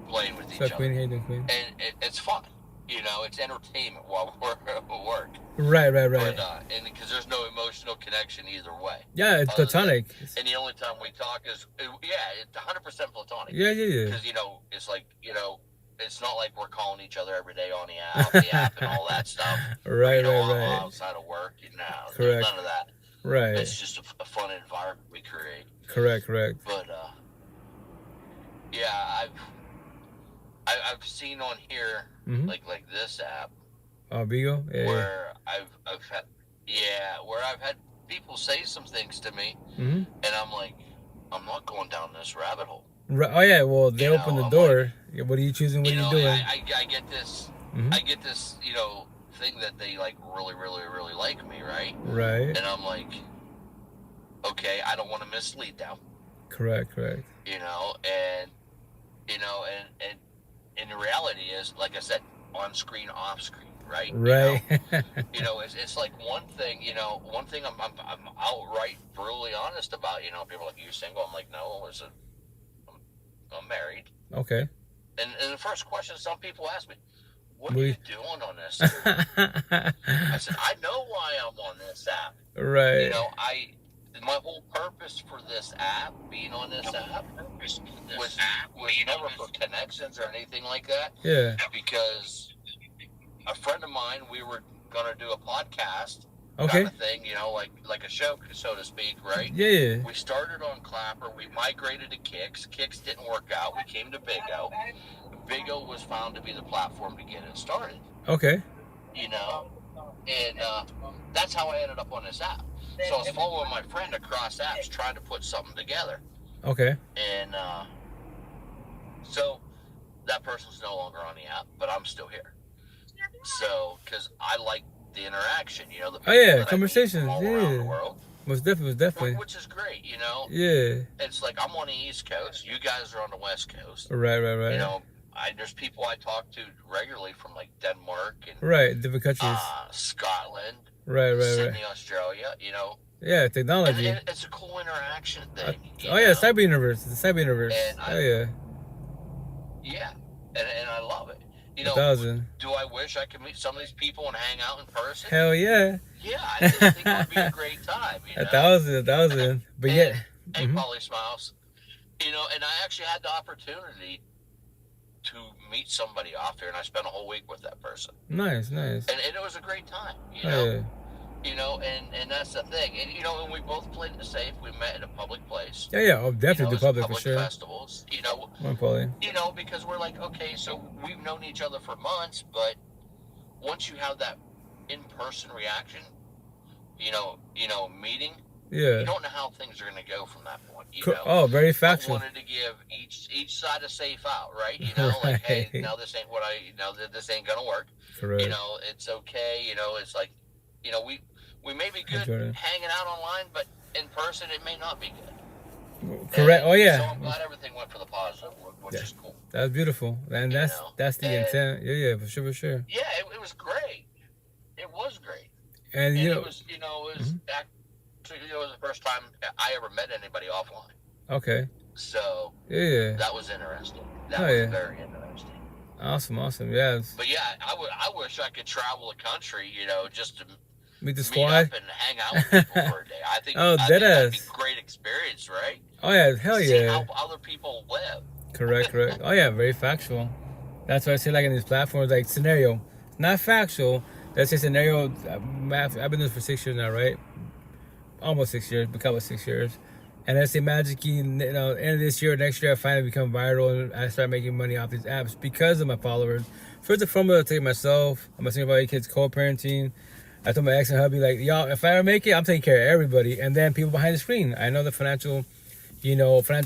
Speaker 2: playing with each
Speaker 1: So
Speaker 2: other,
Speaker 1: Queen, how you doing, Queen?
Speaker 2: and it's fun, it's entertainment while we're at work.
Speaker 1: Right.
Speaker 2: But, and because there's no emotional connection either way.
Speaker 1: Yeah, it's platonic.
Speaker 2: And the only time we talk is, it's 100% platonic.
Speaker 1: Yeah.
Speaker 2: Because, it's like, it's not like we're calling each other every day on the app and all that stuff.
Speaker 1: Right.
Speaker 2: Outside of work,
Speaker 1: Correct.
Speaker 2: There's none of that.
Speaker 1: Right.
Speaker 2: It's just a fun environment we create.
Speaker 1: Correct.
Speaker 2: But, yeah, I've seen on here,
Speaker 1: Mm-hmm.
Speaker 2: like this app,
Speaker 1: Bigo? Yeah.
Speaker 2: where I've had people say some things to me,
Speaker 1: Mm-hmm.
Speaker 2: and I'm like, I'm not going down this rabbit hole.
Speaker 1: Right. Oh yeah. Well, they open the
Speaker 2: I'm
Speaker 1: door. What are you choosing? What are you doing?
Speaker 2: I get this.
Speaker 1: Mhm.
Speaker 2: I get this. Thing that they like really, really, really like me, right?
Speaker 1: Right.
Speaker 2: And I'm like, okay, I don't want to mislead them.
Speaker 1: Correct.
Speaker 2: And and the reality is, like I said, on screen, off screen, right?
Speaker 1: Right.
Speaker 2: It's like one thing I'm outright brutally honest about. People are like, you single? I'm like, no, I'm married.
Speaker 1: Okay.
Speaker 2: And the first question some people ask me, what are
Speaker 1: We-
Speaker 2: you doing on this app? I said, I know why I'm on this app.
Speaker 1: Right.
Speaker 2: My whole purpose for this app, being on this app, was never for connections or anything like that.
Speaker 1: Yeah.
Speaker 2: Because a friend of mine, we were gonna do a podcast
Speaker 1: Okay.
Speaker 2: kind of thing, like a show, so to speak, right?
Speaker 1: Yeah.
Speaker 2: We started on Clapper. We migrated to Kicks. Kicks didn't work out. We came to Big O. Big O was found to be the platform to get it started.
Speaker 1: Okay.
Speaker 2: And that's how I ended up on this app. So I was following my friend across apps, trying to put something together.
Speaker 1: Okay.
Speaker 2: And so that person's no longer on the app, but I'm still here. So, because I like the interaction, the people that I meet
Speaker 1: conversations,
Speaker 2: from all around the world.
Speaker 1: Most definitely.
Speaker 2: Which is great,
Speaker 1: Yeah.
Speaker 2: It's like I'm on the East Coast, you guys are on the West Coast.
Speaker 1: Right.
Speaker 2: There's people I talk to regularly from like Denmark and
Speaker 1: Right, different countries.
Speaker 2: Scotland,
Speaker 1: Right.
Speaker 2: Sydney, Australia.
Speaker 1: Yeah, technology.
Speaker 2: And it's a cool interaction thing.
Speaker 1: Cyber universe. The cyber universe.
Speaker 2: And
Speaker 1: Yeah.
Speaker 2: And I love it.
Speaker 1: 1,000.
Speaker 2: Do I wish I could meet some of these people and hang out in person?
Speaker 1: Hell yeah.
Speaker 2: Yeah, I think it would be a great time.
Speaker 1: 1,000. But
Speaker 2: And,
Speaker 1: yeah.
Speaker 2: Hey,
Speaker 1: Mhm.
Speaker 2: Polly Smiles. And I actually had the opportunity to meet somebody off there, and I spent a whole week with that person.
Speaker 1: Nice.
Speaker 2: And it was a great time,
Speaker 1: Yeah.
Speaker 2: And that's the thing. And, and we both played it safe. We met in a public place.
Speaker 1: Yeah. Oh, definitely
Speaker 2: Some
Speaker 1: the public for sure.
Speaker 2: festivals,
Speaker 1: One Paulie.
Speaker 2: because we're like, okay, so we've known each other for months, but once you have that in-person reaction, meeting,
Speaker 1: Yeah.
Speaker 2: you don't know how things are going to go from that point.
Speaker 1: Oh, very
Speaker 2: I
Speaker 1: factual.
Speaker 2: wanted to give each side a safe out, right? Like, hey,
Speaker 1: Right.
Speaker 2: now this ain't this ain't gonna work.
Speaker 1: Correct.
Speaker 2: It's okay. It's like, we may be good
Speaker 1: Jordan.
Speaker 2: hanging out online, but in person it may not be good.
Speaker 1: Correct.
Speaker 2: And
Speaker 1: Oh yeah.
Speaker 2: So I'm glad everything went for the positive, which
Speaker 1: Yeah.
Speaker 2: is cool.
Speaker 1: That's beautiful, and that's the
Speaker 2: and-
Speaker 1: intent. Yeah, for sure.
Speaker 2: Yeah, it was great. It was great.
Speaker 1: And
Speaker 2: And
Speaker 1: you
Speaker 2: it
Speaker 1: know,
Speaker 2: was, actually, it was the first time I ever met anybody offline.
Speaker 1: okay,
Speaker 2: So
Speaker 1: yeah,
Speaker 2: that was interesting. That
Speaker 1: Oh,
Speaker 2: was
Speaker 1: yeah.
Speaker 2: very interesting.
Speaker 1: awesome, yeah.
Speaker 2: But yeah, I wish I could travel the country, just to
Speaker 1: Meet the
Speaker 2: meet
Speaker 1: squad.
Speaker 2: up and hang out with people for a day. I think,
Speaker 1: Oh,
Speaker 2: I think that'd be
Speaker 1: deadass.
Speaker 2: a great experience, right?
Speaker 1: Oh yeah, hell
Speaker 2: See
Speaker 1: yeah.
Speaker 2: how other people live.
Speaker 1: Correct. Oh yeah, very factual. That's what I say. Like in these platforms, like scenario, not factual. Let's say scenario. I've been doing this for 6 years now, right? Almost 6 years, become 6 years. And let's say magically, end of this year, next year, I finally become viral and I start making money off these apps because of my followers. First and foremost, I'll take myself. I'm a single about 8 kids, co-parenting. I told my ex and hubby, like, y'all, if I ever make it, I'm taking care of everybody. And then people behind the screen. I know the financial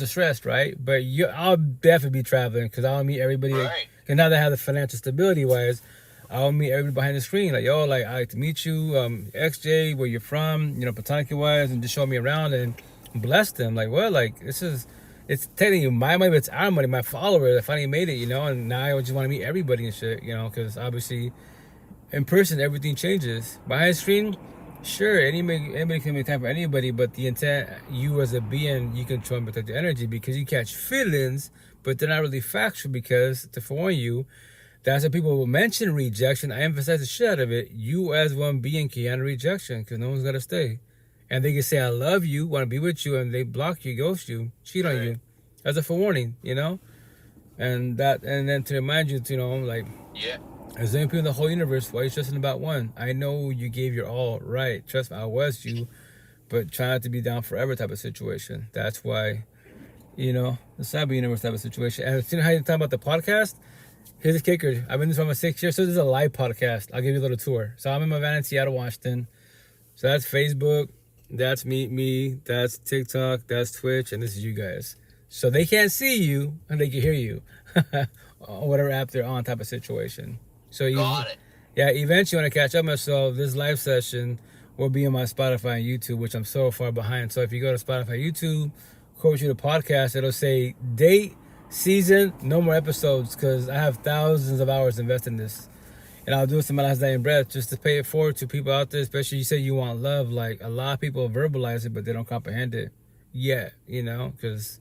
Speaker 1: stress, right? But I'll definitely be traveling because I'll meet everybody.
Speaker 2: Right.
Speaker 1: And now that I have the financial stability wise, I'll meet everybody behind the screen. Like, yo, like, I like to meet you, XJ, where you're from, platonically wise, and just show me around and bless them. Like, well, like, this is it's technically my money, but it's our money, my followers. I finally made it, you know, and now I just want to meet everybody and shit, you know, because obviously in person everything changes. Behind the screen, sure, anybody can make time for anybody, but the intent, you as a being, you control and protect the energy because you catch feelings, but they're not really factual because, to forewarn you, that's what people will mention rejection. I emphasize the shit out of it. You as one being can handle rejection because no one's got to stay. And they can say, I love you, want to be with you, and they block you, ghost you, cheat on you. As a forewarning, you know? And then to remind you, you know, like,
Speaker 2: yeah.
Speaker 1: There's many people in the whole universe. Why are you stressing about one? I know you gave your all, right? Trust me, I was you, but try not to be down forever type of situation. That's why, you know, the cyber universe type of situation. And you know how you talk about the podcast? Here's the kicker. I've been doing this for almost 6 years, so this is a live podcast. I'll give you a little tour. So I'm in my van in Seattle, Washington. So that's Facebook. That's me. That's TikTok. That's Twitch. And this is you guys. So they can't see you, and they can hear you. Whatever app they're on type of situation. So eventually when I catch up myself, this live session will be on my Spotify and YouTube, which I'm so far behind. So if you go to Spotify, YouTube, quote you the podcast, it'll say date, season, no more episodes, because I have thousands of hours invested in this. And I'll do it to my last dying breath just to pay it forward to people out there, especially you say you want love. Like, a lot of people verbalize it, but they don't comprehend it yet, you know, because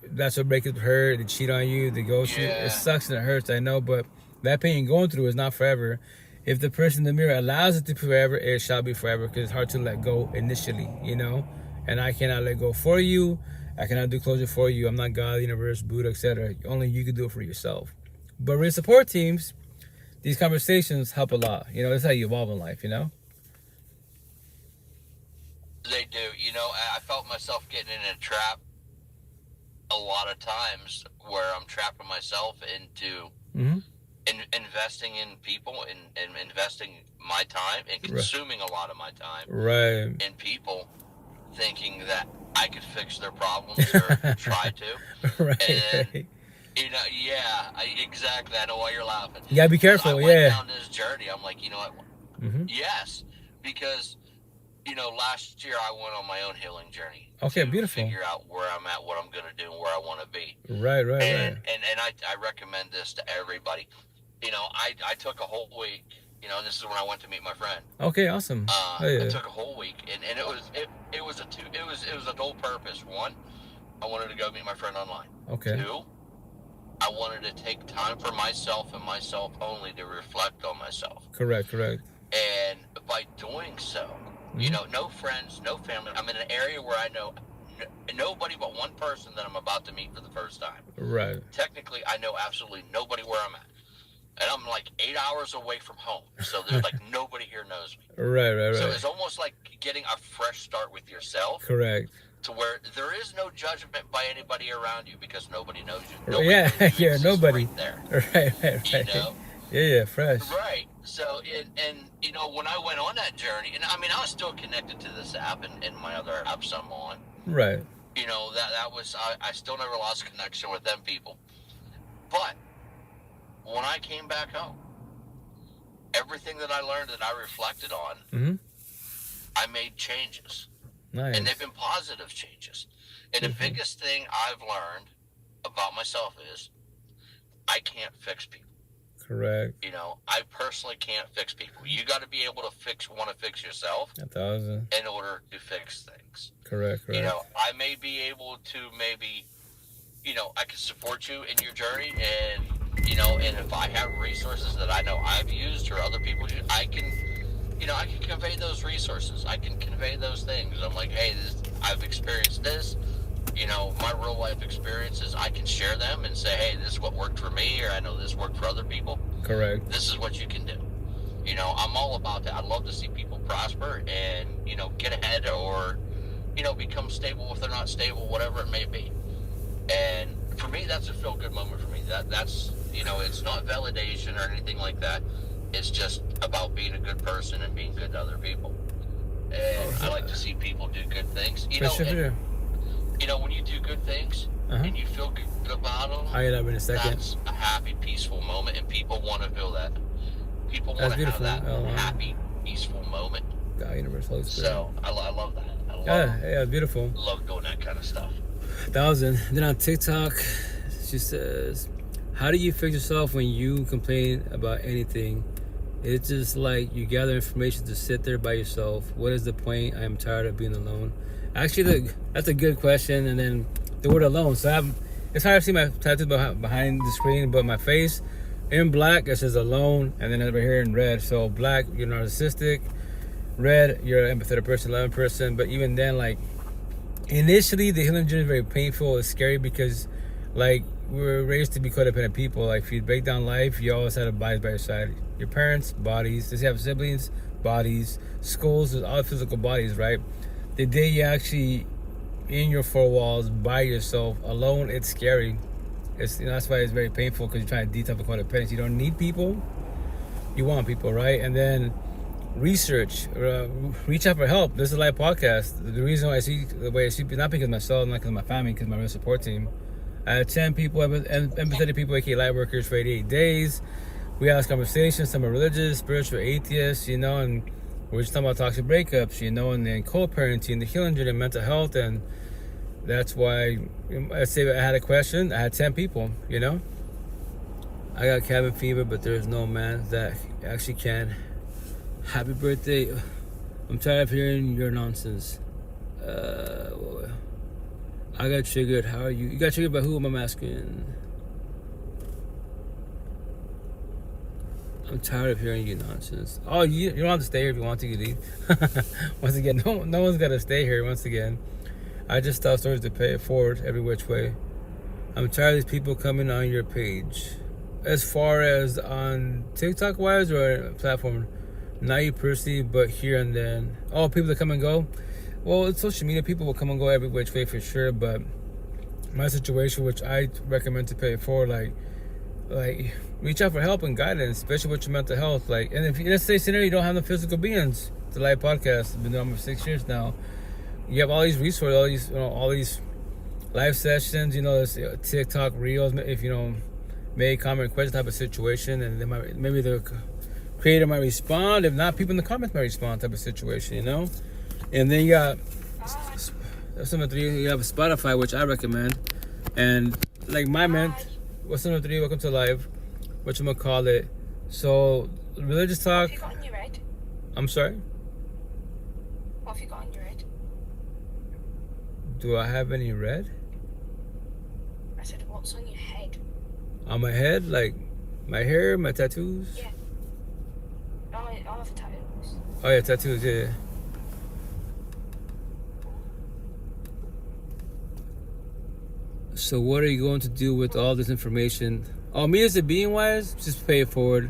Speaker 1: that's what breaks up hurt, they cheat on you, they ghost you. It sucks and it hurts, I know, but that pain you're going through is not forever. If the person in the mirror allows it to be forever, it shall be forever, because it's hard to let go initially, you know? And I cannot let go for you. I cannot do closure for you. I'm not God, the universe, Buddha, etc. Only you can do it for yourself. But with support teams, these conversations help a lot. You know, that's how you evolve in life, you know?
Speaker 2: They do. You know, I felt myself getting in a trap a lot of times where I'm trapping myself into investing in people and investing my time and consuming a lot of my time in people, thinking that I could fix their problems or try to. And, you know, exactly. I know why you're laughing.
Speaker 1: You gotta be careful,
Speaker 2: I went down this journey. I'm like, you know what? Yes, because, you know, last year I went on my own healing journey.
Speaker 1: Okay, beautiful.
Speaker 2: Figure out where I'm at, what I'm gonna do, and where I want to be.
Speaker 1: Right.
Speaker 2: And I recommend this to everybody. You know, I took a whole week. You know, and this is when I went to meet my friend.
Speaker 1: Okay, awesome.
Speaker 2: I took a whole week, and it was a dual purpose. One, I wanted to go meet my friend online. Okay. Two, I wanted to take time for myself and myself only to reflect on myself.
Speaker 1: Correct.
Speaker 2: And by doing so, you know, no friends, no family. I'm in an area where I know nobody but one person that I'm about to meet for the first time.
Speaker 1: Right.
Speaker 2: Technically, I know absolutely nobody where I'm at. And I'm like 8 hours away from home. So there's like nobody here knows me. Right. So it's almost like getting a fresh start with yourself.
Speaker 1: Correct.
Speaker 2: To where there is no judgment by anybody around you because nobody knows you.
Speaker 1: Nobody.
Speaker 2: Right there.
Speaker 1: Right.
Speaker 2: You know?
Speaker 1: Yeah, fresh.
Speaker 2: Right. So, and you know, when I went on that journey, and I mean, I was still connected to this app and my other apps I'm on.
Speaker 1: Right.
Speaker 2: You know, that was, I still never lost connection with them people. But when I came back home, everything that I learned that I reflected on, I made changes.
Speaker 1: Nice.
Speaker 2: And they've been positive changes. And the biggest thing I've learned about myself is I can't fix people.
Speaker 1: Correct.
Speaker 2: You know, I personally can't fix people. You got to be able to want to fix yourself
Speaker 1: 1,000
Speaker 2: in order to fix things.
Speaker 1: Correct.
Speaker 2: You know, I may be able to you know, I can support you in your journey, and, you know, and if I have resources that I know I've used or other people use, I can convey those resources. I can convey those things. I'm like, hey, I've experienced this. You know, my real life experiences, I can share them and say, hey, this is what worked for me, or I know this worked for other people.
Speaker 1: Correct.
Speaker 2: This is what you can do. You know, I'm all about that. I love to see people prosper and, you know, get ahead or, you know, become stable if they're not stable, whatever it may be. And for me, that's a feel-good moment for me. That's, you know, it's not validation or anything like that. It's just about being a good person and being good to other people. And I like to see people do good things. You know, and, you know, when you do good things and you feel good about them, that's a happy, peaceful moment, and people want to feel that. People want to have that happy, peaceful moment.
Speaker 1: God, universe, Holy Spirit.
Speaker 2: So I love that.
Speaker 1: Yeah, beautiful.
Speaker 2: Love doing that kind of stuff.
Speaker 1: 1,000. Then on TikTok, she says, "How do you fix yourself when you complain about anything? It's just like you gather information to sit there by yourself. What is the point? I am tired of being alone." Actually, that's a good question. And then the word alone. So it's hard to see my tattoo behind the screen, but my face in black it says alone, and then over here in red. So black, you're narcissistic. Red, you're an empathetic person, loving person. But even then, like initially, the healing journey is very painful. It's scary because, like, we were raised to be codependent people. Like, if you break down life, you always had bodies by your side. Your parents, bodies. Does you have siblings? Bodies. Schools, there's all physical bodies, right? The day you actually in your four walls by yourself alone, it's scary. It's that's why it's very painful, because you're trying to detox the codependence. You don't need people. You want people, right? And then research, reach out for help. This is a live podcast. The reason why I see the way I see, not because of myself, not because of my family, because of my real support team. I had 10 people, empathetic people, aka light workers, for 88 days. We ask conversations. Some are religious, spiritual, atheists, and we're just talking about toxic breakups, and then co-parenting, the healing journey, mental health, and that's why I say I had a question. I had 10 people, I got cabin fever, but there's no man that actually can. Happy birthday. I'm tired of hearing your nonsense. I got triggered. How are you? You got triggered by who? I'm asking. I'm tired of hearing your nonsense. Oh, you don't have to stay here if you want to. You leave. Once again, no one's got to stay here. Once again, I just tell stories to pay it forward every which way. I'm tired of these people coming on your page. As far as on TikTok wise or platform, not you personally, but here and then. Oh, people that come and go. Well, it's social media. People will come and go every which way for sure. But my situation, which I recommend to pay it forward, like reach out for help and guidance, especially with your mental health. Like, and if let's say scenario you don't have the physical beings. It's a live podcast. I've been doing it for 6 years now. You have all these resources, all these live sessions. This TikTok reels. If make comment question type of situation, and then maybe the creator might respond. If not, people in the comments might respond type of situation. And then you got that's number 3. You have Spotify, which I recommend, and like my man. What's number 3? Welcome to live. Whatchamacallit. So religious talk.
Speaker 7: What have you got on your head?
Speaker 1: I'm sorry.
Speaker 7: What have you got on your head?
Speaker 1: Do I have any red?
Speaker 7: I said, what's on your head?
Speaker 1: On my head, like my hair, my tattoos.
Speaker 7: Yeah. All of the tattoos.
Speaker 1: Oh yeah, tattoos. Yeah. So what are you going to do with all this information? Oh, me as a being wise, just pay it forward.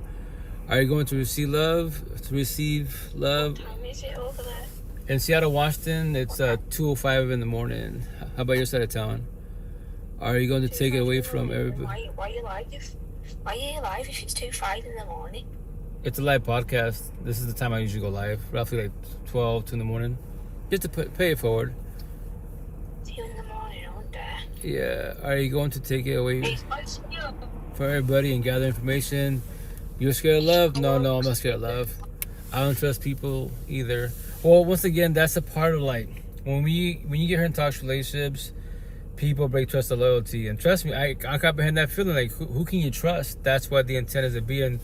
Speaker 1: Are you going to receive love?
Speaker 7: What time is it over there?
Speaker 1: In Seattle, Washington, it's 2:05 in the morning. How about your side of town? Are you going to take it away from everybody?
Speaker 7: Why are you live? Why are you live if it's 2:05 in the morning?
Speaker 1: It's a live podcast. This is the time I usually go live, roughly like 2 in the morning, just to pay it forward.
Speaker 7: 2 in the morning, aren't there?
Speaker 1: Yeah. Are you going to take it away for everybody and gather information? You're scared of love? No, I'm not scared of love. I don't trust people either. Well, once again, that's a part of like when you get hurt in toxic relationships, people break trust and loyalty. And trust me, I comprehend that feeling. Like who can you trust? That's what the intent is of being,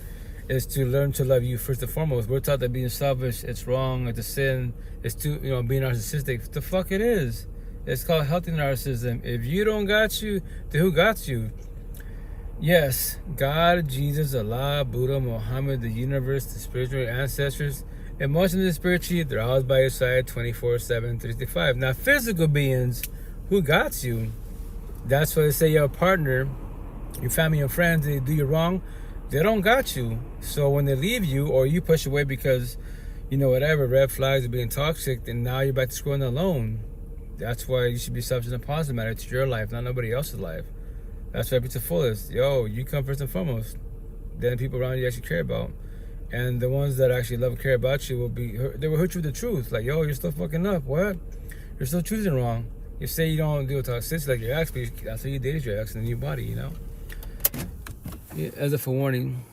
Speaker 1: is to learn to love you first and foremost. We're taught that being selfish, it's wrong, it's a sin, it's being narcissistic. The fuck it is. It's called healthy narcissism. If you don't got you, then who got you? Yes, God, Jesus, Allah, Buddha, Muhammad, the universe, the spiritual ancestors, emotionally and spiritually, they're always by your side 24/7, 365. Now, physical beings, who got you? That's why they say your partner, your family and friends, they do you wrong, they don't got you. So when they leave you or you push away because, whatever, red flags of being toxic, then now you're back to square one alone. That's why you should be selfish and positive matter. It's your life, not nobody else's life. That's why it's the fullest. You come first and foremost. Then people around you actually care about. And the ones that actually love and care about you they will hurt you with the truth. Like, you're still fucking up. What? You're still choosing wrong. You say you don't deal with toxicity like your ex, but that's how you dated your ex in a new body, Yeah, as a forewarning,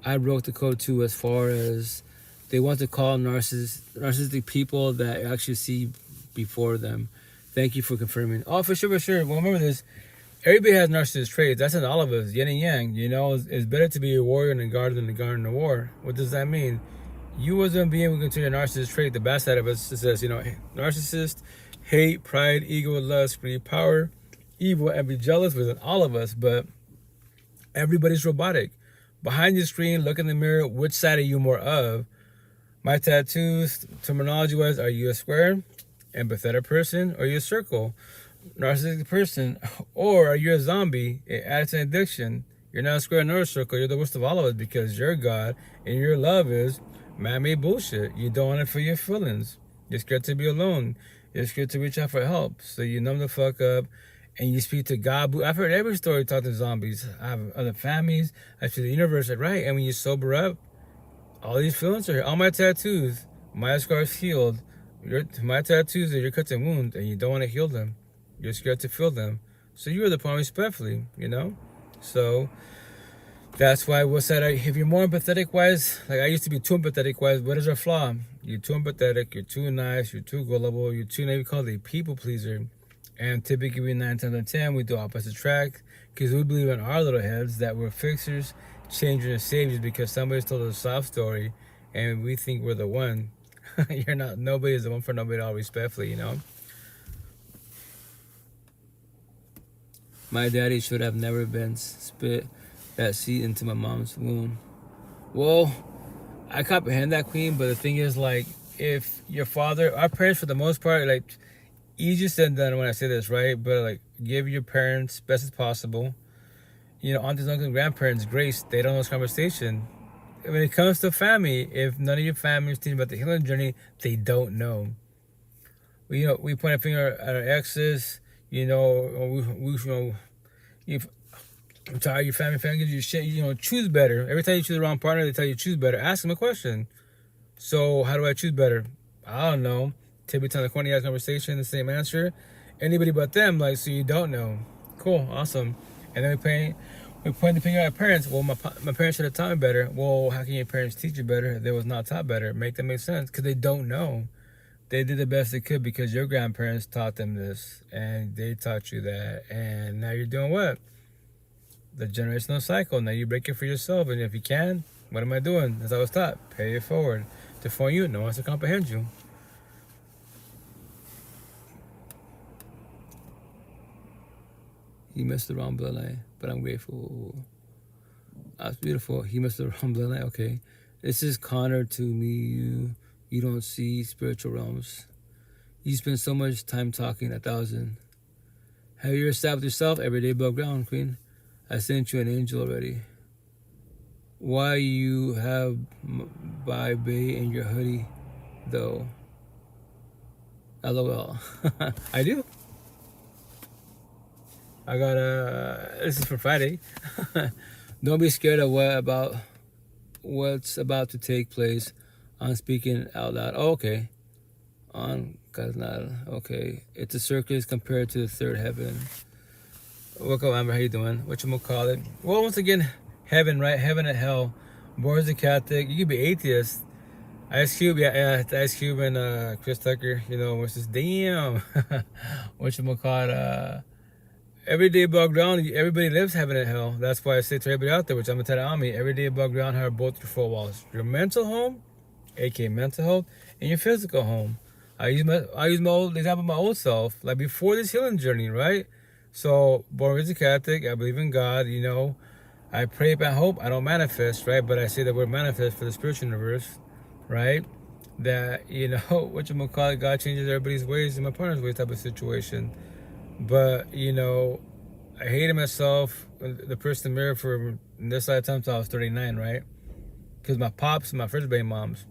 Speaker 1: I broke the code too, as far as they want to call narcissistic people that actually see before them. Thank you for confirming. Oh, for sure, for sure. Well, remember this. Everybody has narcissist traits. That's in all of us, yin and yang. You know, it's better to be a warrior in a garden than a garden in a war. What does that mean? You wasn't being able to consider a narcissist trait. The bad side of us says, you know, narcissist, hate, pride, ego, lust, greed, power, evil, and be jealous within all of us. But everybody's robotic. Behind your screen, look in the mirror. Which side are you more of? My tattoos, terminology-wise, are you a square, empathetic person, or are you a circle? Narcissistic person, or are you a zombie? It adds an addiction. You're not a square nor a circle. You're the worst of all of us because your God and your love is man-made bullshit. You don't want it for your feelings. You're scared to be alone. You're scared to reach out for help. So you numb the fuck up and you speak to God. I've heard every story talk to zombies. I have other families. I feel the universe, right? And when you sober up, all these feelings are here. All my tattoos, my scars healed. My tattoos are your cuts and wounds, and you don't want to heal them. You're scared to feel them. So you are the problem respectfully, you know? So that's why what's that? If you're more empathetic wise, like I used to be too empathetic wise, what is our flaw? You're too empathetic, you're too nice, you're too gullible, you're too, maybe called a people pleaser. And typically we 9 times out of 10, we do opposite track because we believe in our little heads that we're fixers, changers, and saviors because somebody's told us a sob story and we think we're the one. You're not, nobody is the one for nobody, all respectfully, you know? My daddy should have never been spit that seed into my mom's womb. Well, I comprehend that, Queen, but the thing is, like, if your father, our parents for the most part, like, easier said than done when I say this, right? But, like, give your parents best as possible. You know, aunties, uncles, grandparents, grace, they don't know this conversation. When it comes to family, if none of your family is teaching about the healing journey, they don't know. We point a finger at our exes. You know, if I'm tired of your family gives you shit, you know, choose better. Every time you choose the wrong partner, they tell you choose better. Ask them a question. So how do I choose better? I don't know. Typically tell the corny ass conversation, the same answer. Anybody but them, like, so you don't know. Cool, awesome. And then we point the finger at our parents. Well, my parents should have taught me better. Well, how can your parents teach you better? They was not taught better. Make that make sense because they don't know. They did the best they could because your grandparents taught them this and they taught you that. And now you're doing what? The generational cycle. Now you break it for yourself. And if you can, what am I doing? As I was taught, pay it forward. To phone you, no one wants to comprehend you. He missed the wrong bloodline, but I'm grateful. That's beautiful. He missed the wrong bloodline. Okay. This is Connor to me. You don't see spiritual realms. You spend so much time talking 1,000. Have you ever sat with yourself every day above ground, Queen? I sent you an angel already. Why you have by bay in your hoodie, though? LOL. I do. I got this is for Friday. Don't be scared of what's about to take place. I'm speaking out loud. Oh, okay. On Kaznal. Okay. It's a circus compared to the third heaven. Welcome, Amber. How you doing? Whatchamacallit? Well, once again, heaven, right? Heaven and hell. Born as a Catholic. You could be atheist. Ice Cube, yeah, Ice Cube and Chris Tucker, you know, versus damn. Whatchamacallit? Every day above ground, everybody lives heaven and hell. That's why I say to everybody out there, which I'm going to tell Ami, every day above ground have both your four walls. Your mental home, aka mental health, and your physical home. I use my old example of my old self, like before this healing journey, right? So, born as a Catholic, I believe in God, you know. I pray and hope, I don't manifest, right? But I say the word manifest for the spiritual universe, right? That, you know, whatchamacallit, God changes everybody's ways and my partner's ways type of situation. But, you know, I hated myself, the person in the mirror for this lifetime until I was 39, right? Because my pops and my first baby moms,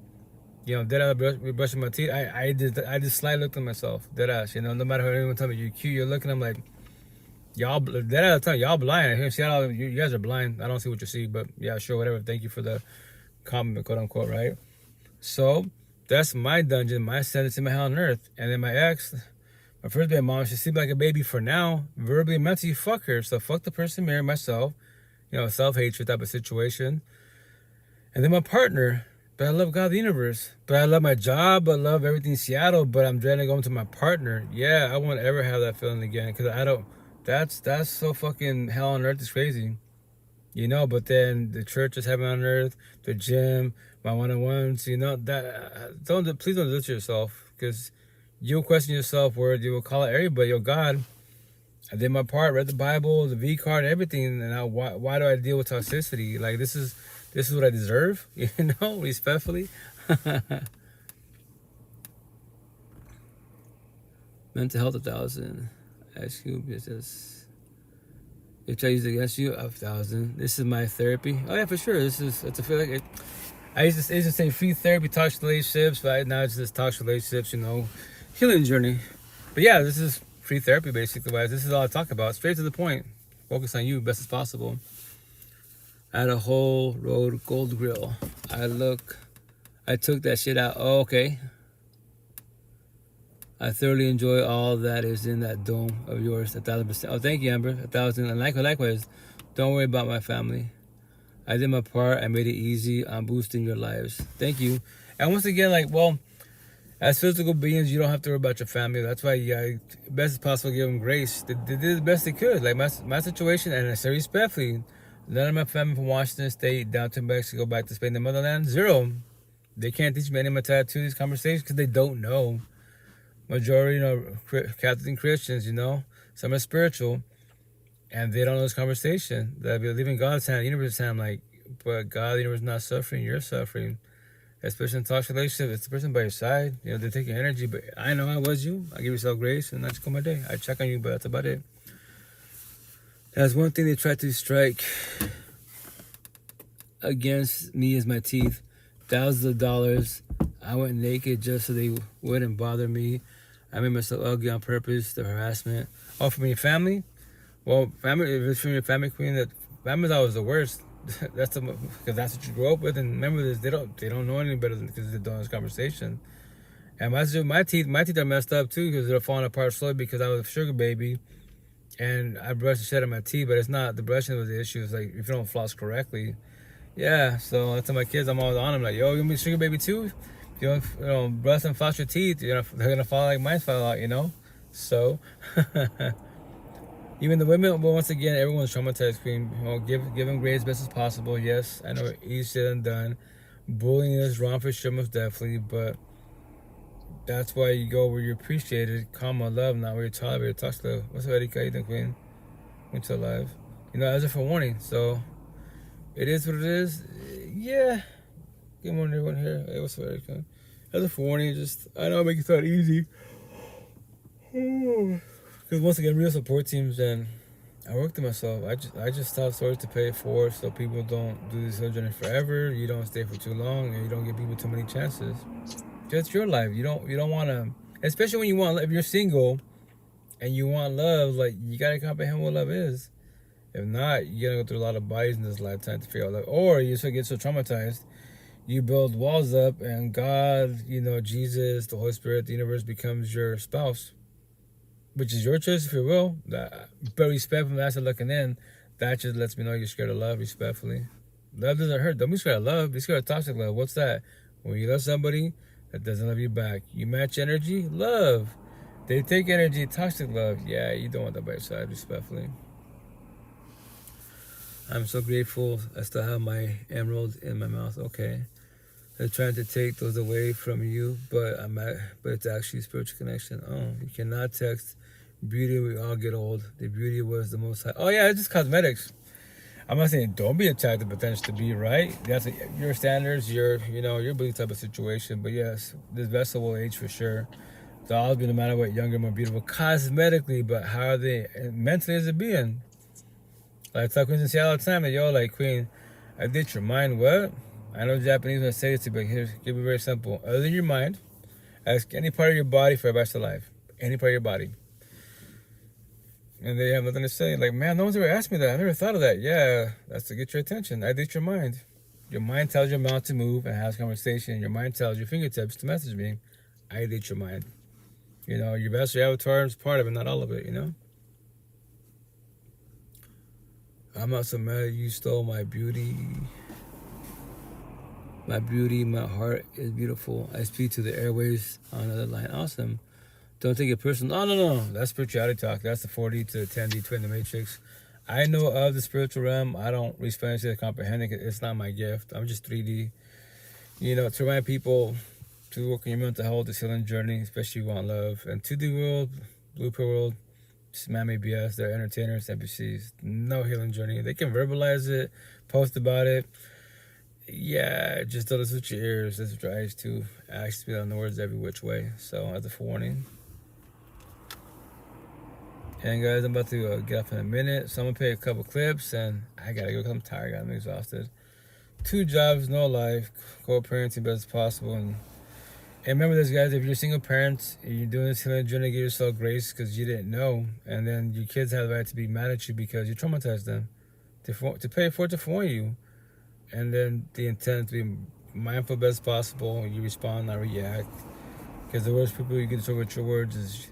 Speaker 1: you know, dead ass brushing my teeth. I just slightly looked at myself, dead ass. You know, no matter how anyone tell me you're cute, you're looking. I'm like, y'all dead ass time, y'all blind. Here in Seattle, you guys are blind. I don't see what you see, but yeah, sure, whatever. Thank you for the compliment, quote unquote, right? So that's my dungeon, my sentence in my hell on earth. And then my ex, my first baby mom, she seemed like a baby for now. Verbally and mentally, fuck her. So fuck the person, marry myself. You know, self-hatred type of situation. And then my partner, But I love God, the universe. But I love my job. I love everything in Seattle. But I'm dreading going to my partner. Yeah, I won't ever have that feeling again. Because I don't. That's so fucking hell on earth. It's crazy. You know, but then the church is heaven on earth, the gym, my one-on-ones, you know, that please don't do it to yourself, because you'll question your self-worth. You will call it everybody, oh God, I did my part, read the Bible, the V card, everything, and why do I deal with toxicity? Like, this is what I deserve, you know, respectfully. Mental health 1,000. SQ business. If I use it against you, 1,000. This is my therapy. Oh yeah, for sure. It's a feel like it. I used to say free therapy, toxic relationships, but now it's just toxic relationships, you know, healing journey. But yeah, this is free therapy basically. This is all I talk about. Straight to the point. Focus on you best as possible. I had a whole road gold grill. I took that shit out. Oh, okay. I thoroughly enjoy all that is in that dome of yours, 1,000%. Oh, thank you, Amber, 1,000. And likewise, don't worry about my family. I did my part. I made it easy. I'm boosting your lives. Thank you. And once again, like, well, as physical beings, you don't have to worry about your family. That's why you best as possible give them grace. They did the best they could. Like my situation, and I say respectfully, none of my family from Washington State down to Mexico, back to Spain, the motherland, zero. They can't teach me any of my tattoos, these conversations, because they don't know. Majority, you know, Catholic and Christians, you know, some are spiritual, and they don't know this conversation. That we live in God's hand, universe's hand, like, but God, the universe is not suffering, you're suffering. Especially in toxic relationship, it's the person by your side. You know, they take your energy, but I know I was you. I give yourself grace, and I just go my day. I check on you, but that's about it. That's one thing they tried to strike against me is my teeth. Thousands of dollars. I went naked just so they wouldn't bother me. I made myself ugly on purpose. The harassment. Oh, from your family? Well, family. If it's from your family, queen, that family's always the worst. Because that's what you grew up with. And remember this, they don't know any better because they're doing this conversation. And my teeth are messed up too, because they're falling apart slowly because I was a sugar baby, and I brushed the shit out of my teeth. But it's not the brushing was the issue. It's like if you don't floss correctly. Yeah, so I tell my kids, I'm always on them, like, yo, you want me a sugar baby too? If you don't brush and floss your teeth, they're gonna fall like mine fell out, you know. So even the women, but once again, everyone's traumatized. Queen, you know, give them grades best as possible. Yes, I know easy said and done. Bullying is wrong for sure, most definitely, but that's why you go where you're appreciated, karma, love, not where you're tolerated. Talk to what's up, Erika? How you doing, Queen? Went alive. You know, as a for warning, so it is what it is. Yeah. Good morning, everyone here. Hey, what's up, Erika? As a forewarning, I know I make it sound easy. Because once again, real support teams, and I work to myself. I just tell stories to pay it forward, so people don't do this journey forever. You don't stay for too long, and you don't give people too many chances. Just your life. You don't want to, especially when you want, if you're single and you want love, like, you got to comprehend what love is. If not, you're going to go through a lot of bodies in this lifetime to figure out love. Or you get so traumatized, you build walls up, and God, you know, Jesus, the Holy Spirit, the universe becomes your spouse, which is your choice if you will. But respectfully, that's looking in. That just lets me know you're scared of love, respectfully. Love doesn't hurt. Don't be scared of love. Be scared of toxic love. What's that? When you love somebody that doesn't love you back. You match energy, love. They take energy, toxic love. Yeah, you don't want that by your side, respectfully. I'm so grateful I still have my emerald in my mouth. Okay. They're trying to take those away from you, but it's actually spiritual connection. Oh, you cannot text beauty. We all get old. The beauty was the most high. Oh yeah, it's just cosmetics. I'm not saying don't be attractive, but that's to be right. That's your standards, your belief type of situation. But yes, this vessel will age for sure. They'll always be, no matter what, younger, more beautiful cosmetically. But how are they mentally as a being? Like I tell Queens in Seattle all the time, yo, like, Queen, I did your mind. What? I know Japanese when I say it to you, but here, give it very simple. Other than your mind, ask any part of your body for advice to life. Any part of your body. And they have nothing to say. Like, man, no one's ever asked me that. I never thought of that. Yeah, that's to get your attention. I did your mind. Your mind tells your mouth to move and have a conversation. Your mind tells your fingertips to message me. I did your mind. You know, your vessel, your avatar is part of it, not all of it, you know? I'm not so mad you stole my beauty. My beauty, my heart is beautiful. I speak to the airways on the other line. Awesome. Don't take it personal. No. That's spirituality talk. That's the 40 to the 10D twin, the matrix. I know of the spiritual realm. I don't respond to comprehend it. It's not my gift. I'm just 3D. You know, to remind people to work on your mental health, this healing journey, especially if you want love. And to the world, blue pill world, just man-made BS. They're entertainers, NPCs. No healing journey. They can verbalize it, post about it. Yeah, just don't listen with your ears. Listen with your eyes too. Actually, on the words every which way. So, as a forewarning. And guys, I'm about to get off in a minute. So I'm gonna play a couple clips, and I gotta go. I'm tired. I'm exhausted. 2 jobs, no life. Co-parenting best as possible. And remember this, guys. If you're single parents, you're doing this healing journey, give yourself grace because you didn't know, and then your kids have the right to be mad at you because you traumatized them. To pay for it to forewarn you, and then the intent to be mindful best possible. You respond, not react. Because the worst people you get to with your words is,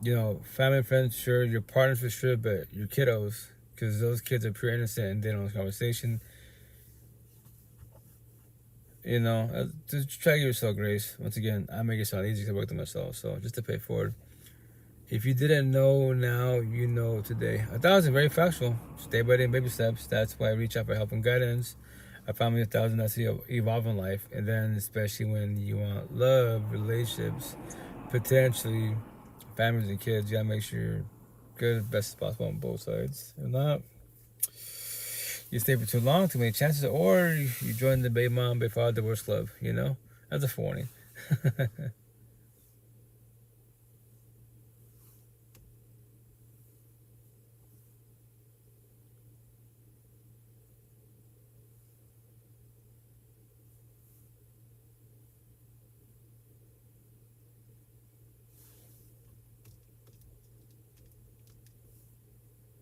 Speaker 1: you know, family and friends, sure, your partners for sure, but your kiddos, because those kids are pure innocent and they don't have conversation. You know, just try to give yourself grace. Once again, I make it sound easy because I worked on myself, so just to pay forward. If you didn't know now, you know today. 1,000, very factual. Stay by day, baby steps. That's why I reach out for help and guidance. I found me 1,000, that's the evolving life. And then especially when you want love, relationships, potentially families and kids, you gotta make sure you're good as best as possible on both sides. If not, you stay for too long, too many chances, or you join the baby mom, baby father divorce club, you know? That's a warning.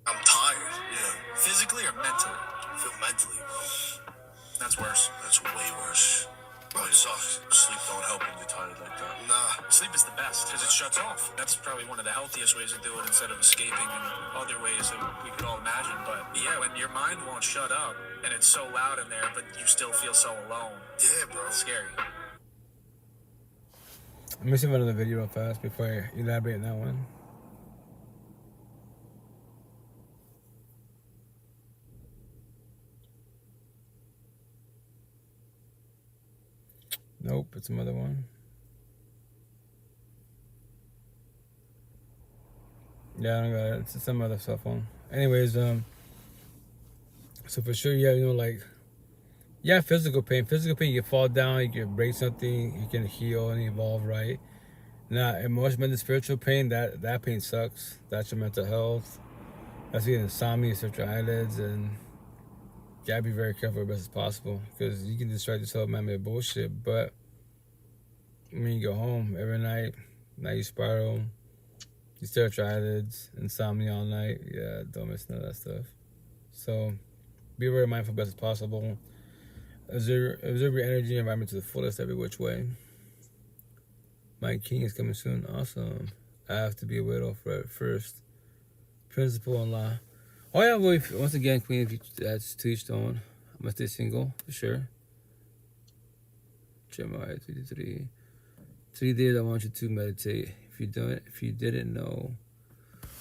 Speaker 8: I'm tired. Yeah. Physically or mentally? I feel mentally, bro. That's worse. That's way worse. Bro, it sucks. Sleep don't help when you're tired like that. Nah. Sleep is the best because it shuts off. That's probably one of the healthiest ways to do it instead of escaping in other ways that we could all imagine. But yeah, when your mind won't shut up and it's so loud in there, but you still feel so alone. Yeah, bro. It's scary.
Speaker 1: Let me see another video real fast before I elaborate on that one. Nope, it's another one. Yeah, I don't got it. It's some other cell phone. Anyways, so for sure, yeah, you know, like, yeah, physical pain. Physical pain, you fall down, you can break something, you can heal and evolve, right? Now, emotional and spiritual pain, that pain sucks. That's your mental health. That's your insomnia, search your eyelids, and you gotta be very careful as best as possible because you can distract yourself, man, with bullshit. But when you go home every night, now you spiral, you stare at your eyelids, insomnia all night. Yeah, don't miss none of that stuff. So be very mindful best as possible. Observe your energy environment to the fullest every which way. My king is coming soon. Awesome. I have to be a widow first. Principal in law. Oh yeah, well, once again, queen, if you, that's to each own. I'm gonna stay single for sure. Jeremiah 33. 3 days I want you to meditate. If you didn't know.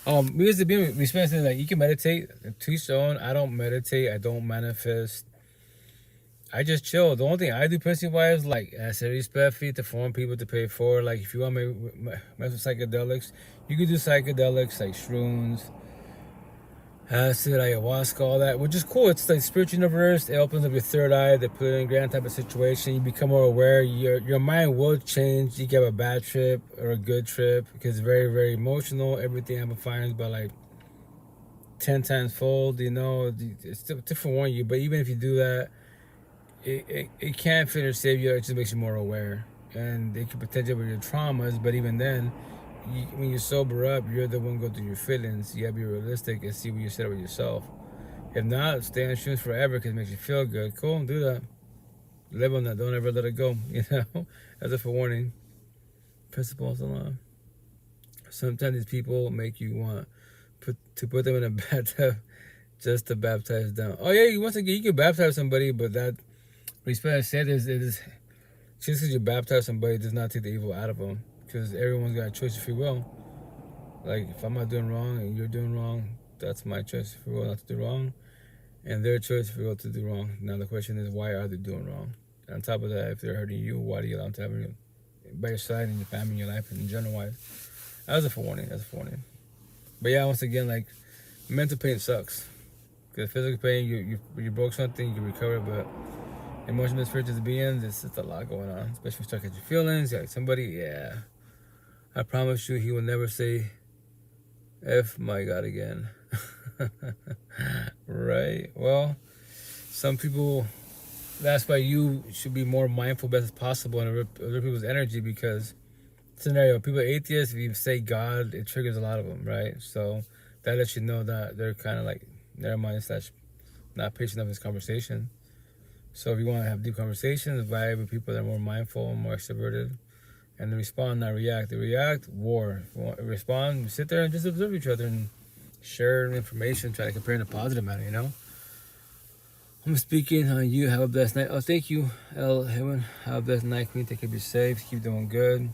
Speaker 1: Me as the being, we spend like you can meditate. To each own. I don't meditate. I don't manifest. I just chill. The only thing I do personally wise, like I said, respect fee to foreign people to pay for. Like if you want to mess with psychedelics, you can do psychedelics like shrooms, acid, ayahuasca, all that, which is cool. It's like spiritual universe. It opens up your third eye. They put it in a grand type of situation. You become more aware. Your mind will change. You can have a bad trip or a good trip because it's very, very emotional. Everything amplifies by like 10 times fold. You know, it's to forewarn you. But even if you do that, it can't fit or save you. It just makes you more aware, and it can potentially with your traumas. But even then, when you sober up, you're the one going through your feelings. You gotta be realistic and see where you set up with yourself. If not, stay on shrooms forever because it makes you feel good. Cool, do that. Live on that. Don't ever let it go. You know, as a forewarning. Principles alone. Sometimes these people make you want to put them in a bathtub just to baptize them. Oh yeah, once again, you can baptize somebody, but that Respect I said is just because you baptize somebody does not take the evil out of them. Because everyone's got a choice of free will. Like, if I'm not doing wrong and you're doing wrong, that's my choice of free will not to do wrong. And their choice of free will to do wrong. Now the question is, why are they doing wrong? And on top of that, if they're hurting you, why do you allow them to have you by your side and your family, your life, and general-wise? That's a forewarning. That's a forewarning. But yeah, once again, like, mental pain sucks. Because physical pain, you broke something, you can recover, but emotional and spiritual beings, it's just a lot going on. Especially if you start catching feelings, like somebody, yeah. I promise you, he will never say, F my God again. Right? Well, some people, that's why you should be more mindful best as possible in other people's energy, because scenario, people are atheists, if you say God, it triggers a lot of them, right? So that lets you know that they're kind of like, never mind, / not patient enough in this conversation. So if you want to have deep conversations, vibe with people that are more mindful, more extroverted, and they respond, not react. They react, war. Respond, sit there and just observe each other and share information, try to compare in a positive manner, you know? I'm speaking on you. Have a blessed night. Oh, thank you, El Heaven. Have a blessed night, Queen. Take care of you safe. Keep doing good.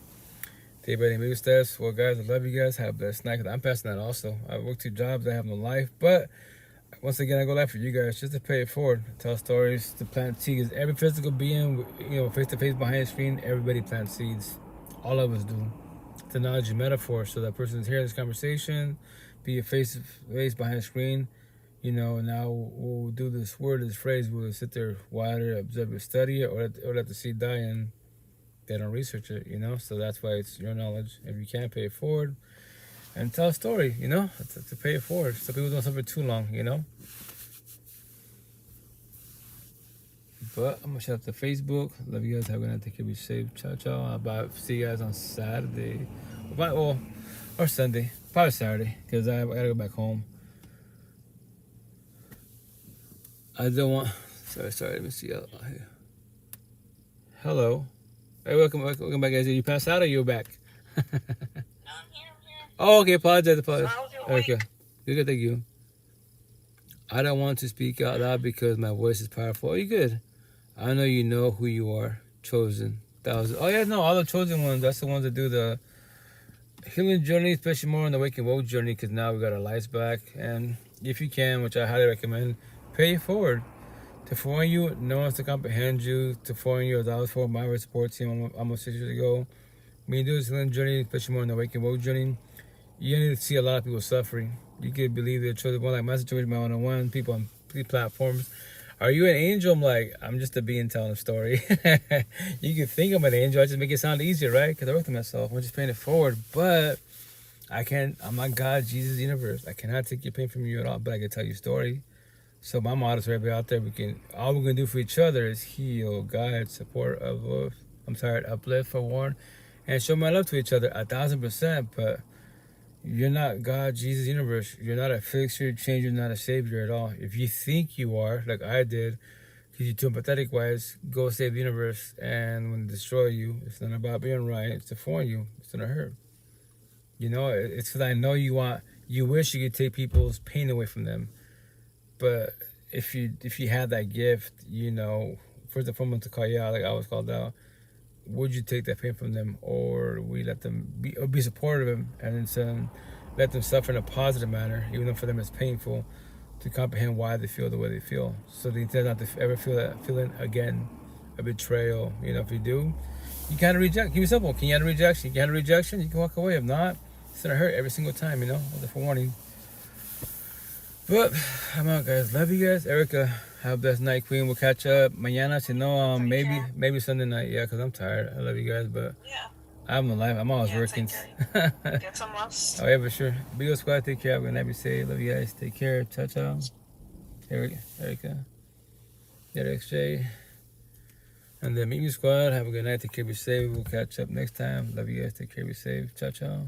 Speaker 1: Take everybody baby steps. Well, guys, I love you guys. Have a blessed night. I'm passing that also. I work 2 jobs. I have no life. But once again, I go live for you guys just to pay it forward. Tell stories, to plant seeds. Every physical being, face to face behind the screen, everybody plants seeds. All of us do. It's a knowledge and metaphor. So that person's hearing this conversation, be a face to face behind the screen. Now we'll do this word, this phrase. We'll sit there, water, observe it, study it, or let the seed die and they don't research it, So that's why it's your knowledge. If you can't pay it forward, and tell a story, to pay it forward. So people don't suffer too long, But I'm gonna shout out to Facebook. Love you guys. Have a good night. Take care. Be safe. Ciao, ciao. I'll see you guys on Saturday. Or Sunday. Probably Saturday, because I gotta go back home. I don't want. Sorry. Let me see here. Hello. Hey, welcome back, guys. Did you pass out or you back?
Speaker 3: No, I'm here.
Speaker 1: Oh, okay. Apologize.
Speaker 3: How's your week?
Speaker 1: Okay. Good. Thank you. I don't want to speak out loud because my voice is powerful. Oh, you good? I know you know who you are. Chosen. Oh yeah, no, all the chosen ones. That's the ones that do the healing journey, especially more on the wake and woke journey, because now we got our lights back. And if you can, which I highly recommend, pay it forward. To foreign you, no one's to comprehend you. To foreign you, as I was for my support team almost 6 years ago. When you do this healing journey, especially more on the wake and woke journey, you need to see a lot of people suffering. You could believe they're chosen. More like my situation, my one-on-one, people on these platforms. Are you an angel? I'm like, I'm just a being telling a story. You can think I'm an angel. I just make it sound easier, right? Because I work to myself. I'm just paying it forward. But I can't. I'm not God, Jesus, universe. I cannot take your pain from you at all. But I can tell you a story. So my motto to everybody out there, all we're gonna do for each other is heal, guide, support, uplift, forewarn, and show my love to each other 1,000%. But you're not God, Jesus, universe. You're not a fixer, changer, not a savior at all. If you think you are, like I did, because you're too empathetic wise, go save the universe. And when they destroy you, it's not about being right. It's to forewarn you. It's gonna hurt. It's because I know you wish you could take people's pain away from them. But if you had that gift, first and foremost to call you out, like I was called out, would you take that pain from them, or we let them be supportive of them, and then let them suffer in a positive manner, even though for them it's painful, to comprehend why they feel the way they feel, so they intend not to ever feel that feeling again, a betrayal. If you do, you kind of reject. Keep it simple. Can you handle rejection? You can handle rejection, you can walk away. If not, it's gonna hurt every single time. As a forewarning. But I'm out, guys. Love you guys. Erica, have a blessed night, Queen. We'll catch up mañana. Maybe Sunday night. Yeah, because I'm tired. I love you guys, but
Speaker 3: Yeah.
Speaker 1: I have no life. I'm always working.
Speaker 3: Get some rest.
Speaker 1: Oh, yeah, for sure. Big old squad, take care. Have a good night. Be safe. Love you guys. Take care. Ciao, ciao. Erica. XJ. And then meet me squad. Have a good night. Take care. Be safe. We'll catch up next time. Love you guys. Take care. Be safe. Ciao, ciao.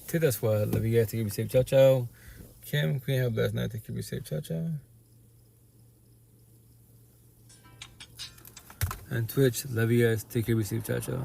Speaker 1: Take that squad. Love you guys. Take care. Be safe. Ciao, ciao. Kim, Queen, have a blessed night. Take care. Be safe. Ciao, ciao. And Twitch, love you guys. Take care. Be safe. Ciao, ciao.